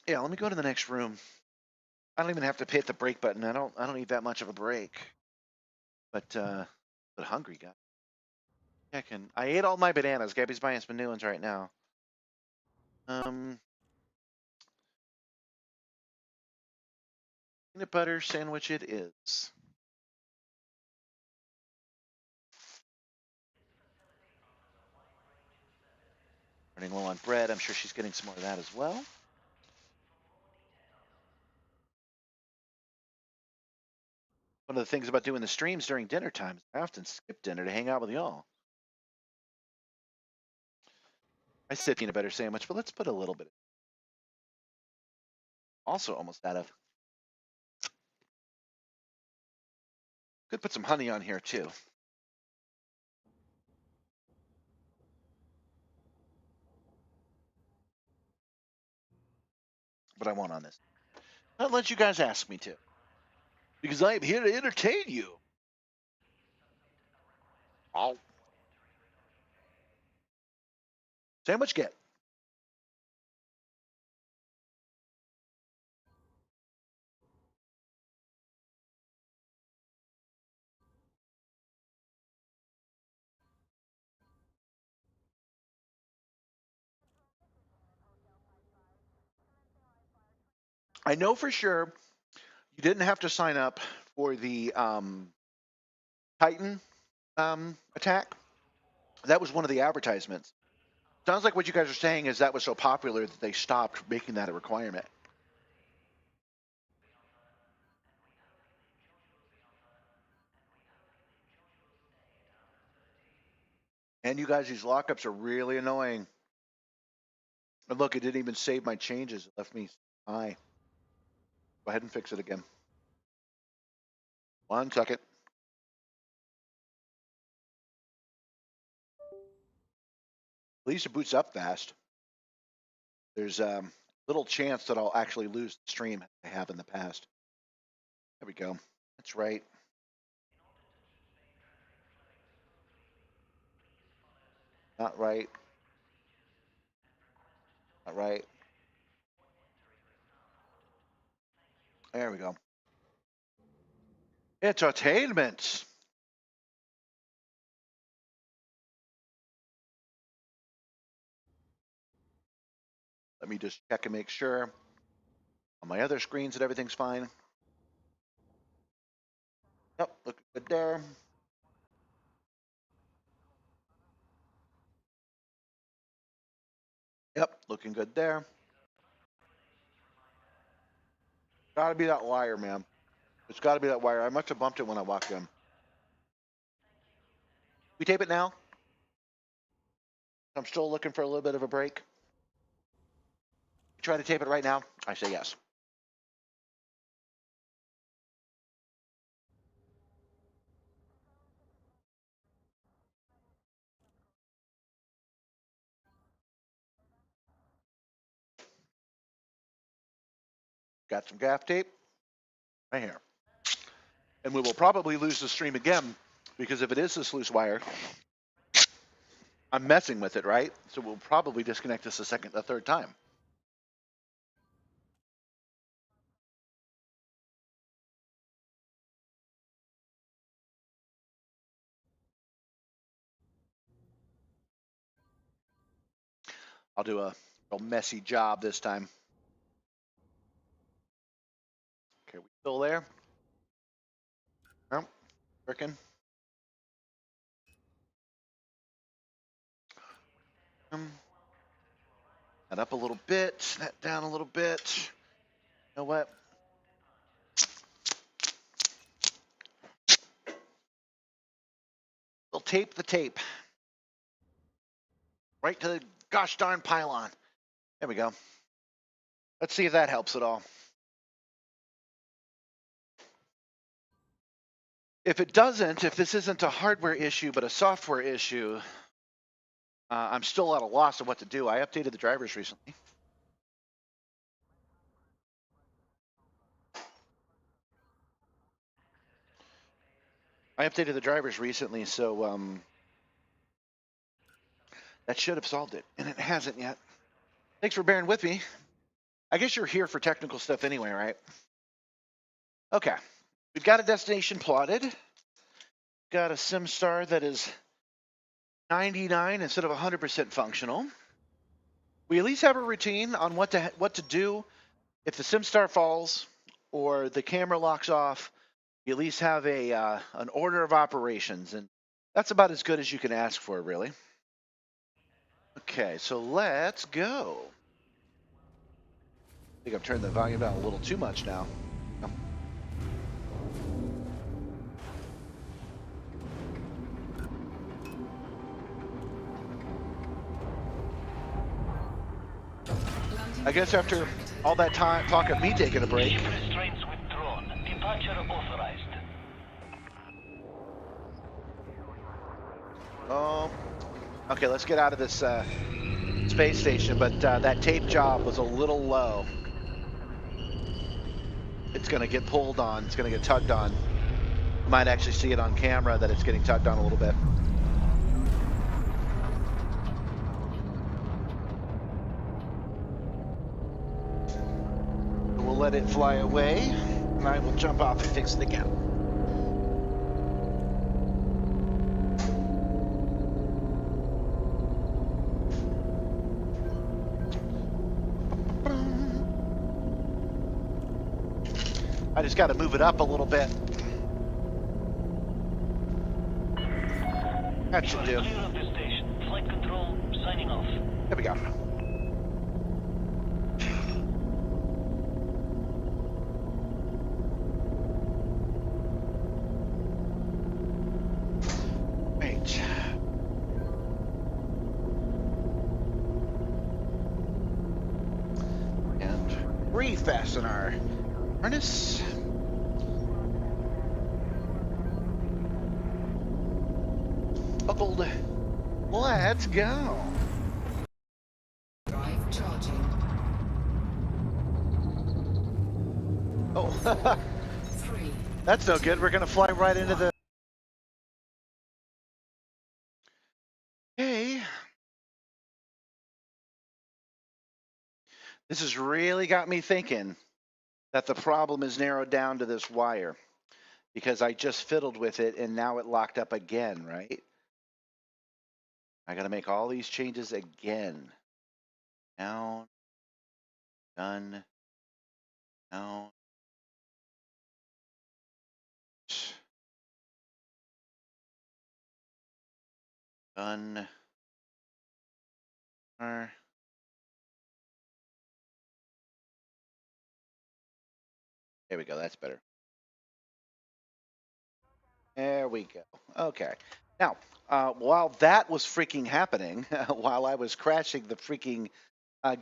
Yeah, let me go to the next room. I don't even have to hit the break button. I don't need that much of a break. But hungry guy. I ate all my bananas. Gabby's buying some new ones right now. Peanut butter sandwich it is. Running low on bread. I'm sure she's getting some more of that as well. One of the things about doing the streams during dinner time is I often skip dinner to hang out with y'all. I said peanut butter sandwich, but let's put a little bit. Also almost out of. Could put some honey on here too. But I won't on this. I'll let you guys ask me to. Because I am here to entertain you. Oh. Sandwich get. I know for sure you didn't have to sign up for the Titan attack. That was one of the advertisements. Sounds like what you guys are saying is that was so popular that they stopped making that a requirement. And you guys, these lockups are really annoying. And look, it didn't even save my changes. It left me high. Go ahead and fix it again. 1 second. At least it boots up fast. There's little chance that I'll actually lose the stream I have in the past. There we go. That's right. Not right. Not right. There we go. Entertainment. Let me just check and make sure on my other screens that everything's fine. Yep, looking good there. Yep, looking good there. Gotta be that wire, man. It's gotta be that wire. I must have bumped it when I walked in. We tape it now? I'm still looking for a little bit of a break. You try to tape it right now? I say yes. Got some gaff tape right here. And we will probably lose the stream again because if it is this loose wire, I'm messing with it, right? So we'll probably disconnect this a third time. I'll do a real messy job this time. Okay, we still there? No, working. That up a little bit, that down a little bit. You know what? We'll tape the tape. Right to the gosh darn pylon. There we go. Let's see if that helps at all. If it doesn't, if this isn't a hardware issue but a software issue, I'm still at a loss of what to do. I updated the drivers recently. So that should have solved it, and it hasn't yet. Thanks for bearing with me. I guess you're here for technical stuff anyway, right? Okay, we've got a destination plotted. Got a Simstarr that is 99 instead of 100% functional. We at least have a routine on what to do if the Simstarr falls or the camera locks off. You at least have an order of operations, and that's about as good as you can ask for, really. Okay, so let's go. I think I've turned the volume down a little too much now. I guess after all that talk of me taking a break. Ship restraints withdrawn. Departure authorized. Okay, let's get out of this space station, but that tape job was a little low. It's going to get pulled on. It's going to get tugged on. You might actually see it on camera that it's getting tugged on a little bit. We'll let it fly away, and I will jump off and fix it again. I just got to move it up a little bit. That should do. Clear of the station. Flight control signing off. There we go. Wait. And refasten our harness. Buckled. Let's go. Drive charging. Oh, 3. that's no good. We're gonna fly right into the. Hey. This has really got me thinking that the problem is narrowed down to this wire, because I just fiddled with it and now it locked up again, right? I gotta make all these changes again. Down, done, down. Done. There we go, that's better. There we go. Okay. Now, while that was freaking happening, while I was crashing the freaking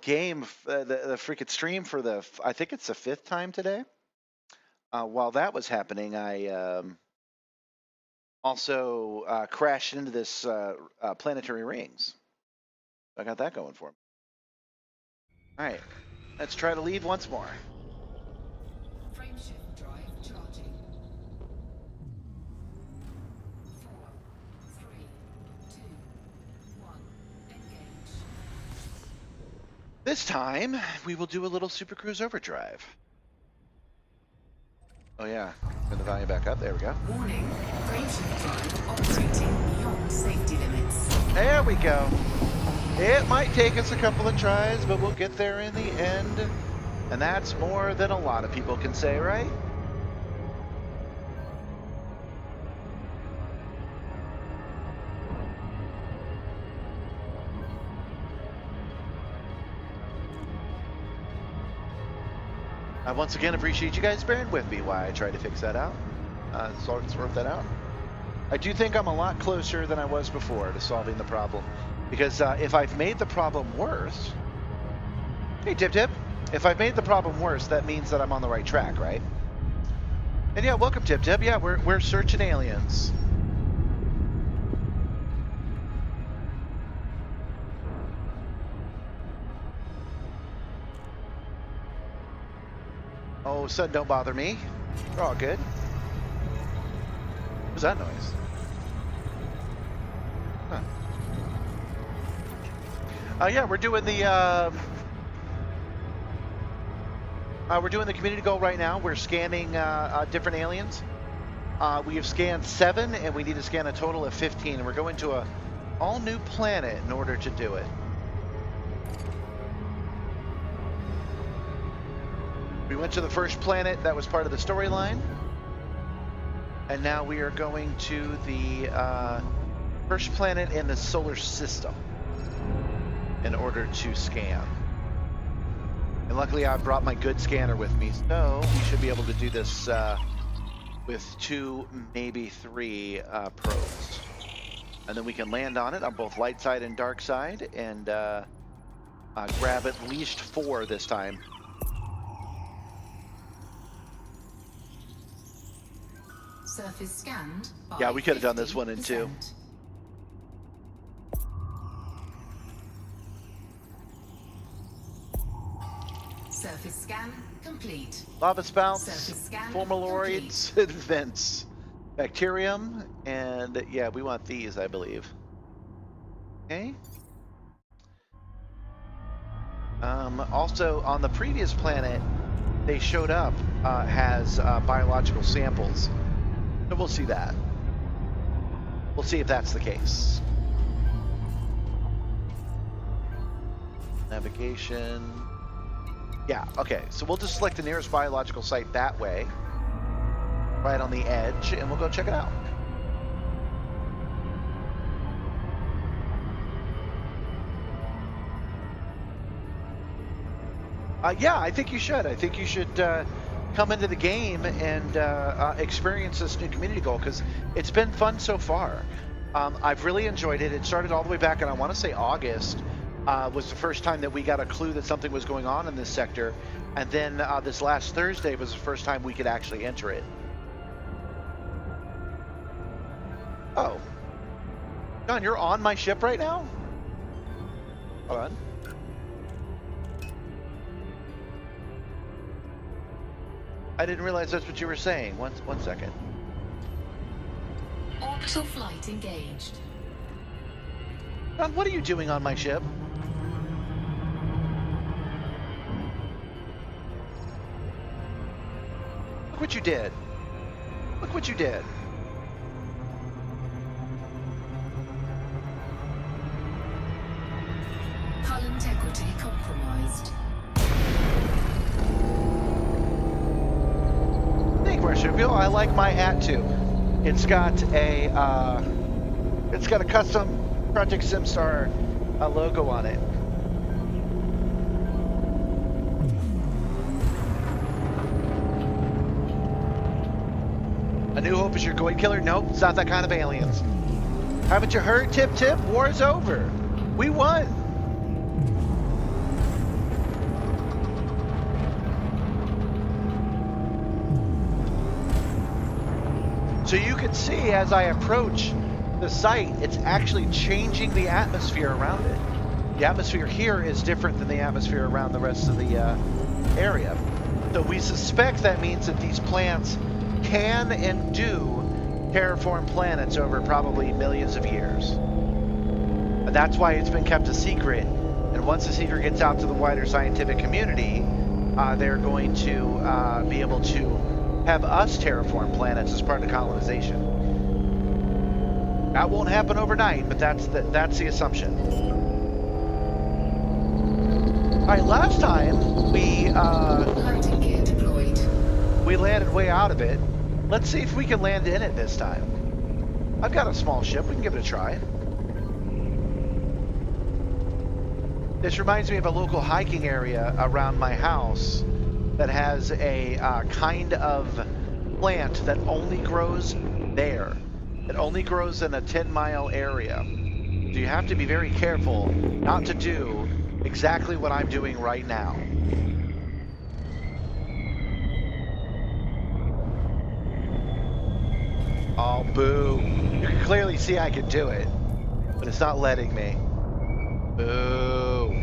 game, the freaking stream for I think it's the 5th time today. While that was happening, I also crashed into this planetary rings. I got that going for me. All right, let's try to leave once more. This time, we will do a little Super Cruise Overdrive. Oh yeah, turn the volume back up. There we go. Warning, graveship drive operating beyond safety limits. There we go. It might take us a couple of tries, but we'll get there in the end. And that's more than a lot of people can say, right? I once again appreciate you guys bearing with me while I try to fix that out. Sort that out. I do think I'm a lot closer than I was before to solving the problem. Because if I've made the problem worse... Hey, Tip Tip. If I've made the problem worse, that means that I'm on the right track, right? And yeah, welcome, Tip Tip. Yeah, we're searching aliens. Oh, son, don't bother me. We're all good. What's that noise? Huh. Yeah, we're doing the community goal right now. We're scanning different aliens. We have scanned 7, and we need to scan a total of 15. And we're going to a all new planet in order to do it. We went to the first planet that was part of the storyline, and now we are going to the first planet in the solar system in order to scan. And luckily I brought my good scanner with me, so we should be able to do this with 2, maybe 3 probes. And then we can land on it on both light side and dark side, and grab at least 4 this time. Surface scanned by Yeah, we could have done this one in 2. 50%. Surface scan complete. Lava spouts, Surface scan formaloids, and vents, bacterium, and yeah, we want these, I believe. Okay. Also, on the previous planet, they showed up has biological samples. So we'll see that. We'll see if that's the case. Navigation. Yeah, okay. So we'll just select the nearest biological site that way. Right on the edge, and we'll go check it out. Yeah, I think you should. I think you should come into the game and experience this new community goal, because it's been fun so far. I've really enjoyed it. It started all the way back in, I want to say, August was the first time that we got a clue that something was going on in this sector. And then this last Thursday was the first time we could actually enter it. Oh. John, you're on my ship right now? Hold on. I didn't realize that's what you were saying. One second. Orbital flight engaged. John, what are you doing on my ship? Look what you did. Look what you did. Hull integrity compromised. Thank you, Marsupial. I like my hat too. It's got a custom Project Simstarr logo on it. A New Hope is your Goid killer? Nope, it's not that kind of aliens. Haven't you heard, Tip Tip? War is over. We won. So you can see as I approach the site, it's actually changing the atmosphere around it. The atmosphere here is different than the atmosphere around the rest of the area. So we suspect that means that these plants can and do terraform planets over probably millions of years. And that's why it's been kept a secret And once the seeder gets out to the wider scientific community, they're going to be able to have us terraform planets as part of colonization. That won't happen overnight, but that's the assumption. All right, last time we Landing gear deployed. we landed way out of it. Let's see if we can land in it this time. I've got a small ship. We can give it a try. This reminds me of a local hiking area around my house that has a kind of plant that only grows there. It only grows in a 10-mile area. So you have to be very careful not to do exactly what I'm doing right now. Oh, boo. You can clearly see I can do it, but it's not letting me. Boo.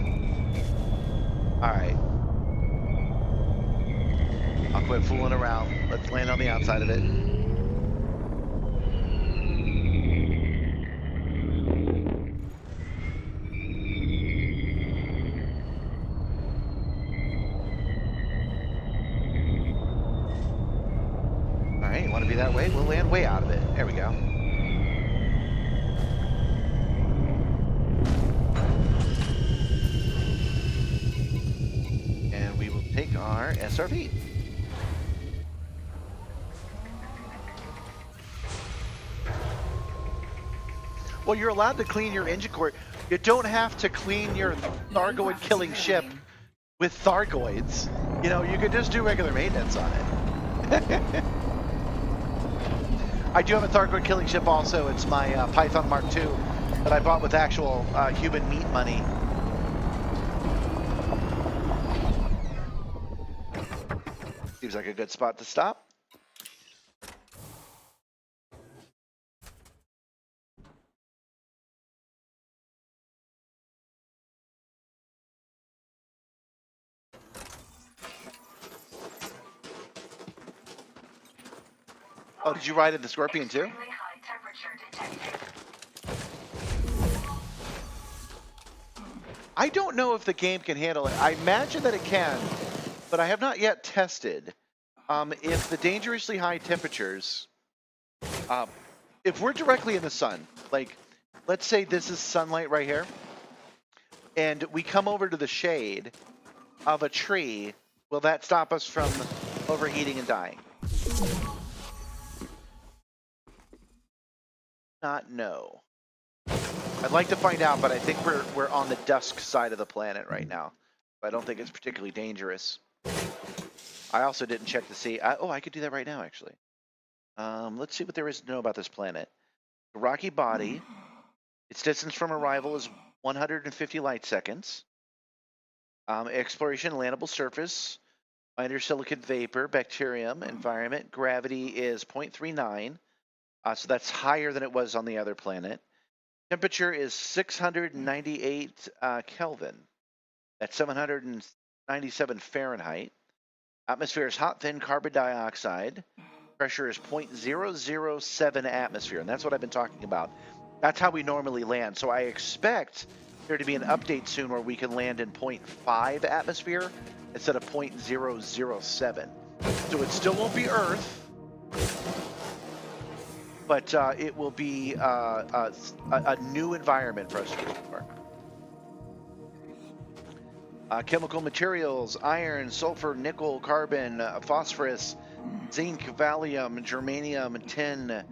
All right. I'll quit fooling around. Let's land on the outside of it. All right, you want to be that way? We'll land way out of it. There we go. And we will take our SRV. Well, you're allowed to clean your engine core. You don't have to clean your Thargoid killing ship with Thargoids. You know, you could just do regular maintenance on it. I do have a Thargoid killing ship also. It's my Python Mark II that I bought with actual human meat money. Seems like a good spot to stop. Oh, did you ride in the Scorpion too? I don't know if the game can handle it. I imagine that it can, but I have not yet tested if the dangerously high temperatures, if we're directly in the sun, like let's say this is sunlight right here, and we come over to the shade of a tree, will that stop us from overheating and dying? Not know. I'd like to find out, but I think we're on the dusk side of the planet right now. I don't think it's particularly dangerous. I also didn't check to see. Oh, I could do that right now, actually. Let's see what there is to know about this planet. A rocky body. Its distance from arrival is 150 light seconds. Exploration, landable surface, minor silicate vapor, bacterium, environment. Gravity is 0.39. So that's higher than it was on the other planet. Temperature is 698 Kelvin. That's 797 Fahrenheit. Atmosphere is hot, thin carbon dioxide. Pressure is 0.007 atmosphere, and that's what I've been talking about. That's how we normally land. So I expect there to be an update soon where we can land in 0.5 atmosphere instead of 0.007. So it still won't be Earth, but it will be a new environment for us to explore. Chemical materials: iron, sulfur, nickel, carbon, phosphorus, zinc, gallium, germanium, tin,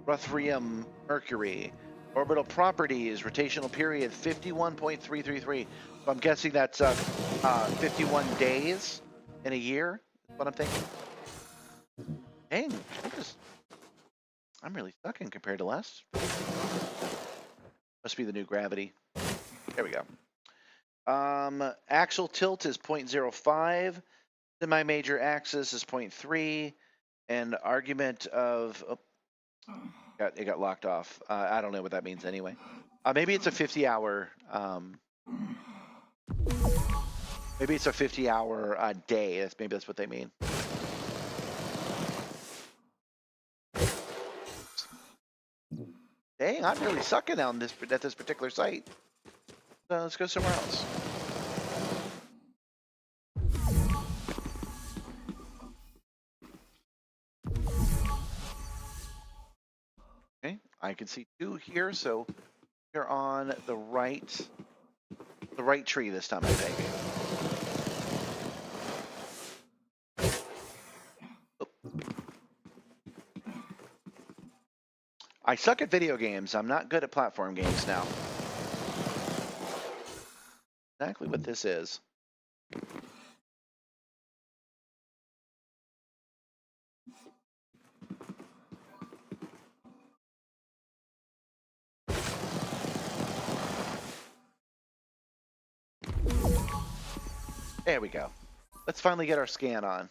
ruthenium, mercury. Orbital properties: rotational period 51.333. So I'm guessing that's 51 days in a year. That's what I'm thinking. Dang, I'm really sucking compared to last. Must be the new gravity. There we go. Axial tilt is 0.05. Semi-major axis is 0.3. And argument of... Oh, it got locked off. I don't know what that means anyway. Maybe it's a 50-hour... maybe it's a 50-hour day. Maybe that's what they mean. Dang, I'm really sucking on this at this particular site. So let's go somewhere else. can see 2 here, so you're on the right tree this time, I think. I suck at video games. I'm not good at platform games now. Exactly what this is. There we go. Let's finally get our scan on.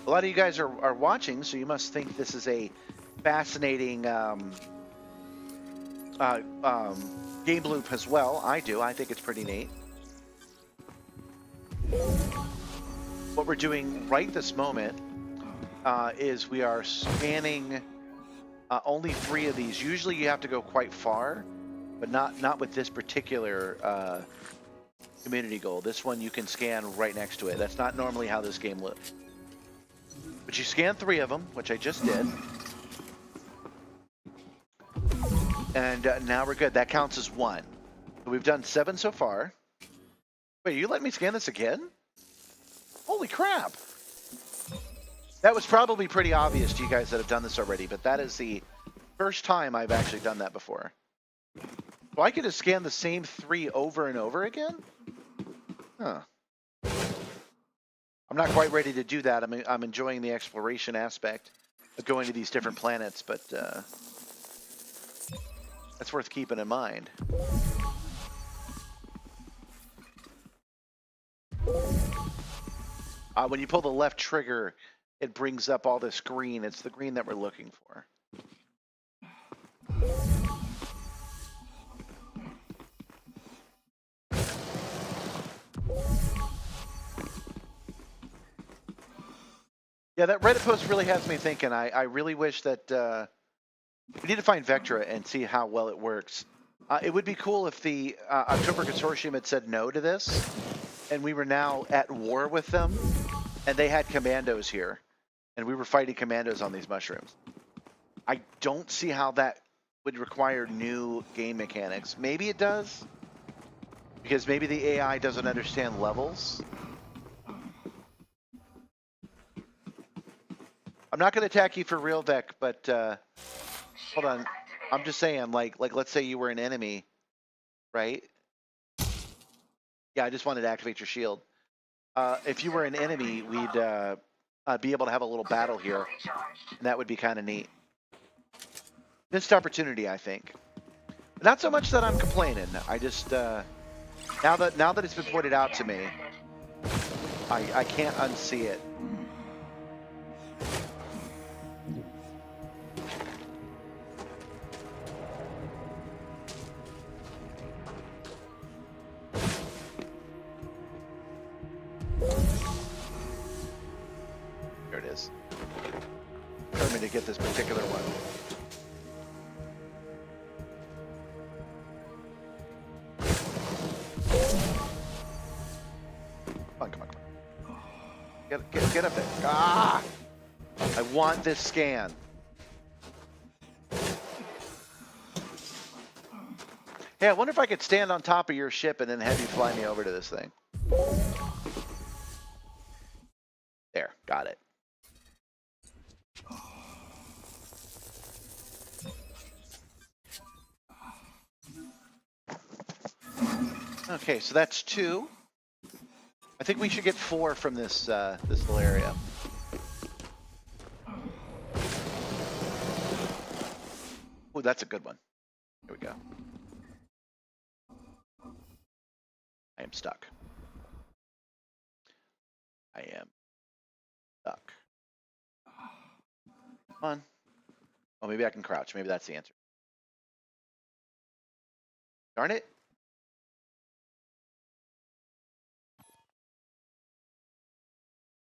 A lot of you guys are watching, so you must think this is a fascinating game loop as well. I do. I think it's pretty neat. What we're doing right this moment is we are scanning only 3 of these. Usually you have to go quite far, but not with this particular community goal. This one you can scan right next to it. That's not normally how this game looks. But you scan 3 of them, which I just did. And now we're good. That counts as 1. So we've done 7 so far. Wait, you let me scan this again? Holy crap. That was probably pretty obvious to you guys that have done this already, but that is the first time I've actually done that before. So I could just scan the same 3 over and over again? Huh. I'm not quite ready to do that. I'm enjoying the exploration aspect of going to these different planets, but that's worth keeping in mind. When you pull the left trigger, it brings up all this green. It's the green that we're looking for. Yeah, that Reddit post really has me thinking. I really wish that we need to find Vectra and see how well it works. It would be cool if the October Consortium had said no to this, and we were now at war with them, and they had commandos here, and we were fighting commandos on these mushrooms. I don't see how that would require new game mechanics. Maybe it does, because maybe the AI doesn't understand levels. I'm not going to attack you for real, Vec, but hold on. I'm just saying, like let's say you were an enemy, right? Yeah, I just wanted to activate your shield. If you were an enemy, we'd be able to have a little battle here, and that would be kind of neat. Missed opportunity, I think. Not so much that I'm complaining. I just now that it's been pointed out to me, I can't unsee it. There it is. Determined to get this particular one. Come on. Get up there. Ah! I want this scan. Hey, I wonder if I could stand on top of your ship and then have you fly me over to this thing. There, got it. Okay, so that's 2. I think we should get 4 from this this little area. Oh, that's a good one. Here we go. I am stuck. I am stuck. Come on. Oh, maybe I can crouch. Maybe that's the answer. Darn it.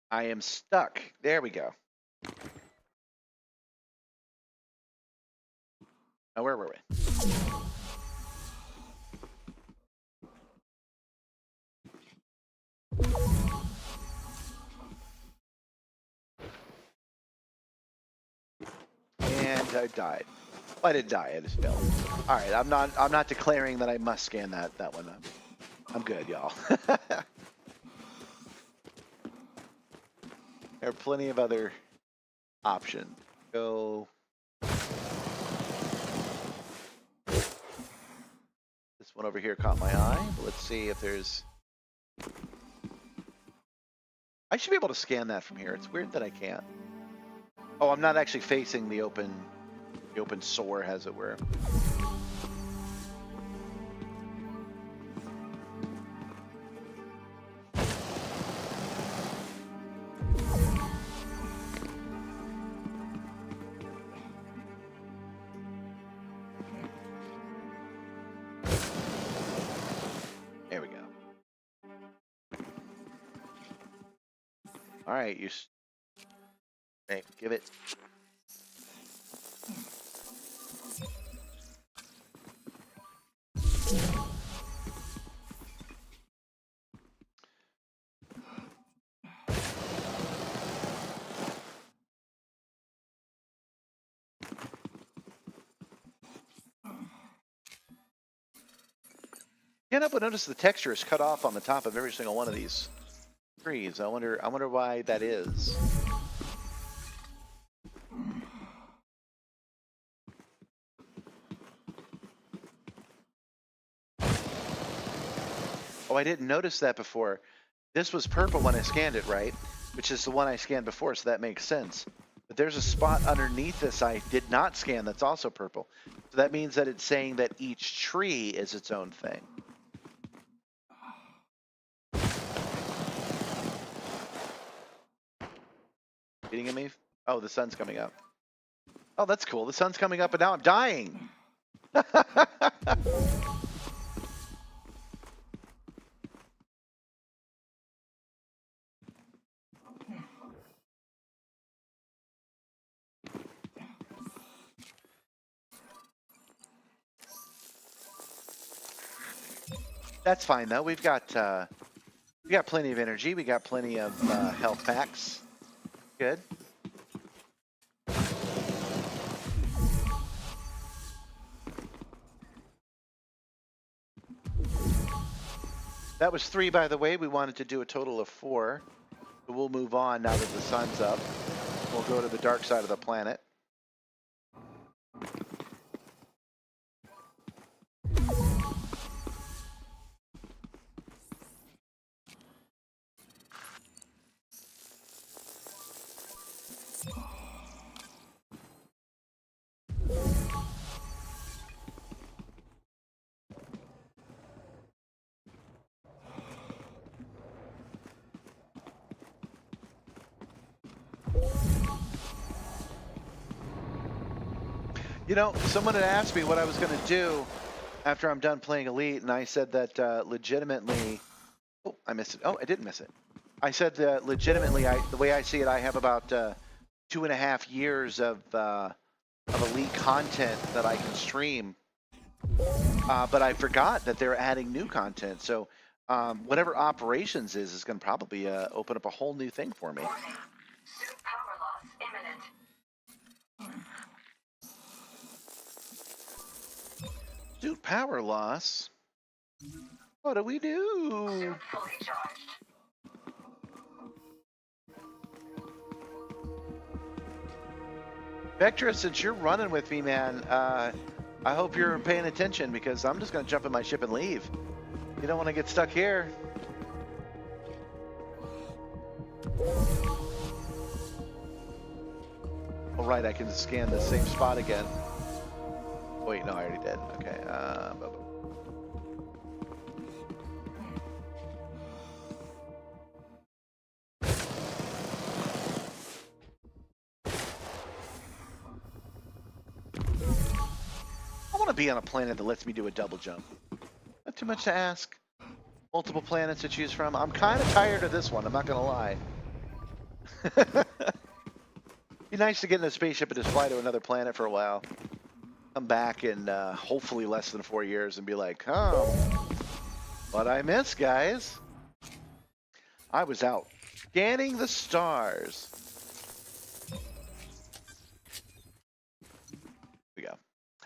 I am stuck. There we go. Now, where were we? And I died. Well, I didn't die. I just failed. All right. I'm not declaring that I must scan that one. I'm good, y'all. There are plenty of other options. Go. This one over here caught my eye. Let's see if there's. I should be able to scan that from here. It's weird that I can't. Oh, I'm not actually facing the open sore, as it were. There we go. All right, hey, give it. Can't help but notice the texture is cut off on the top of every single one of these trees. I wonder why that is. Oh, I didn't notice that before. This was purple when I scanned it, right? Which is the one I scanned before, so that makes sense. But there's a spot underneath this I did not scan that's also purple. So that means that it's saying that each tree is its own thing. Beating at me? Oh, the sun's coming up. Oh, that's cool. The sun's coming up and now I'm dying. That's fine though. We've got plenty of energy. We got plenty of health packs. Good. That was 3, by the way. We wanted to do a total of 4. So we'll move on now that the sun's up. We'll go to the dark side of the planet. You know, someone had asked me what I was going to do after I'm done playing Elite, and I said that legitimately... Oh, I missed it. Oh, I didn't miss it. I said that legitimately, the way I see it, I have about 2.5 years of Elite content that I can stream. But I forgot that they're adding new content. So whatever operations is going to probably open up a whole new thing for me. Suit power loss imminent. Suit power loss? What do we do? Suit fully charged. Vectra, since you're running with me, man, I hope you're paying attention because I'm just going to jump in my ship and leave. You don't want to get stuck here. All right, I can scan the same spot again. Wait, no, I already did. Okay. I want to be on a planet that lets me do a double jump. Not too much to ask. Multiple planets to choose from. I'm kind of tired of this one, I'm not going to lie. Be nice to get in a spaceship and just fly to another planet for a while. Come back in hopefully less than 4 years and be like, oh, what I missed, guys? I was out scanning the stars.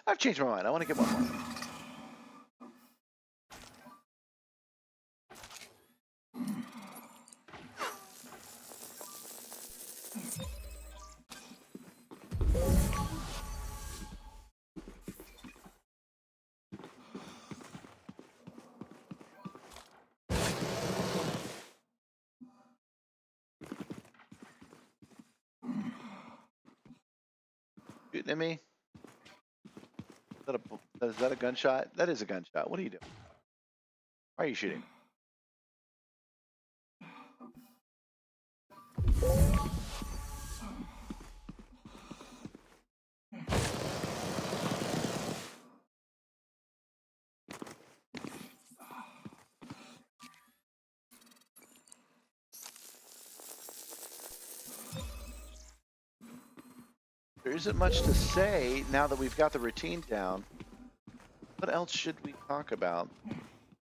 I've changed my mind. I want to get one more. Shooting at me? Is that a gunshot? That is a gunshot. What are you doing? Why are you shooting? There isn't much to say now that we've got the routine down. What else should we talk about? Do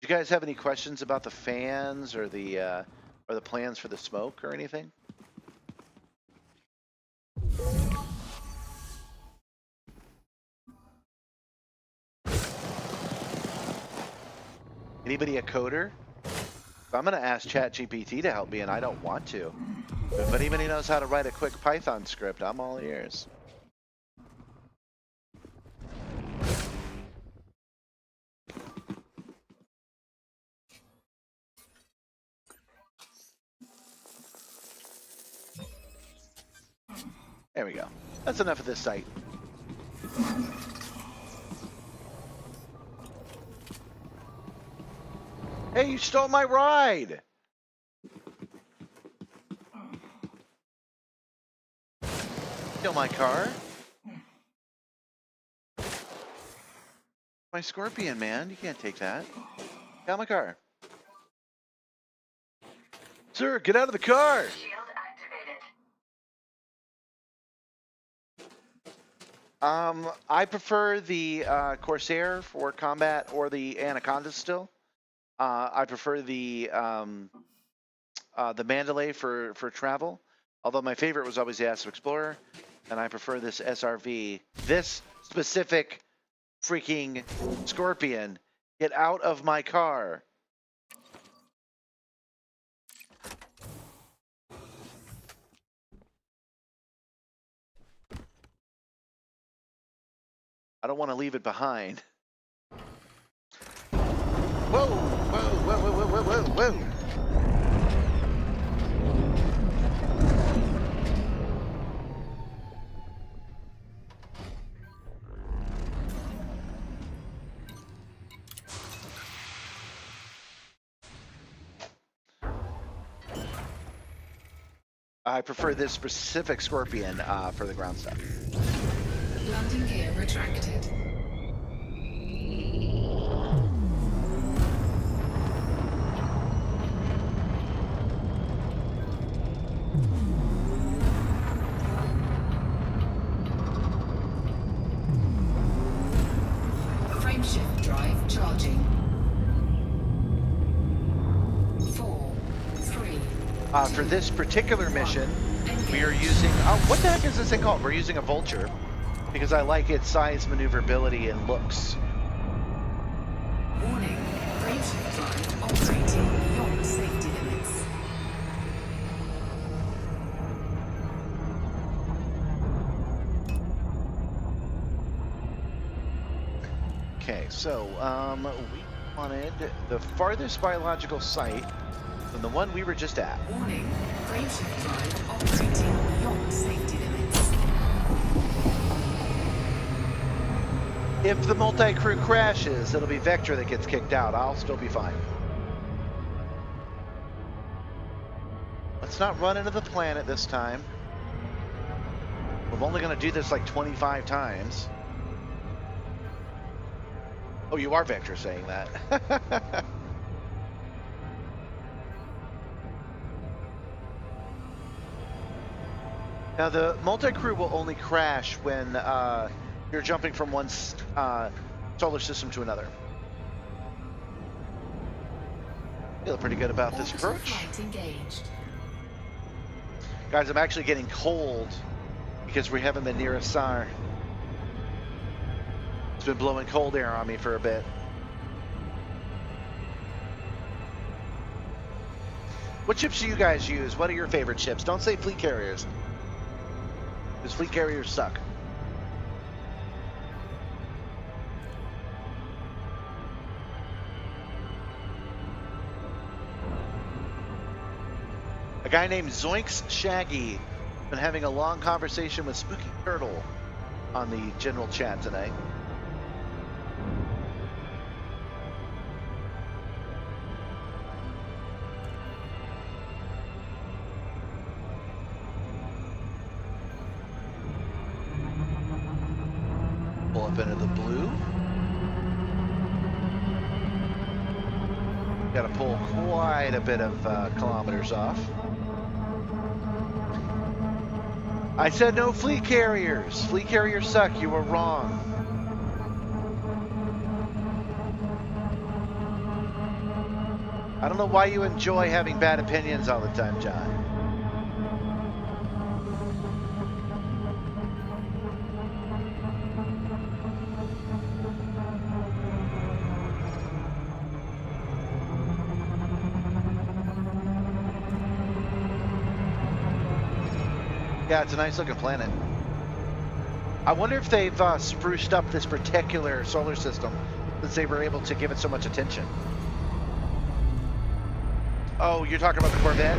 you guys have any questions about the fans or the plans for the smoke or anything? Anybody a coder? I'm gonna ask ChatGPT to help me, and I don't want to. If anybody knows how to write a quick Python script, I'm all ears. There we go. That's enough of this site. Hey, you stole my ride! Steal my car? My Scorpion, man. You can't take that. Get out of my car. Sir, get out of the car! Shield activated. I prefer the Corsair for combat or the Anaconda still. I prefer the Mandalay for travel. Although my favorite was always the Asset Explorer, and I prefer this SRV. This specific freaking Scorpion. Get out of my car. I don't want to leave it behind. Whoa, whoa, whoa, whoa, whoa, whoa, whoa, whoa. I prefer this specific Scorpion for the ground stuff. Landing gear retracted. Frameshift drive charging. 4, 3. For this particular mission, we are using... what the heck is this thing called? We're using a Vulture because I like its size, maneuverability, and looks. Warning. Frameshift drive operating beyond safety limits. Okay, so we wanted the farthest biological site from the one we were just at. Warning. Frameshift drive operating beyond safety limits. If the multi-crew crashes, it'll be Vector that gets kicked out. I'll still be fine. Let's not run into the planet this time. We're only going to do this like 25 times. Oh, you are Vector saying that. Now, the multi-crew will only crash when you're jumping from one solar system to another. Feel pretty good about this approach. Guys, I'm actually getting cold because we haven't been near a SAR. It's been blowing cold air on me for a bit. What ships do you guys use? What are your favorite ships? Don't say fleet carriers, because fleet carriers suck. A guy named Zoinks Shaggy been having a long conversation with Spooky Turtle on the general chat tonight. Pull up into the blue. Got to pull quite a bit of kilometers off. I said no fleet carriers. Fleet carriers suck. You were wrong. I don't know why you enjoy having bad opinions all the time, John. Yeah, it's a nice looking planet. I wonder if they've spruced up this particular solar system since they were able to give it so much attention. Oh, you're talking about the Corvette?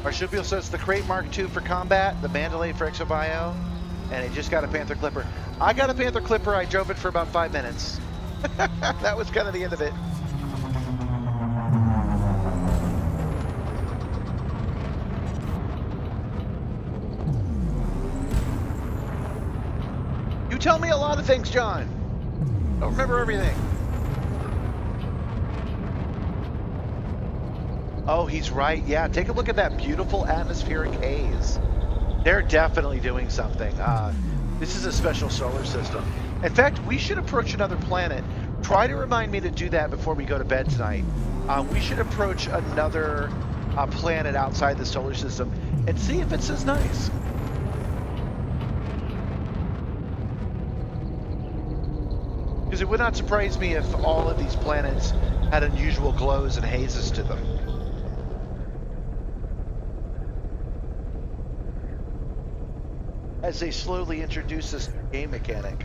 Marsupial says the Crate Mark II for combat, the Mandalay for Exobio, and it just got a Panther Clipper. I got a Panther Clipper, I drove it for about 5 minutes. That was kind of the end of it. You tell me a lot of things, John. I don't remember everything. Oh, he's right. Yeah, take a look at that beautiful atmospheric haze. They're definitely doing something. This is a special solar system. In fact, we should approach another planet. Try to remind me to do that before we go to bed tonight. We should approach another planet outside the solar system and see if it's as nice. Because it would not surprise me if all of these planets had unusual glows and hazes to them. As they slowly introduce this game mechanic.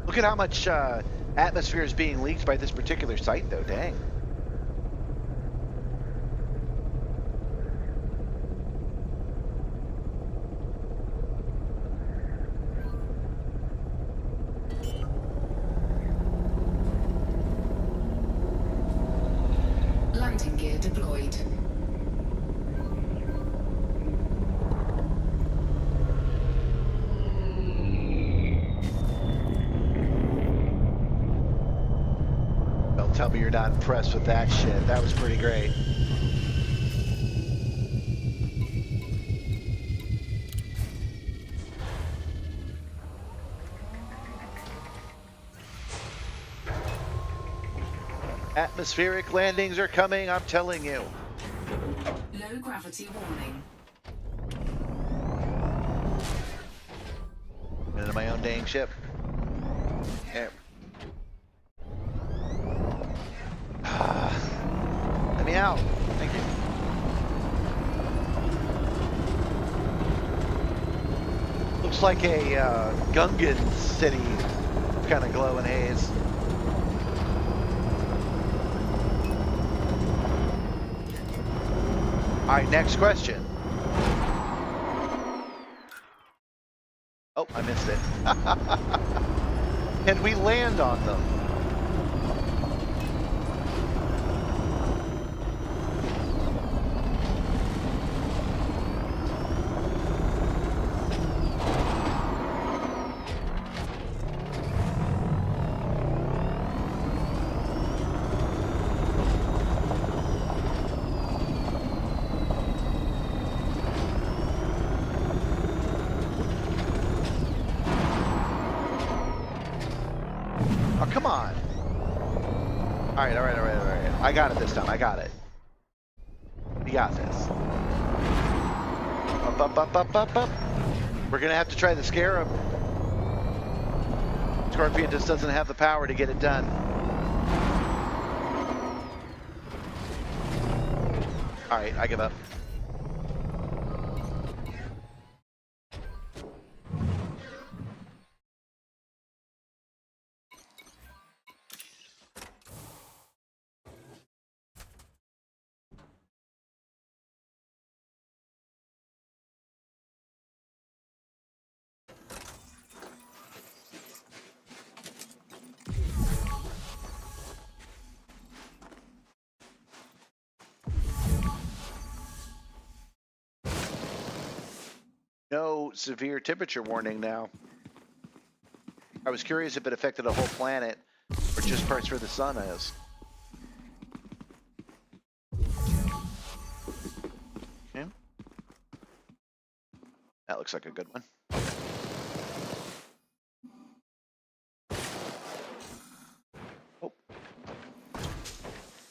Look at how much atmosphere is being leaked by this particular site, though. Dang. Landing gear deployed. Don't tell me you're not impressed with that shit. That was pretty great. Atmospheric landings are coming, I'm telling you. Low gravity warning. Into my own dang ship. Yeah. Let me out. Thank you. Looks like a Gungan city kind of glow and haze. All right, next question. Oh, I missed it. Can we land on them? Oh, come on. All right, all right, all right, all right. I got it this time. I got it. We got this. Up, up, up, up, up, up. We're gonna have to try the Scarab. Scorpion just doesn't have the power to get it done. All right, I give up. No severe temperature warning now. I was curious if it affected a whole planet or just parts where the sun is. Okay. That looks like a good one. Oh.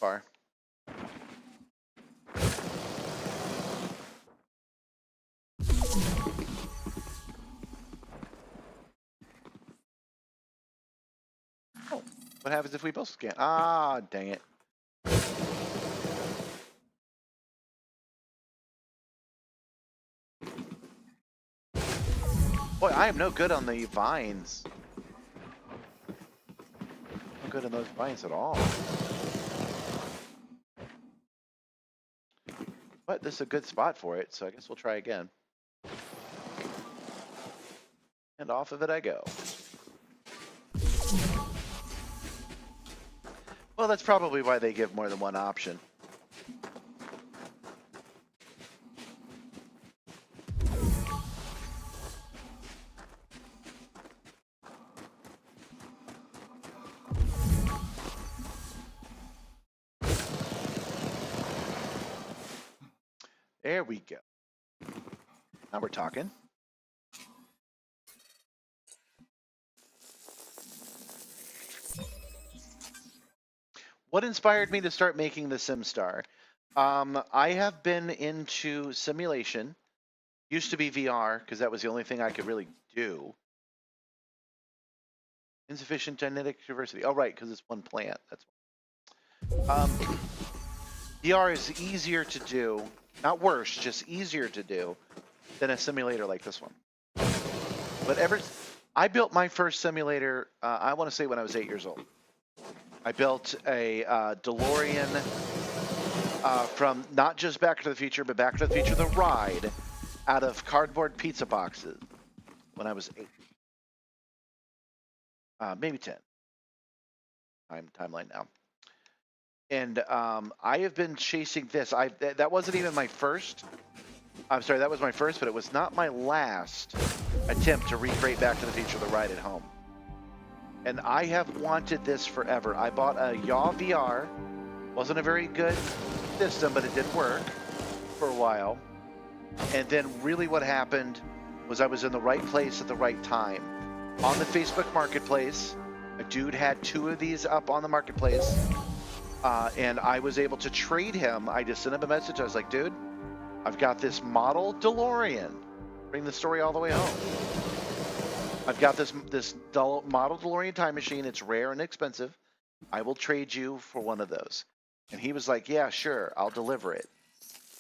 Far. What happens if we both scan? Ah, dang it. Boy, I am no good on the vines. No good on those vines at all. But this is a good spot for it, so I guess we'll try again. And off of it I go. Well, that's probably why they give more than one option. There we go. Now we're talking. What inspired me to start making the Simstarr? I have been into simulation. Used to be VR because that was the only thing I could really do. Insufficient genetic diversity. Oh, right, because it's one plant. That's VR is easier to do, not worse, just easier to do than a simulator like this one. But I built my first simulator, I want to say when I was 8 years old. I built a DeLorean from not just Back to the Future, but Back to the Future the ride out of cardboard pizza boxes when I was 8. Maybe 10. Timeline now. And I have been chasing this. That wasn't even my first. I'm sorry, that was my first, but it was not my last attempt to recreate Back to the Future the ride at home. And I have wanted this forever. I bought a Yaw VR. Wasn't a very good system, but it did work for a while. And then really what happened was I was in the right place at the right time. On the Facebook Marketplace, a dude had 2 of these up on the Marketplace. And I was able to trade him. I just sent him a message. I was like, dude, I've got this model DeLorean. Bring the story all the way home. I've got this model DeLorean time machine. It's rare and expensive. I will trade you for one of those. And he was like, yeah, sure, I'll deliver it.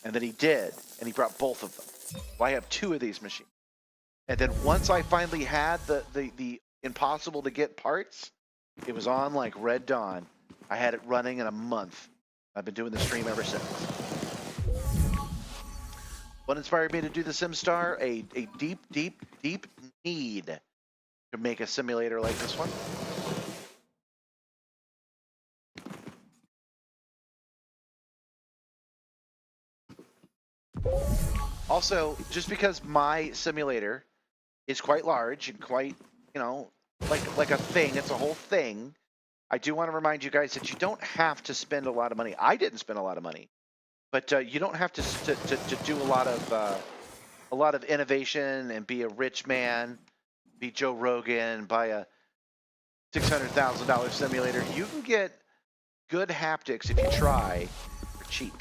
And then he did, and he brought both of them. Well, I have 2 of these machines. And then once I finally had the impossible to get parts, it was on like Red Dawn. I had it running in a month. I've been doing the stream ever since. What inspired me to do the Simstarr? A deep, deep, deep need to make a simulator like this one. Also, just because my simulator is quite large and quite, you know, like a thing, it's a whole thing, I do want to remind you guys that you don't have to spend a lot of money. I didn't spend a lot of money, but you don't have to do a lot of innovation and be a rich man, be Joe Rogan, buy a $600,000 simulator. You can get good haptics if you try for cheap.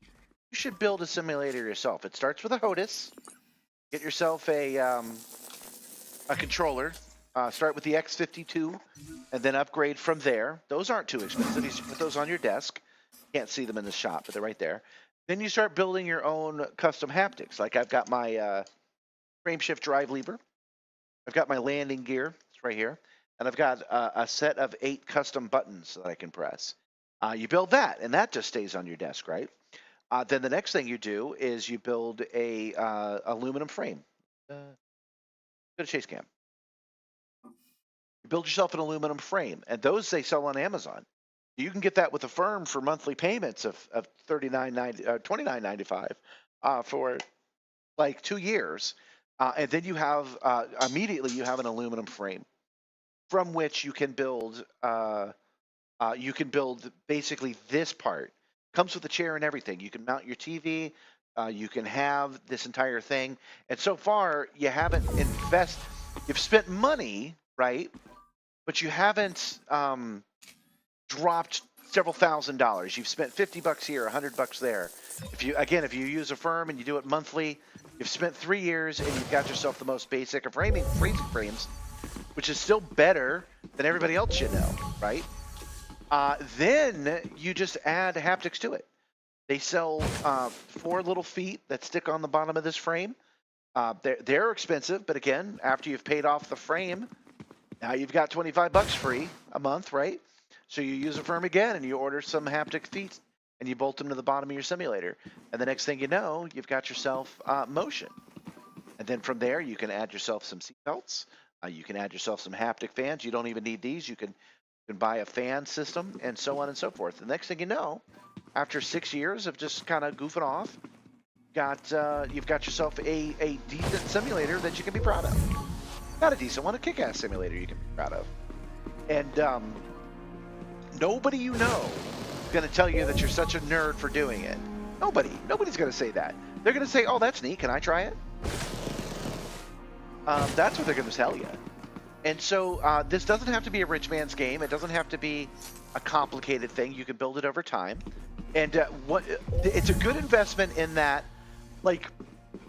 You should build a simulator yourself. It starts with a HOTAS. Get yourself a controller. Start with the X52 and then upgrade from there. Those aren't too expensive. You should put those on your desk. Can't see them in the shop, but they're right there. Then you start building your own custom haptics. Like I've got my frame shift drive lever. I've got my landing gear. It's right here. And I've got a set of 8 custom buttons that I can press. You build that, and that just stays on your desk, right? Then the next thing you do is you build a aluminum frame. Go to Chase Cam. You build yourself an aluminum frame, and those they sell on Amazon. You can get that with a firm for monthly payments of $29.95 for like 2 years, and then you have immediately you have an aluminum frame from which you can build basically this part. Comes with a chair and everything. You can mount your TV. You can have this entire thing. And so far, you haven't you've spent money, right? But you haven't dropped several $1,000s. You've spent $50 here, $100 there. If you use a firm and you do it monthly, you've spent 3 years and you've got yourself the most basic of freezing frames, which is still better than everybody else you know, right? Then you just add haptics to it. They sell 4 little feet that stick on the bottom of this frame. They're expensive, but again, after you've paid off the frame, now you've got $25 free a month, right? So you use a firm again and you order some haptic feet and you bolt them to the bottom of your simulator. And the next thing you know, you've got yourself motion. And then from there, you can add yourself some seat belts. You can add yourself some haptic fans. You don't even need these. You can buy a fan system and so on and so forth. The next thing you know, after 6 years of just kind of goofing off, you've got yourself a decent simulator that you can be proud of. Not a decent one, a kick-ass simulator you can be proud of. And nobody you know is going to tell you that you're such a nerd for doing it. Nobody's going to say that. They're going to say, oh, that's neat. Can I try it? That's what they're going to tell you. And so this doesn't have to be a rich man's game. It doesn't have to be a complicated thing. You can build it over time. And it's a good investment in that, like,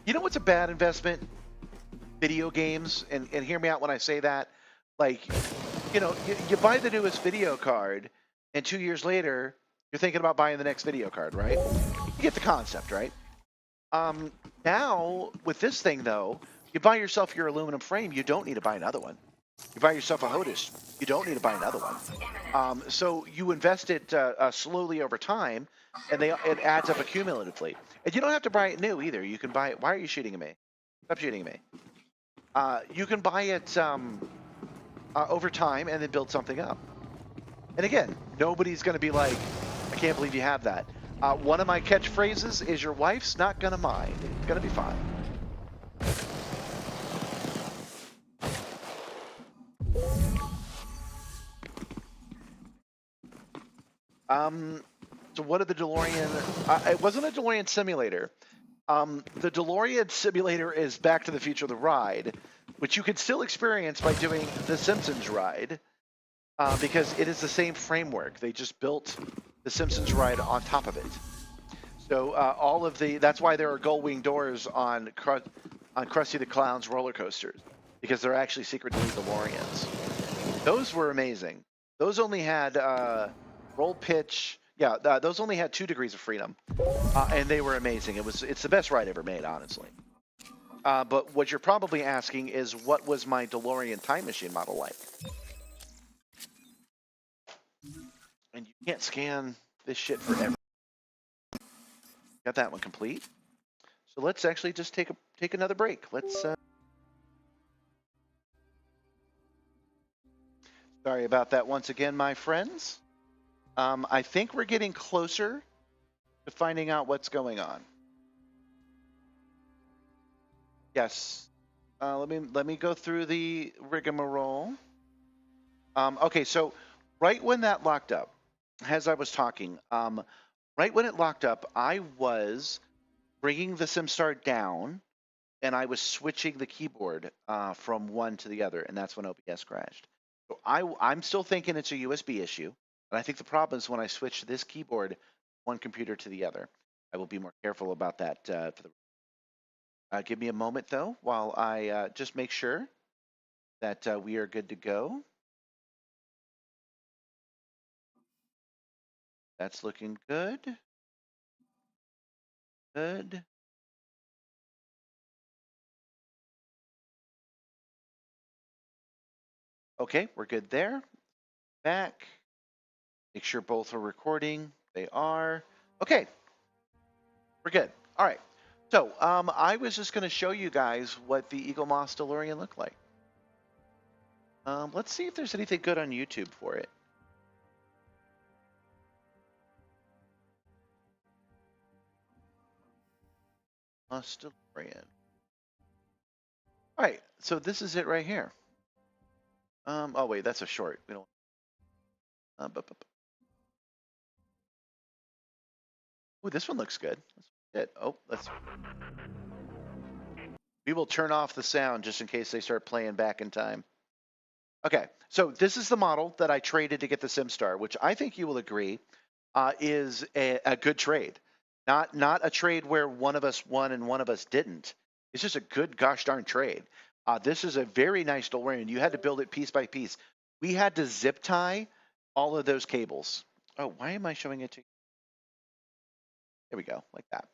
you know what's a bad investment? Video games. And hear me out when I say that. Like, you buy the newest video card, and 2 years later, you're thinking about buying the next video card, right? You get the concept, right? Now, with this thing, though, you buy yourself your aluminum frame, you don't need to buy another one. You buy yourself a HOTAS, you don't need to buy another one. So you invest it slowly over time, and it adds up accumulatively. And you don't have to buy it new either. You can buy it. Why are you shooting at me? Stop shooting at me. You can buy it over time and then build something up. And again, nobody's going to be like, I can't believe you have that. One of my catchphrases is your wife's not going to mind. It's going to be fine. So what did the DeLorean... it wasn't a DeLorean simulator. The DeLorean simulator is Back to the Future the ride, which you can still experience by doing the Simpsons ride, because it is the same framework. They just built the Simpsons ride on top of it. So that's why there are gull-wing doors on Krusty the Clown's roller coasters, because they're actually secretly DeLoreans. Those were amazing. Those only had roll pitch. Yeah, those only had 2 degrees of freedom, and they were amazing. It's the best ride ever made, honestly. But what you're probably asking is, what was my DeLorean time machine model like? And you can't scan this shit forever. Got that one complete. So let's actually just take another break. Let's. Sorry about that once again, my friends. I think we're getting closer to finding out what's going on. Yes. Let me go through the rigmarole. Okay, so right when that locked up, as I was talking, right when it locked up, I was bringing the Simstarr down, and I was switching the keyboard from one to the other, and that's when OBS crashed. So I'm still thinking it's a USB issue. And I think the problem is when I switch this keyboard one computer to the other. I will be more careful about that. Give me a moment though, while I just make sure that we are good to go. That's looking good. Good. Okay, we're good there. Back. Make sure both are recording. They are. Okay, we're good. All right. So I was just going to show you guys what the Eagle Moss DeLorean looked like. Let's see if there's anything good on YouTube for it. Moss DeLorean. All right, so this is it right here. Oh wait, that's a short. We don't. Oh, this one looks good. Oh, let's. We will turn off the sound just in case they start playing back in time. Okay, so this is the model that I traded to get the Simstarr, which I think you will agree is a good trade. Not a trade where one of us won and one of us didn't. It's just a good gosh darn trade. This is a very nice DeLorean. You had to build it piece by piece. We had to zip tie all of those cables. Oh, why am I showing it to you? There we go, like that.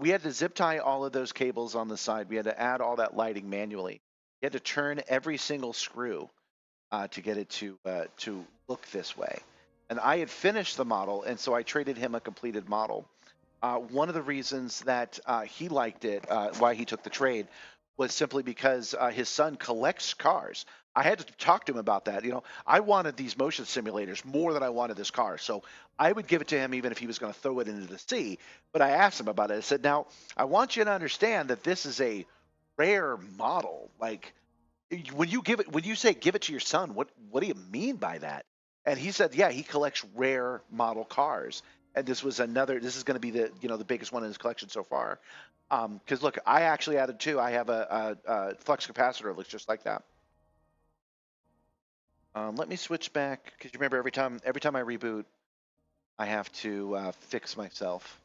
We had to zip tie all of those cables on the side. We had to add all that lighting manually. You had to turn every single screw to get it to look this way. And I had finished the model, and so I traded him a completed model. One of the reasons that he liked it, why he took the trade, was simply because his son collects cars. I had to talk to him about that. You know, I wanted these motion simulators more than I wanted this car. So I would give it to him even if he was going to throw it into the sea. But I asked him about it. I said, now, I want you to understand that this is a rare model. Like, when you say give it to your son, what do you mean by that? And he said, yeah, he collects rare model cars. And this is going to be the biggest one in his collection so far. Because look, I actually added two. I have a flux capacitor that looks just like that. Let me switch back because you remember every time I reboot, I have to fix myself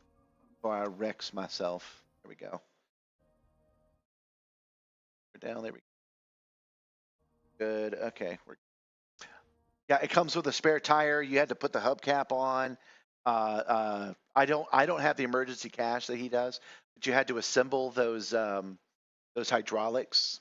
or I wrecks myself. There we go. We're down. There we go. Good. Okay. Yeah, it comes with a spare tire. You had to put the hubcap on. I don't have the emergency cache that he does, but you had to assemble those hydraulics.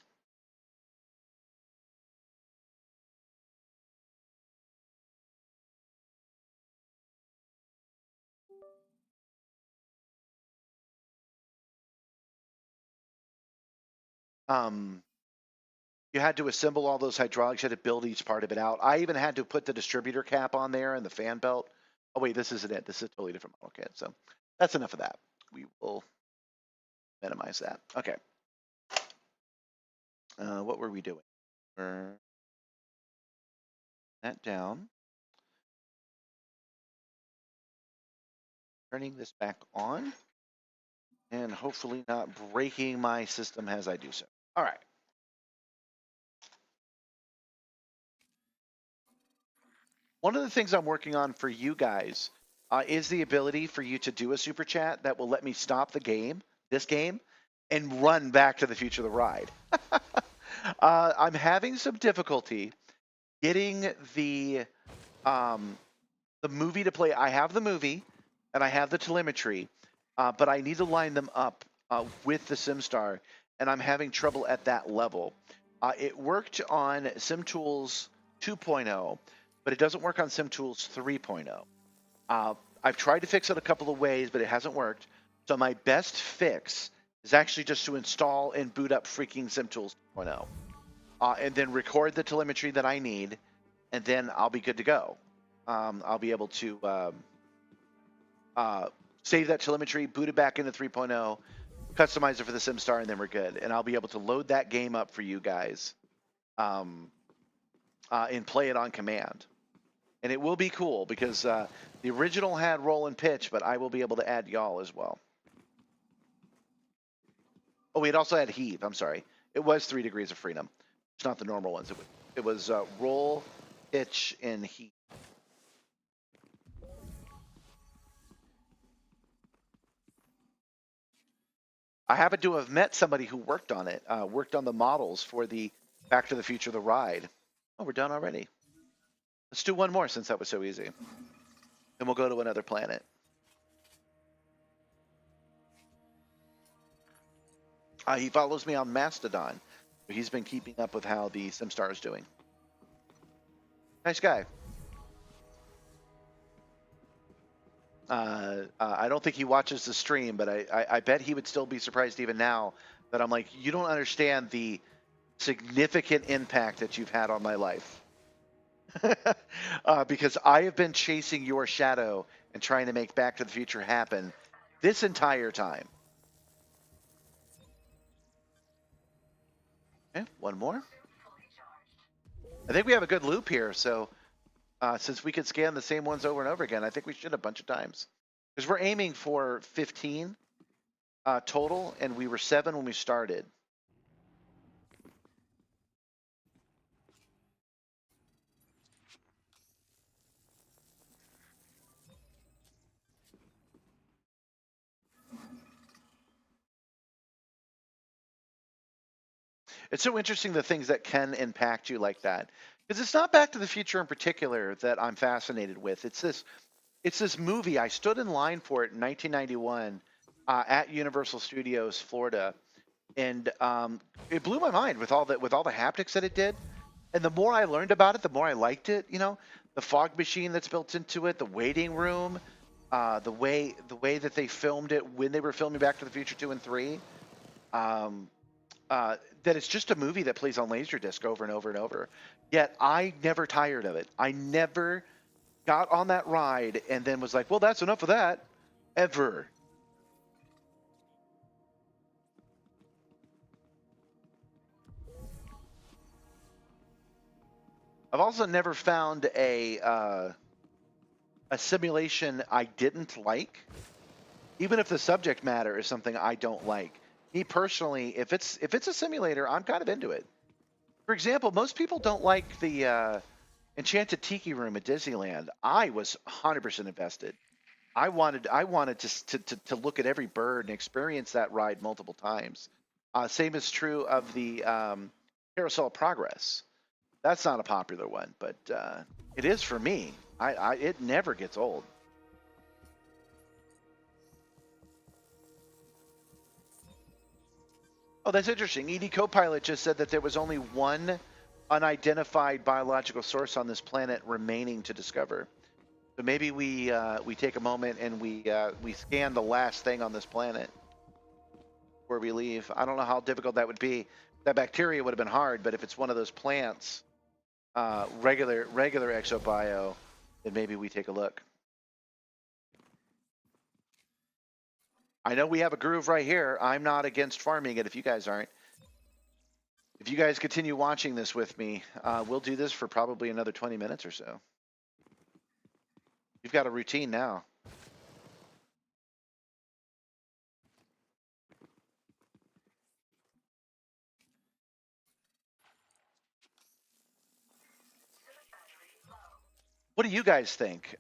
You had to assemble all those hydraulics. You had to build each part of it out. I even had to put the distributor cap on there and the fan belt. Oh wait, this isn't it. This is a totally different model kit. So that's enough of that. We will minimize that. Okay. What were we doing? Burn that down. Turning this back on. And hopefully not breaking my system as I do so. All right. One of the things I'm working on for you guys is the ability for you to do a super chat that will let me stop this game, and run back to the future of the ride. I'm having some difficulty getting the movie to play. I have the movie and I have the telemetry, but I need to line them up with the Simstarr, and I'm having trouble at that level. It worked on SimTools 2.0, but it doesn't work on SimTools 3.0. I've tried to fix it a couple of ways, but it hasn't worked. So my best fix is actually just to install and boot up freaking SimTools 2.0, and then record the telemetry that I need, and then I'll be good to go. I'll be able to save that telemetry, boot it back into 3.0, customize it for the Simstarr, and then we're good. And I'll be able to load that game up for you guys and play it on command. And it will be cool because the original had roll and pitch, but I will be able to add y'all as well. Oh, it also had heave. I'm sorry. It was 3 degrees of freedom. It's not the normal ones. It was roll, pitch, and heave. I happen to have met somebody who worked on it, worked on the models for the Back to the Future, the ride. Oh, we're done already. Let's do one more since that was so easy. Then we'll go to another planet. He follows me on Mastodon. He's been keeping up with how the Simstarr is doing. Nice guy. I don't think he watches the stream, but I bet he would still be surprised even now that I'm like, you don't understand the significant impact that you've had on my life. Because I have been chasing your shadow and trying to make Back to the Future happen this entire time. Okay, one more. I think we have a good loop here, so since we could scan the same ones over and over again, I think we should a bunch of times. Because we're aiming for 15 total, and we were 7 when we started. It's so interesting the things that can impact you like that. Because it's not Back to the Future in particular that I'm fascinated with. It's this movie. I stood in line for it in 1991 at Universal Studios, Florida, and it blew my mind with all the haptics that it did. And the more I learned about it, the more I liked it. You know, the fog machine that's built into it, the waiting room, the way that they filmed it when they were filming Back to the Future 2 and 3. That it's just a movie that plays on Laserdisc over and over and over. Yet I never tired of it. I never got on that ride and then was like, well, that's enough of that. Ever. I've also never found a simulation I didn't like, even if the subject matter is something I don't like. Me personally, if it's a simulator, I'm kind of into it. For example, most people don't like the Enchanted Tiki Room at Disneyland. I was 100% invested. I wanted to look at every bird and experience that ride multiple times. Same is true of the Carousel of Progress. That's not a popular one, but it is for me. It never gets old. Oh, that's interesting. ED Copilot just said that there was only one unidentified biological source on this planet remaining to discover. So maybe we take a moment and we scan the last thing on this planet before we leave. I don't know how difficult that would be. That bacteria would have been hard, but if it's one of those plants, regular exobio, then maybe we take a look. I know we have a groove right here. I'm not against farming it if you guys aren't. If you guys continue watching this with me, we'll do this for probably another 20 minutes or so. You've got a routine now. What do you guys think?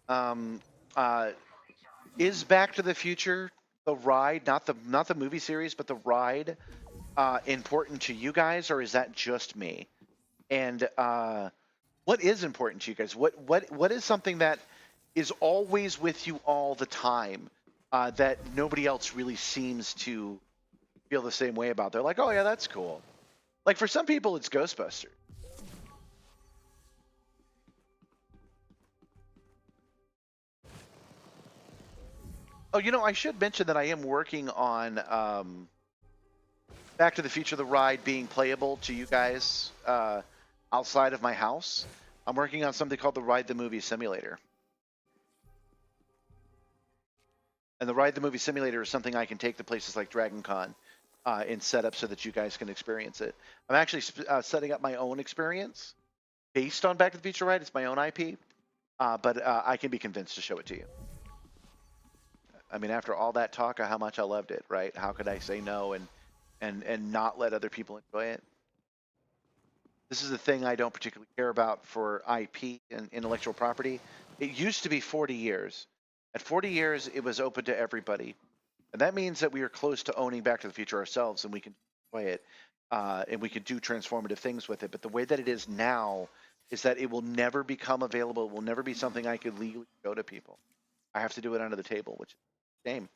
Is Back to the Future, the ride, not the movie series, but the ride, important to you guys, or is that just me? And what is important to you guys? What is something that is always with you all the time that nobody else really seems to feel the same way about? They're like, oh yeah, that's cool. Like for some people, it's Ghostbusters. Oh, you know, I should mention that I am working on Back to the Future, the ride being playable to you guys outside of my house. I'm working on something called the Ride the Movie Simulator. And the Ride the Movie Simulator is something I can take to places like Dragon Con and set up so that you guys can experience it. I'm actually setting up my own experience based on Back to the Future ride. It's my own IP, but I can be convinced to show it to you. I mean, after all that talk of how much I loved it, right? How could I say no and not let other people enjoy it? This is the thing I don't particularly care about for IP and intellectual property. It used to be 40 years. At 40 years, it was open to everybody. And that means that we are close to owning Back to the Future ourselves, and we can enjoy it, and we can do transformative things with it. But the way that it is now is that it will never become available. It will never be something I could legally show to people. I have to do it under the table, which is a shame.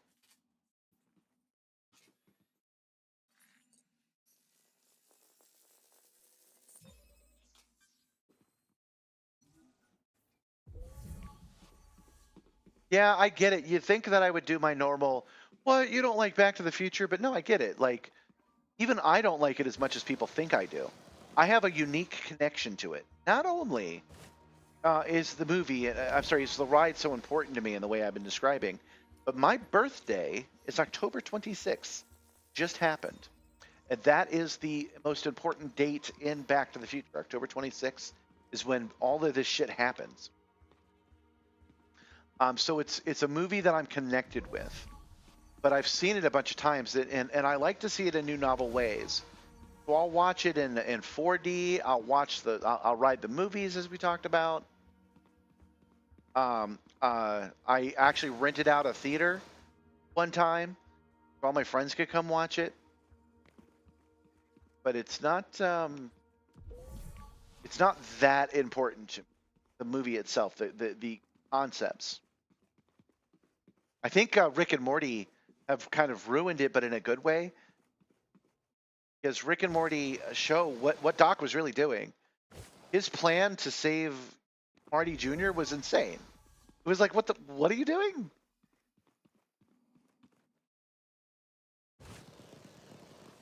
Yeah, I get it. You'd think that I would do my normal, well, you don't like Back to the Future, but no, I get it. Like, even I don't like it as much as people think I do. I have a unique connection to it. Not only is the movie, I'm sorry, is the ride so important to me in the way I've been describing, but my birthday is October 26th. Just happened. And that is the most important date in Back to the Future. October 26th is when all of this shit happens. So it's a movie that I'm connected with, but I've seen it a bunch of times, and I like to see it in new novel ways. So I'll watch it in 4D. I'll ride the movies as we talked about. I actually rented out a theater one time so all my friends could come watch it, but it's not that important to me, the movie itself, the concepts. I think Rick and Morty have kind of ruined it, but in a good way. Because Rick and Morty show what Doc was really doing. His plan to save Marty Jr. was insane. It was like, what are you doing?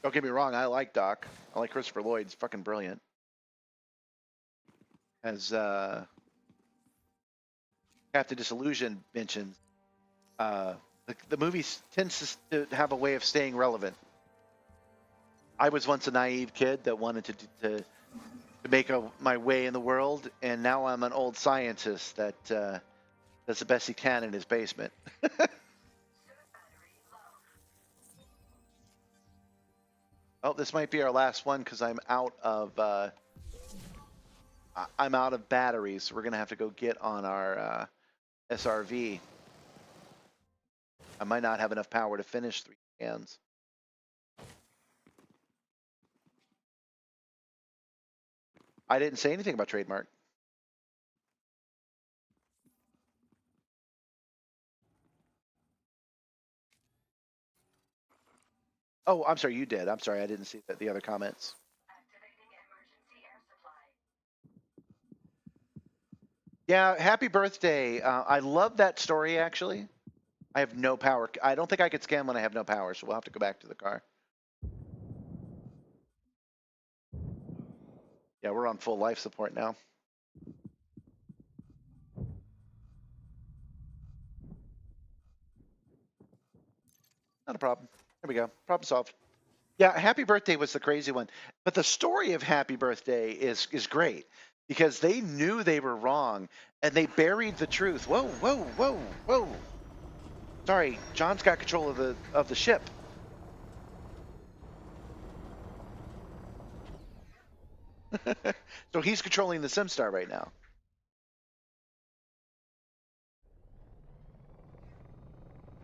Don't get me wrong, I like Doc. I like Christopher Lloyd. He's fucking brilliant. As Captain Disillusion mentioned, the movie tends to have a way of staying relevant. I was once a naive kid that wanted to make my way in the world, and now I'm an old scientist that does the best he can in his basement. Oh, this might be our last one because I'm out of batteries. So we're gonna have to go get on our SRV. I might not have enough power to finish 3 cans. I didn't say anything about trademark. Oh, I'm sorry, you did. I'm sorry, I didn't see the other comments. Yeah, happy birthday. I love that story, actually. I have no power. I don't think I could scan when I have no power, so we'll have to go back to the car. Yeah, we're on full life support now. Not a problem. There we go. Problem solved. Yeah, Happy Birthday was the crazy one. But the story of Happy Birthday is great because they knew they were wrong and they buried the truth. Whoa, whoa, whoa, whoa. Sorry, John's got control of the ship. So he's controlling the Simstarr right now.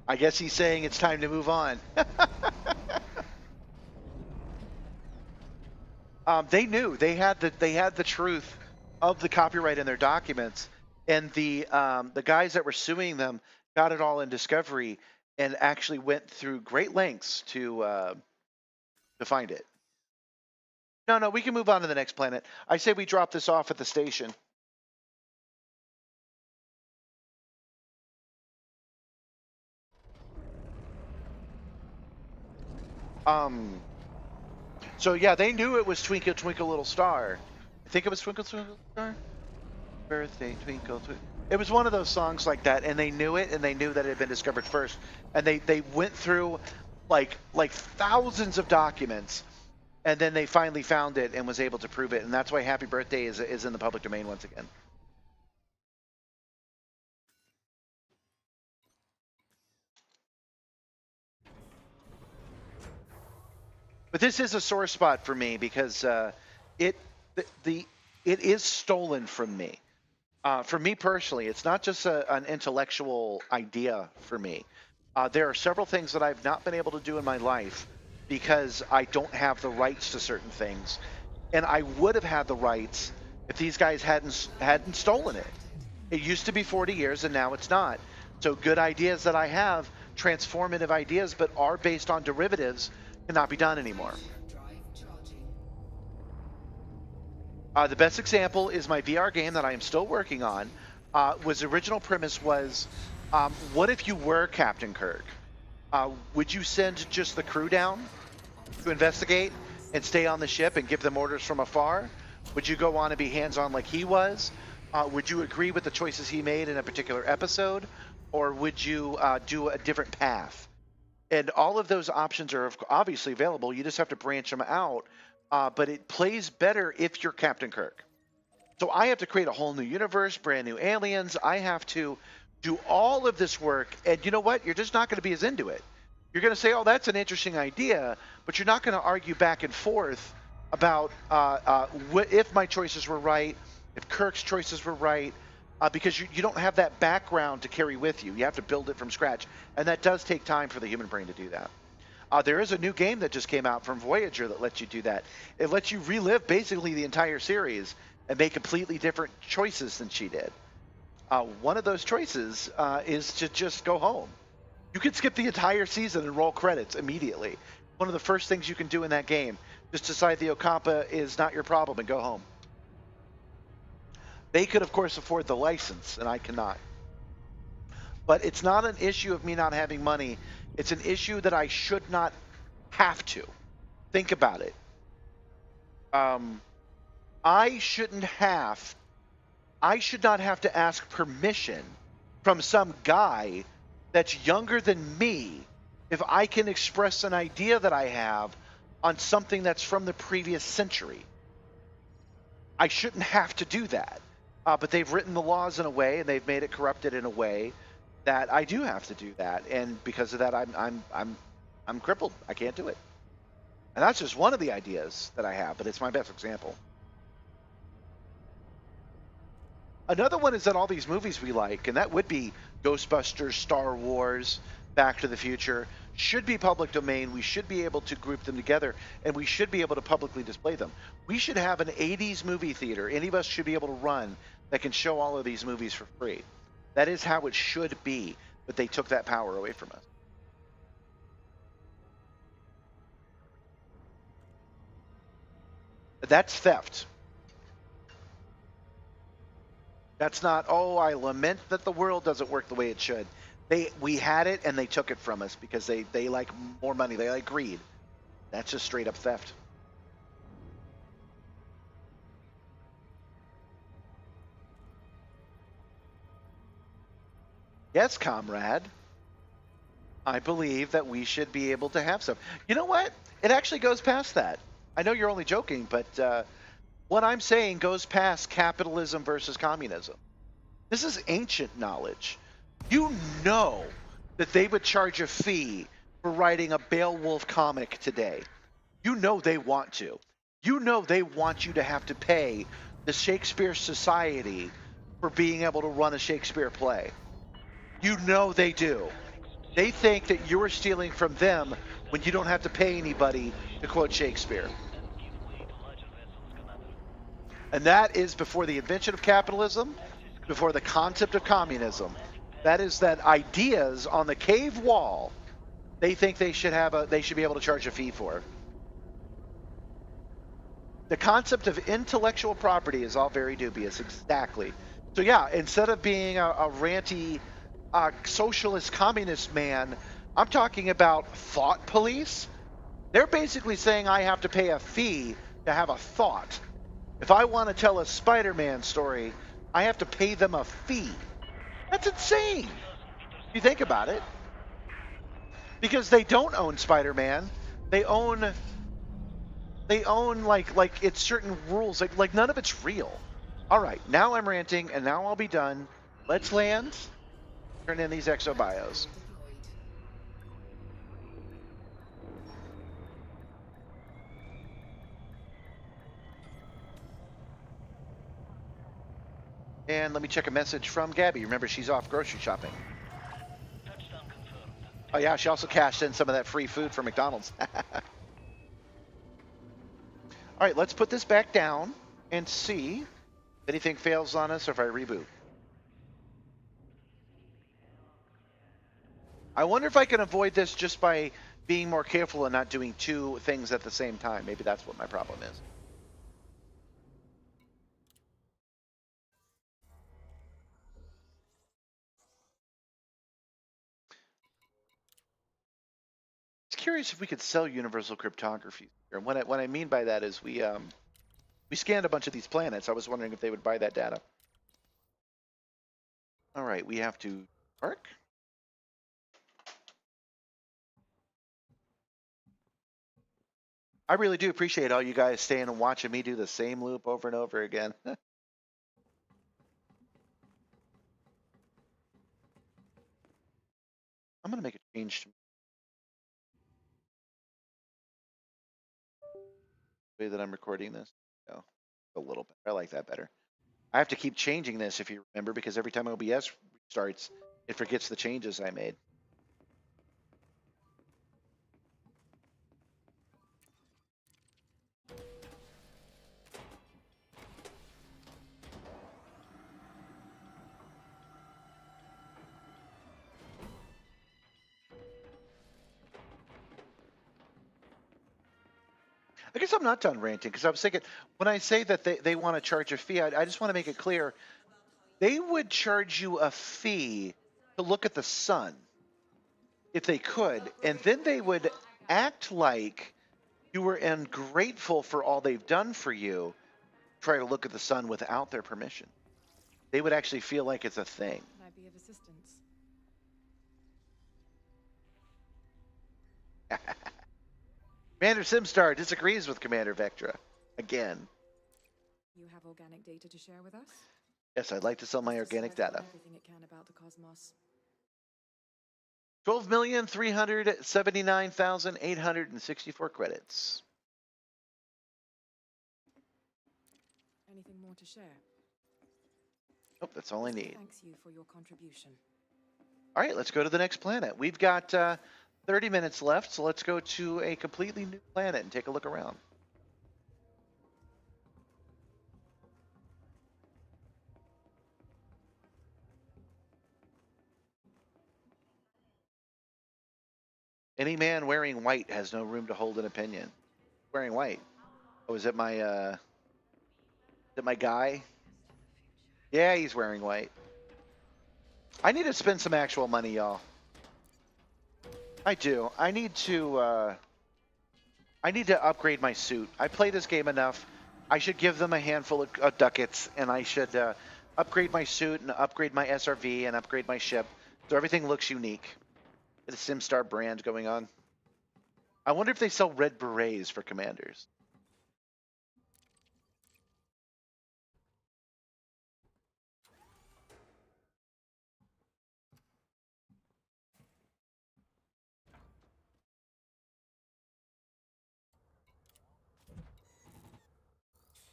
I guess he's saying it's time to move on. They knew they had the truth of the copyright in their documents, and the guys that were suing them got it all in discovery and actually went through great lengths to find it. No, we can move on to the next planet. I say we drop this off at the station. So yeah, they knew it was Twinkle Twinkle Little Star. I think it was Twinkle Twinkle Little Star. Birthday Twinkle Twinkle. It was one of those songs like that, and they knew it, and they knew that it had been discovered first, and they went through like thousands of documents, and then they finally found it and was able to prove it, and that's why Happy Birthday is in the public domain once again. But this is a sore spot for me because it is stolen from me. For me personally, it's not just an intellectual idea for me. There are several things that I've not been able to do in my life because I don't have the rights to certain things, and I would have had the rights if these guys hadn't stolen it. It used to be 40 years, and now it's not. So good ideas that I have, transformative ideas, but are based on derivatives, cannot be done anymore. The best example is my VR game that I am still working on. The original premise was, what if you were Captain Kirk? Would you send just the crew down to investigate and stay on the ship and give them orders from afar? Would you go on and be hands-on like he was? Would you agree with the choices he made in a particular episode? Or would you do a different path? And all of those options are obviously available. You just have to branch them out. But it plays better if you're Captain Kirk. So I have to create a whole new universe, brand new aliens. I have to do all of this work. And you know what? You're just not going to be as into it. You're going to say, oh, that's an interesting idea, but you're not going to argue back and forth about if my choices were right, if Kirk's choices were right, because you don't have that background to carry with you. You have to build it from scratch. And that does take time for the human brain to do that. There is a new game that just came out from Voyager that lets you do that. It lets you relive basically the entire series and make completely different choices than she did. One of those choices is to just go home. You can skip the entire season and roll credits immediately. One of the first things you can do in that game, just decide the Ocampa is not your problem and go home. They could, of course, afford the license, and I cannot. But it's not an issue of me not having money. It's an issue that I should not have to. Think about it. I should not have to ask permission from some guy that's younger than me if I can express an idea that I have on something that's from the previous century. I shouldn't have to do that. But they've written the laws in a way, and they've made it corrupted in a way that I do have to do that, and because of that, I'm crippled. I can't do it. And that's just one of the ideas that I have, but it's my best example. Another one is that all these movies we like, and that would be Ghostbusters, Star Wars, Back to the Future, should be public domain. We should be able to group them together, and we should be able to publicly display them. We should have an 80s movie theater. Any of us should be able to run that can show all of these movies for free. That is how it should be, but they took that power away from us. That's theft. That's not, oh, I lament that the world doesn't work the way it should. We had it and they took it from us because they like more money. They like greed. That's just straight up theft. Yes, comrade. I believe that we should be able to have some. You know what? It actually goes past that. I know you're only joking, but what I'm saying goes past capitalism versus communism. This is ancient knowledge. You know that they would charge a fee for writing a Beowulf comic today. You know they want to. You know they want you to have to pay the Shakespeare Society for being able to run a Shakespeare play. You know they do. They think that you are stealing from them when you don't have to pay anybody to quote Shakespeare. And that is before the invention of capitalism, before the concept of communism. That is that ideas on the cave wall, they think they should be able to charge a fee for. The concept of intellectual property is all very dubious, exactly. So yeah, instead of being a ranty socialist communist man, I'm talking about thought police. They're basically saying I have to pay a fee to have a thought. If I want to tell a Spider-Man story, I have to pay them a fee. That's insane. If you think about it. Because they don't own Spider-Man. They own like it's certain rules. Like none of it's real. All right, now I'm ranting and now I'll be done. Let's land. Turn in these exobios. And let me check a message from Gabby. Remember, she's off grocery shopping. Touchdown confirmed. Oh yeah, she also cashed in some of that free food from McDonald's. All right, let's put this back down and see if anything fails on us or if I reboot. I wonder if I can avoid this just by being more careful and not doing two things at the same time. Maybe that's what my problem is. I was curious if we could sell universal cryptography. And what I mean by that is we scanned a bunch of these planets. I was wondering if they would buy that data. All right, we have to work. I really do appreciate all you guys staying and watching me do the same loop over and over again. I'm going to make a change to the way that I'm recording this. Oh, a little bit. I like that better. I have to keep changing this, if you remember, because every time OBS starts, it forgets the changes I made. I guess I'm not done ranting because I was thinking when I say that they want to charge a fee, I just want to make it clear they would charge you a fee to look at the sun if they could, and then they would act like you were ungrateful for all they've done for you, try to look at the sun without their permission. They would actually feel like it's a thing. Can I be of assistance? Commander Simstarr disagrees with Commander Vectra. Again. You have organic data to share with us? Yes, I'd like to sell my organic data. Everything it can about the cosmos. 12,379,864 credits. Anything more to share? Nope, that's all I need. Thanks you for your contribution. All right, let's go to the next planet. We've got 30 minutes left, so let's go to a completely new planet and take a look around. Any man wearing white has no room to hold an opinion. Wearing white. Oh, is it my guy? Yeah, he's wearing white. I need to spend some actual money, y'all. I do. I need to upgrade my suit. I play this game enough. I should give them a handful of ducats, and I should upgrade my suit and upgrade my SRV and upgrade my ship so everything looks unique. The Simstarr brand going on. I wonder if they sell red berets for commanders.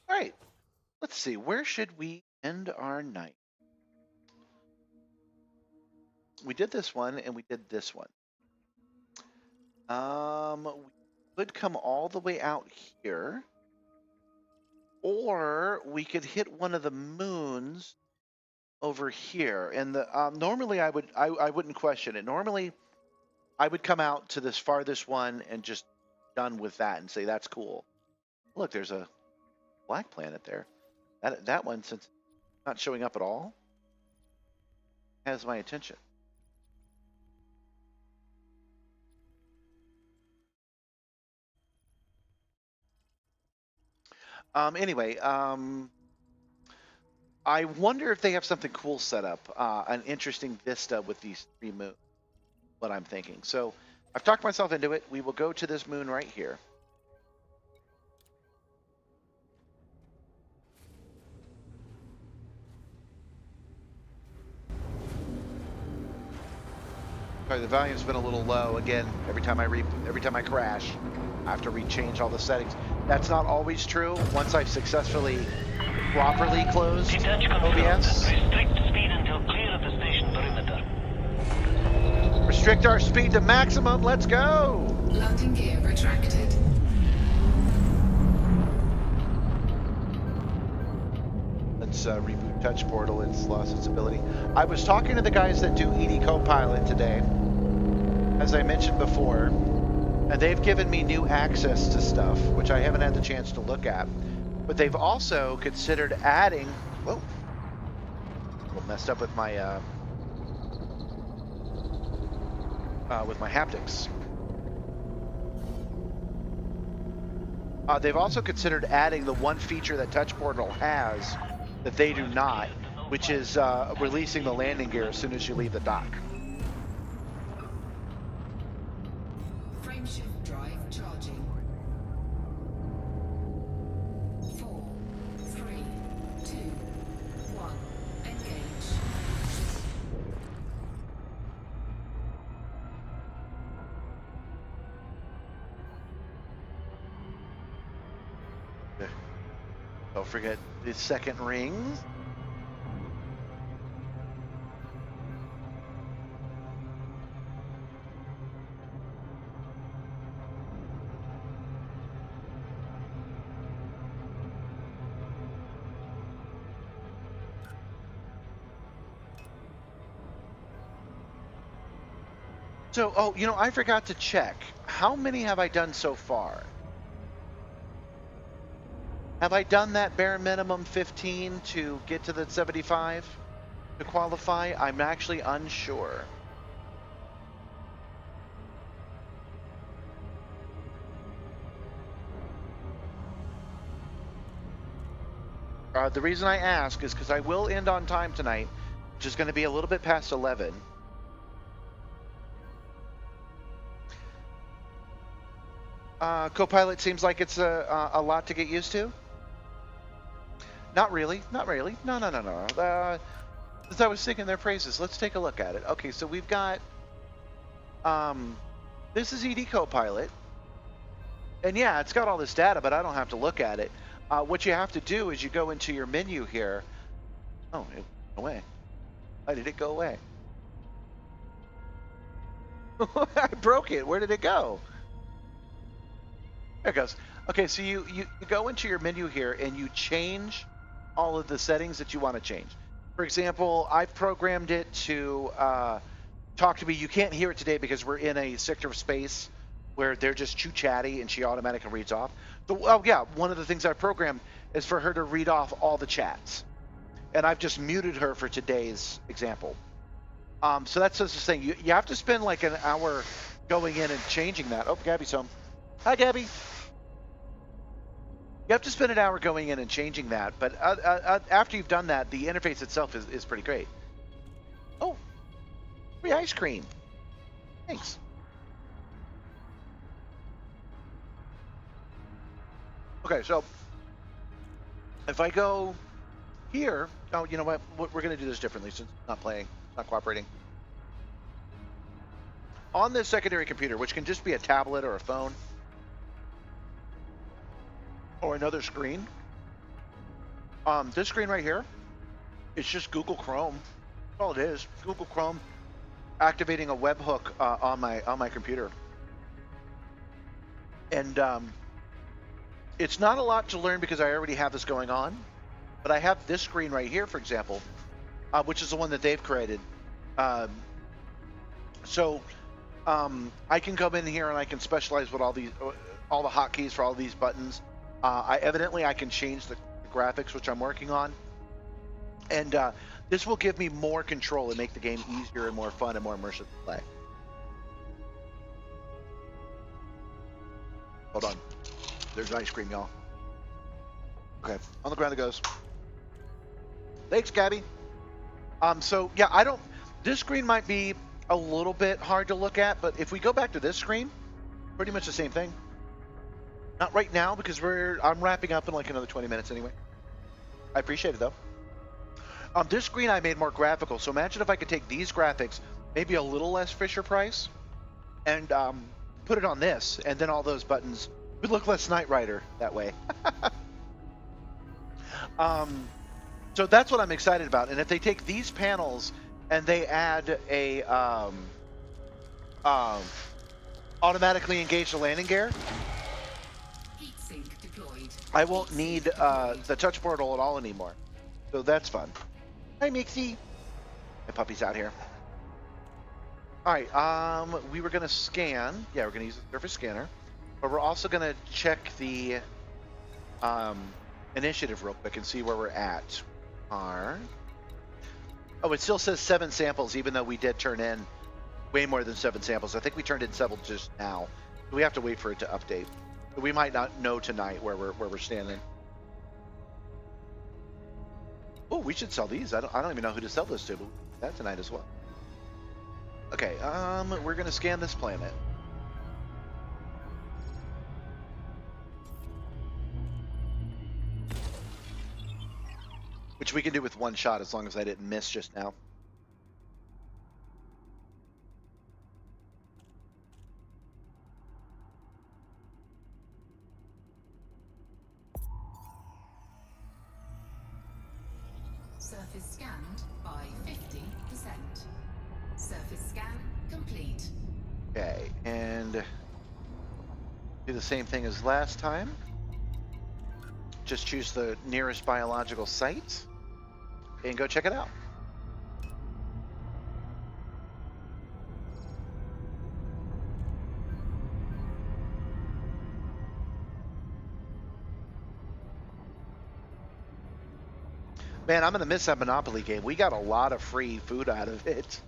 All right, let's see. Where should we end our night? We did this one and we did this one. We could come all the way out here, or we could hit one of the moons over here. And the normally I wouldn't question it. Normally, I would come out to this farthest one and just done with that and say that's cool. Look, there's a black planet there. That one, since it's not showing up at all, has my attention. Anyway, I wonder if they have something cool set up, an interesting vista with these three moons, what I'm thinking. So I've talked myself into it. We will go to this moon right here. Sorry, the volume's been a little low. Again, every time I crash, I have to rechange all the settings. That's not always true. Once I've successfully properly closed OBS. Restrict speed until clear of the station perimeter. restrict our speed to maximum. Let's go. Landing gear retracted. Let's reboot Touch Portal. It's lost its ability. I was talking to the guys that do ED Copilot today, as I mentioned before, and they've given me new access to stuff, which I haven't had the chance to look at. But they've also considered adding. Whoa. Messed up with my haptics. They've also considered adding the one feature that Touch Portal has that they do not, which is releasing the landing gear as soon as you leave the dock. Frameshift drive charging. 4, 3, 2, 1. Engage. Don't forget the second ring. So, oh, you know, I forgot to check. How many have I done so far? Have I done that bare minimum 15 to get to the 75 to qualify? I'm actually unsure. The reason I ask is because I will end on time tonight, which is going to be a little bit past 11. Copilot seems like it's a lot to get used to. Not really, not really. No. As I was singing their praises, let's take a look at it. Okay, so we've got, this is ED Copilot. And yeah, it's got all this data, but I don't have to look at it. What you have to do is you go into your menu here. Oh, it went away. Why did it go away? I broke it. Where did it go? There it goes. Okay, so you go into your menu here and you change all of the settings that you want to change. For example, I've programmed it to talk to me. You can't hear it today because we're in a sector of space where they're just too chatty and she automatically reads off. So, oh yeah, one of the things I programmed is for her to read off all the chats. And I've just muted her for today's example. So that's just the thing. You have to spend like an hour going in and changing that. Oh, Gabby's home. Hi, Gabby. You have to spend an hour going in and changing that, but after you've done that, the interface itself is pretty great. Oh, free ice cream. Thanks. Okay, so if I go here, oh, you know what? We're going to do this differently since it's not playing, it's not cooperating. On this secondary computer, which can just be a tablet or a phone, or another screen. This screen right here, it's just Google Chrome. That's all it is. Google Chrome activating a webhook on my computer. And it's not a lot to learn because I already have this going on. But I have this screen right here, for example, which is the one that they've created. So I can come in here and I can specialize with all the hotkeys for all these buttons. I can change the graphics, which I'm working on, and this will give me more control and make the game easier and more fun and more immersive to play. Hold on, there's ice cream, y'all. Okay, on the ground it goes. Thanks, Gabby. So yeah, this screen might be a little bit hard to look at, but if we go back to this screen, pretty much the same thing. Not right now because I'm wrapping up in like another 20 minutes anyway. I appreciate it though. This screen I made more graphical, so imagine if I could take these graphics, maybe a little less Fisher Price, and put it on this, and then all those buttons would look less Knight Rider that way. So that's what I'm excited about. And if they take these panels and they add a um, automatically engage the landing gear, Heat sink deployed. I won't need the touch portal at all anymore. So that's fun. Hi, Mixie. My puppy's out here. All right. We were gonna scan. Yeah, we're gonna use the surface scanner, but we're also gonna check the initiative real quick and see where we're at. Oh, it still says 7 samples, even though we did turn in way more than 7 samples. I think we turned in several just now. So we have to wait for it to update. We might not know tonight where we're standing. Oh, we should sell these. I don't even know who to sell this to, but we'll do that tonight as well. Okay, we're gonna scan this planet. Which we can do with one shot as long as I didn't miss just now. Surface scanned by 50%. Surface scan complete. Okay, and do the same thing as last time. Just choose the nearest biological site and go check it out. Man, I'm gonna miss that Monopoly game. We got a lot of free food out of it. It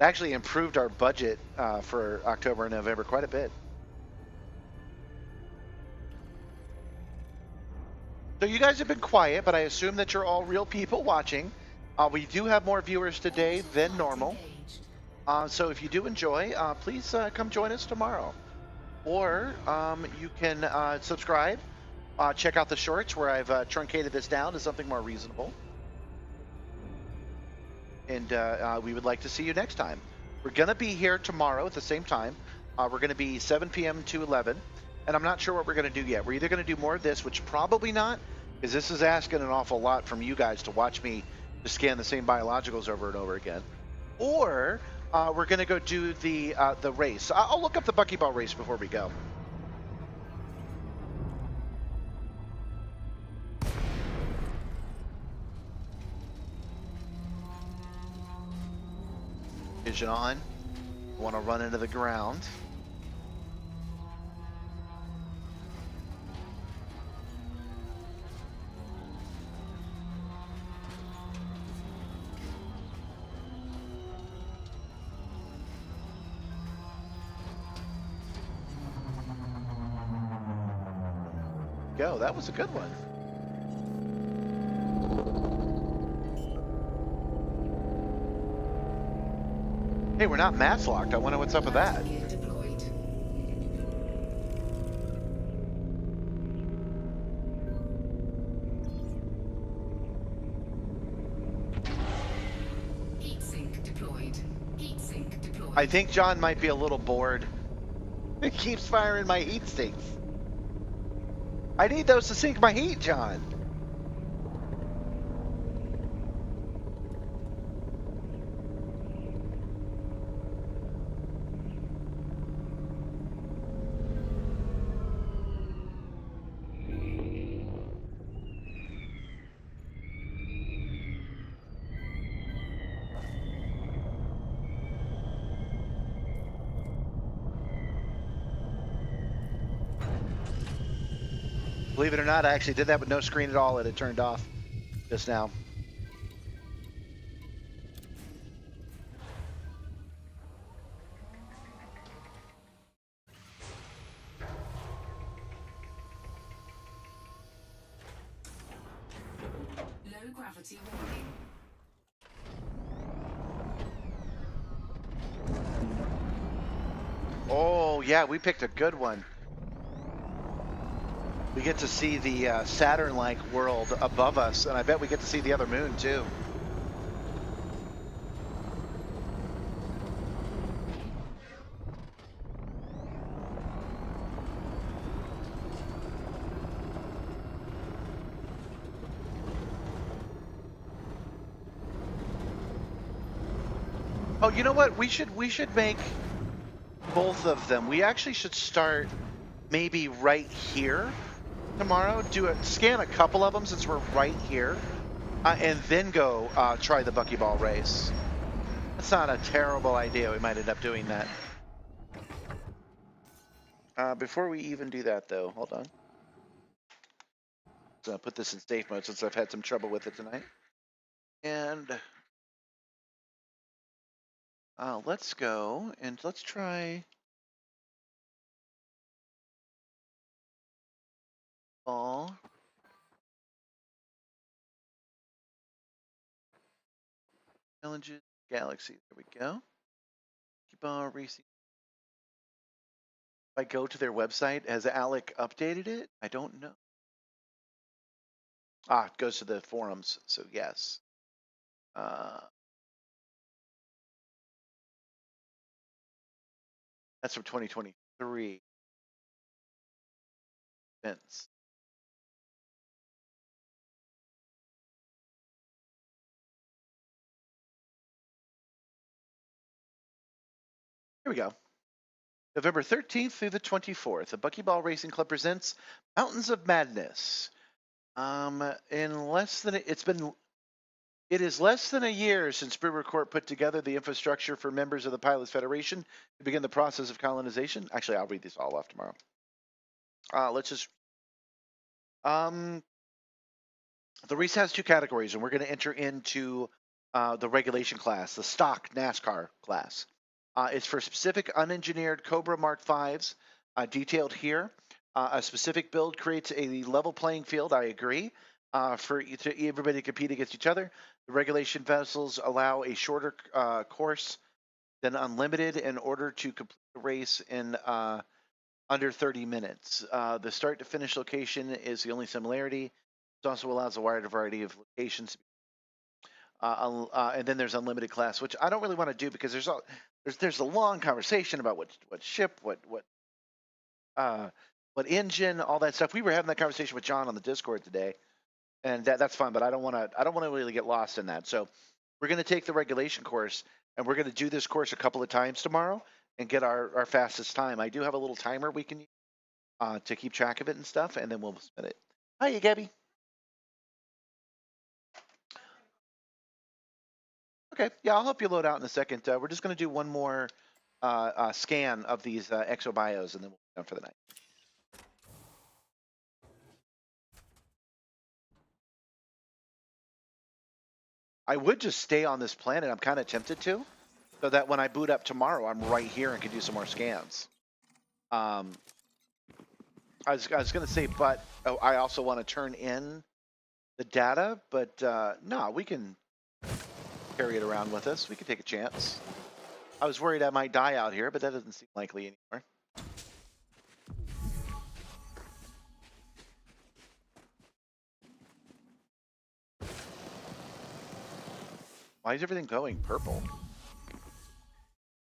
actually improved our budget for October and November quite a bit. So you guys have been quiet, but I assume that you're all real people watching. We do have more viewers today than normal. So if you do enjoy, please come join us tomorrow. Or you can subscribe, check out the shorts where I've truncated this down to something more reasonable. And we would like to see you next time. We're going to be here tomorrow at the same time. We're going to be 7 p.m. to 11. And I'm not sure what we're going to do yet. We're either going to do more of this, which probably not, because this is asking an awful lot from you guys to watch me to scan the same biologicals over and over again. Or we're going to go do the race. I'll look up the buckyball race before we go. Vision on. Want to run into the ground. Go. That was a good one. Hey, we're not mass locked. I wonder what's up with that. Heat sink deployed. Heat sink deployed. I think John might be a little bored. It keeps firing my heat sinks. I need those to sink my heat, John. Believe it or not, I actually did that with no screen at all, and it turned off just now. Low gravity warning. Oh, yeah, we picked a good one. We get to see the Saturn-like world above us, and I bet we get to see the other moon, too. Oh, you know what? We should make both of them. We actually should start maybe right here tomorrow. Scan a couple of them since we're right here, and then go try the buckyball race. That's not a terrible idea. We might end up doing that. Before we even do that, though, hold on. So I'll put this in safe mode since I've had some trouble with it tonight. And let's go and let's try ball. Challenges, Galaxy. There we go. Ball racing. If I go to their website, has Alec updated it? I don't know. It goes to the forums, so yes. That's from 2023. Vince. Here we go. November 13th through the 24th, the Buckyball Racing Club presents Mountains of Madness. It is less than a year since Brewer Corp put together the infrastructure for members of the Pilots Federation to begin the process of colonization. Actually, I'll read these all off tomorrow. The race has two categories, and we're going to enter into the regulation class, the stock NASCAR class. It's for specific unengineered Cobra Mark Vs, detailed here. A specific build creates a level playing field, I agree, for everybody to compete against each other. The regulation vessels allow a shorter course than unlimited in order to complete the race in under 30 minutes. The start to finish location is the only similarity. It also allows a wide variety of locations. And then there's unlimited class, which I don't really want to do because there's a long conversation about what ship, what engine, all that stuff. We were having that conversation with John on the Discord today, and that's fun. But I don't want to really get lost in that. So we're going to take the regulation course, and we're going to do this course a couple of times tomorrow and get our fastest time. I do have a little timer we can use to keep track of it and stuff, and then we'll spin it. Hi, Gabby. Okay, yeah, I'll help you load out in a second. We're just going to do one more scan of these exobios, and then we'll be done for the night. I would just stay on this planet. I'm kind of tempted to, so that when I boot up tomorrow, I'm right here and can do some more scans. I was going to say, but I also want to turn in the data, but no, we can carry it around with us. We can take a chance. I was worried I might die out here, but that doesn't seem likely anymore. Why is everything going purple?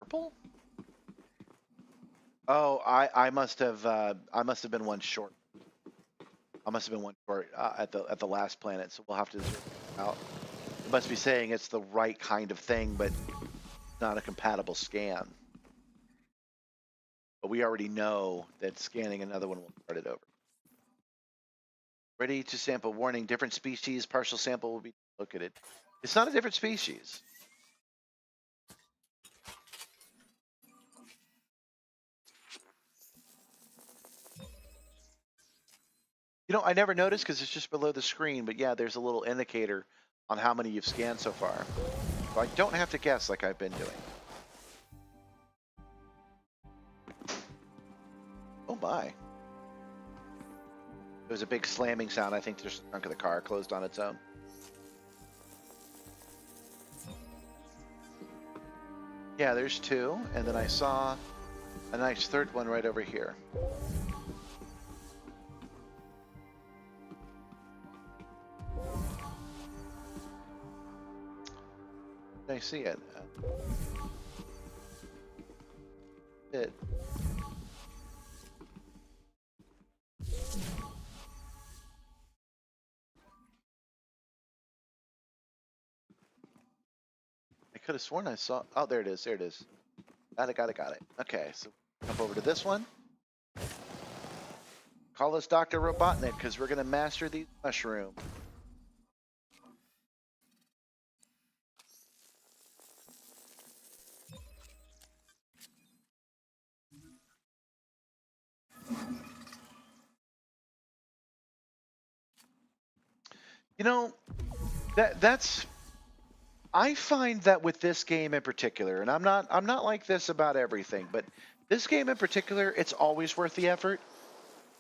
Purple? Oh, I must have been one short. I must have been one short at the last planet, so we'll have to zoom out. It must be saying it's the right kind of thing, but not a compatible scan. But we already know that scanning another one will start it over. Ready to sample. Warning, different species. Partial sample will be located. It's not a different species. You know, I never noticed because it's just below the screen, but yeah, there's a little indicator on how many you've scanned so far. So I don't have to guess like I've been doing. Oh my. There was a big slamming sound. I think the trunk of the car closed on its own. Yeah, there's two, and then I saw a nice third one right over here. I see it. It. I could have sworn I saw. Oh, there it is. There it is. Got it. Okay, so jump over to this one. Call us Dr. Robotnik because we're going to master these mushrooms. You know, that's I find that with this game in particular, and I'm not like this about everything, but this game in particular, it's always worth the effort.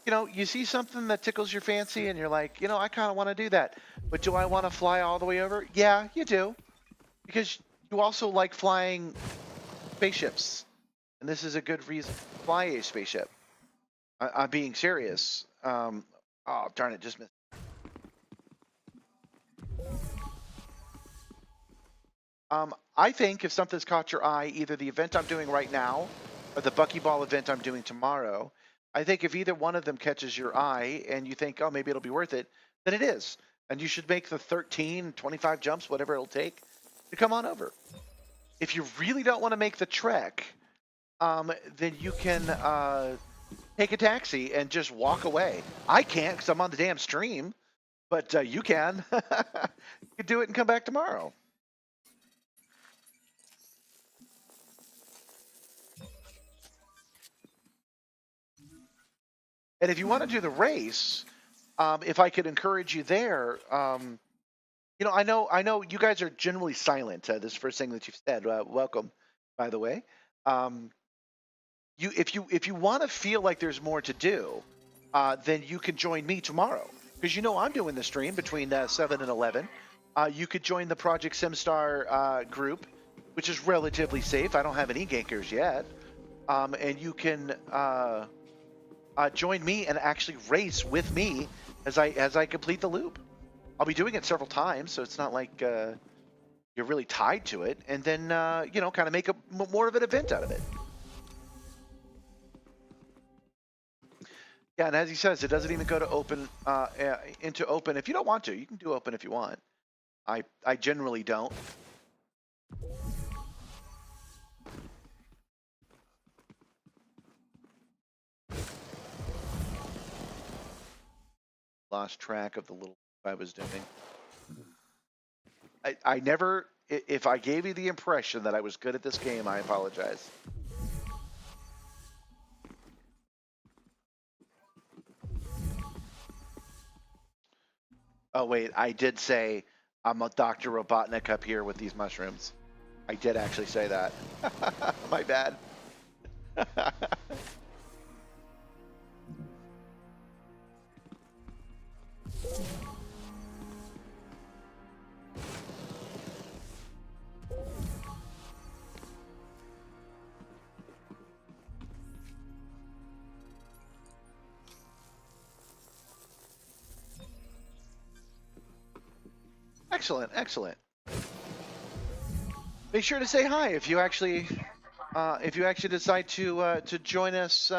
You know, you see something that tickles your fancy and you're like, you know, I kind of want to do that. But do I want to fly all the way over? Yeah, you do. Because you also like flying spaceships. And this is a good reason to fly a spaceship. I'm being serious. Oh, darn it, just missed. I think if something's caught your eye, either the event I'm doing right now or the Buckyball event I'm doing tomorrow, I think if either one of them catches your eye and you think, oh, maybe it'll be worth it, then it is. And you should make the 13, 25 jumps, whatever it'll take, to come on over. If you really don't want to make the trek, then you can take a taxi and just walk away. I can't because I'm on the damn stream, but you can. You can do it and come back tomorrow. And if you want to do the race, if I could encourage you there, you know, I know you guys are generally silent. This first thing that you've said. Welcome, by the way. If you want to feel like there's more to do, then you can join me tomorrow because you know I'm doing the stream between 7 and 11. You could join the Project Simstarr group, which is relatively safe. I don't have any gankers yet, and you can join me and actually race with me as I complete the loop. I'll be doing it several times, so it's not like you're really tied to it. And then you know, kind of make more of an event out of it. Yeah, and as he says, it doesn't even go to open into open if you don't want to. You can do open if you want. I generally don't. Lost track of the little I was doing. I never, if I gave you the impression that I was good at this game, I apologize. Oh wait, I did say I'm a Dr. Robotnik up here with these mushrooms. I did actually say that. My bad. Excellent, excellent. Make sure to say hi if you actually decide to join us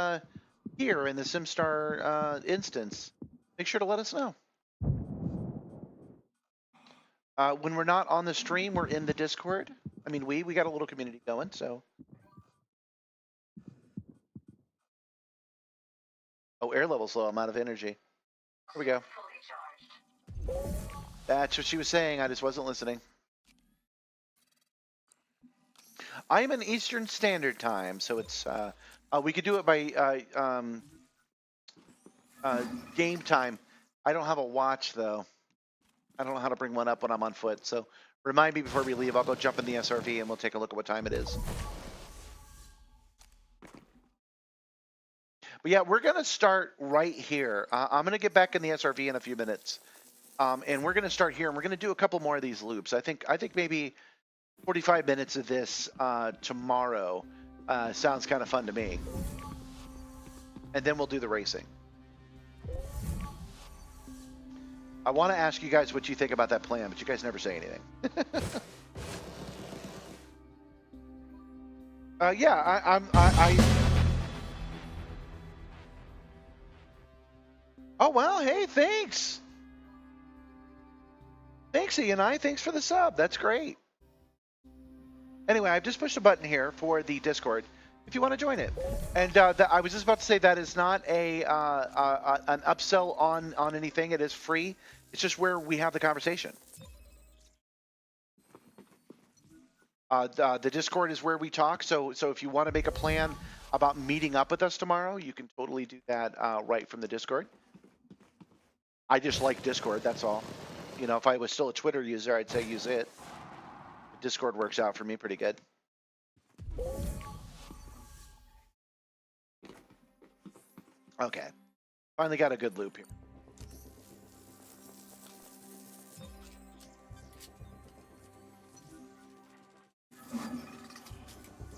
here in the Simstarr instance. Make sure to let us know. When we're not on the stream, we're in the Discord. I mean, we got a little community going, so. Oh, air level's low. I'm out of energy. Here we go. That's what she was saying. I just wasn't listening. I am in Eastern Standard Time, so it's we could do it by game time. I don't have a watch though. I don't know how to bring one up when I'm on foot. So remind me before we leave. I'll go jump in the SRV and we'll take a look at what time it is. But yeah, we're gonna start right here. I'm gonna get back in the SRV in a few minutes, and we're gonna start here, and we're gonna do a couple more of these loops. I think maybe 45 minutes of this tomorrow sounds kind of fun to me. And then we'll do the racing. I want to ask you guys what you think about that plan, but you guys never say anything. Yeah, Oh, well, hey, thanks. Thanks, Ian. Thanks for the sub. That's great. Anyway, I've just pushed a button here for the Discord if you want to join it. And I was just about to say that is not an upsell on anything. It is free. It's just where we have the conversation. The Discord is where we talk. So if you want to make a plan about meeting up with us tomorrow, you can totally do that right from the Discord. I just like Discord, that's all. You know, if I was still a Twitter user, I'd say use it. Discord works out for me pretty good. Okay. Finally got a good loop here.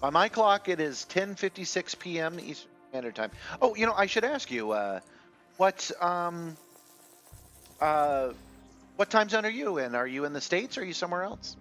By my clock, it is 10:56 p.m. Eastern Standard Time. Oh, you know, I should ask you, what time zone are you in? Are you in the States or are you somewhere else?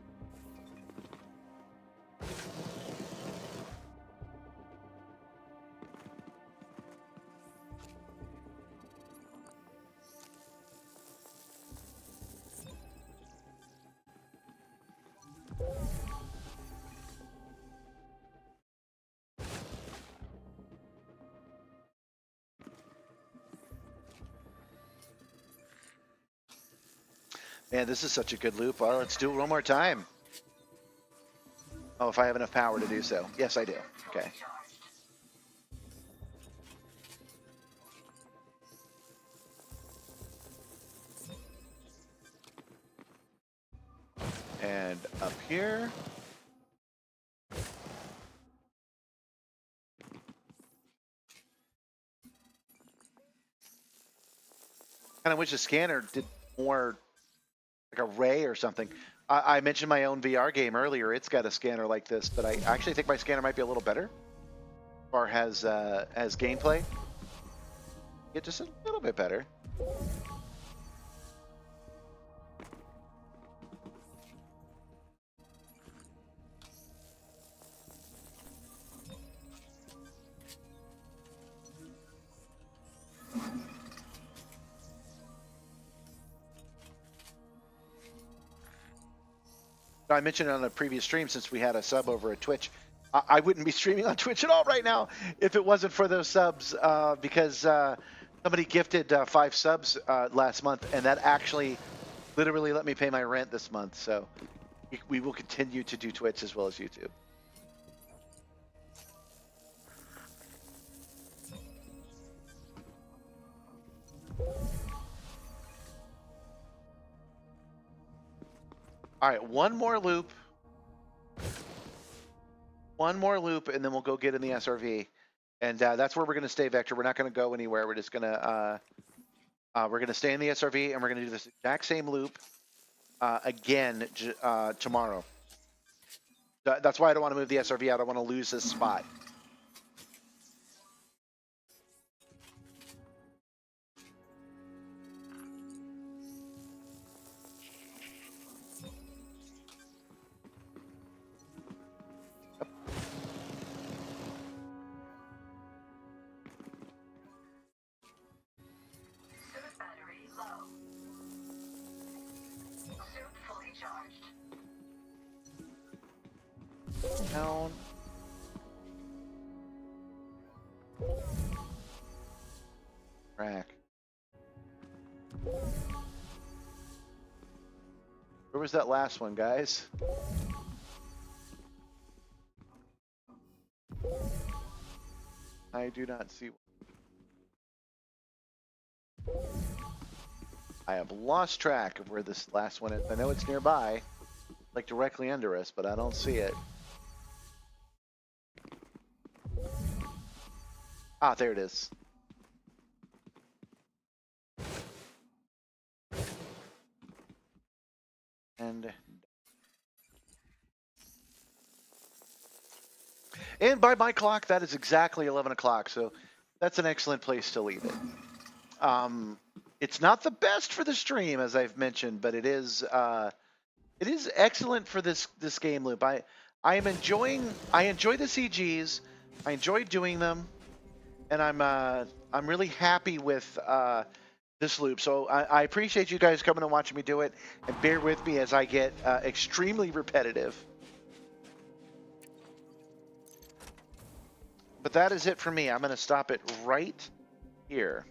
Man, this is such a good loop. Well, let's do it one more time. Oh, if I have enough power to do so. Yes, I do. Okay. And up here. Kind of wish the scanner did more, like a ray or something. I mentioned my own VR game earlier. It's got a scanner like this, but I actually think my scanner might be a little better, or has gameplay. Get just a little bit better. I mentioned on a previous stream, since we had a sub over at Twitch, I wouldn't be streaming on Twitch at all right now if it wasn't for those subs, because somebody gifted 5 subs last month, and that actually literally let me pay my rent this month. So we will continue to do Twitch as well as YouTube. All right, one more loop. One more loop, and then we'll go get in the SRV. And that's where we're going to stay, Vector. We're not going to go anywhere. We're just going to stay in the SRV, and we're going to do this exact same loop again tomorrow. That's why I don't want to move the SRV out. I want to lose this spot. Down. Rack. Where was that last one, guys? I do not see one. I have lost track of where this last one is. I know it's nearby, like directly under us, but I don't see it. Ah, there it is. And by my clock, that is exactly 11 o'clock. So that's an excellent place to leave it. It's not the best for the stream, as I've mentioned, but it is excellent for this game loop. I enjoy the CGs. I enjoy doing them, and I'm really happy with this loop. So I appreciate you guys coming and watching me do it, and bear with me as I get extremely repetitive. But that is it for me. I'm going to stop it right here.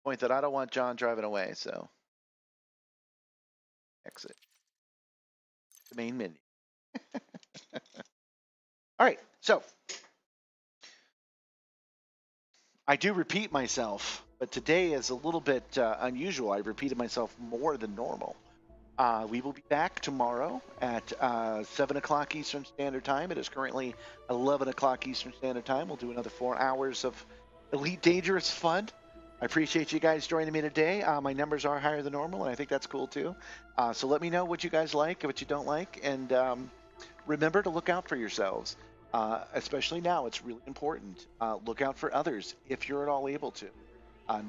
Point that I don't want John driving away, so exit the main menu. All right, so I do repeat myself, but today is a little bit unusual. I repeated myself more than normal. We will be back tomorrow at 7 o'clock Eastern Standard Time. It is currently 11 o'clock Eastern Standard Time. We'll do another 4 hours of Elite Dangerous fun. I appreciate you guys joining me today. My numbers are higher than normal, and I think that's cool too. So let me know what you guys like, what you don't like, and remember to look out for yourselves. Especially now, it's really important. Look out for others if you're at all able to.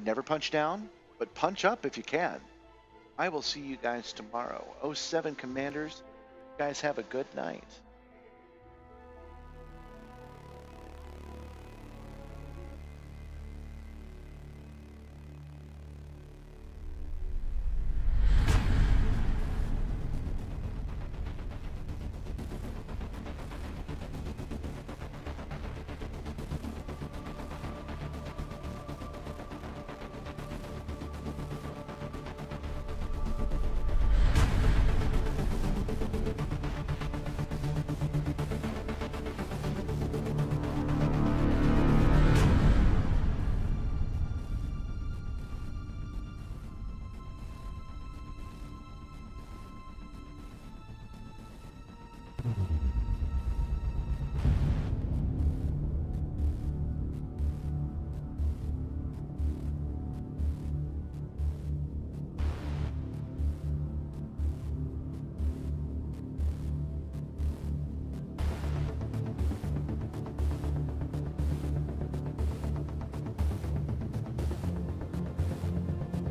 Never punch down, but punch up if you can. I will see you guys tomorrow. 07 Commanders, you guys have a good night.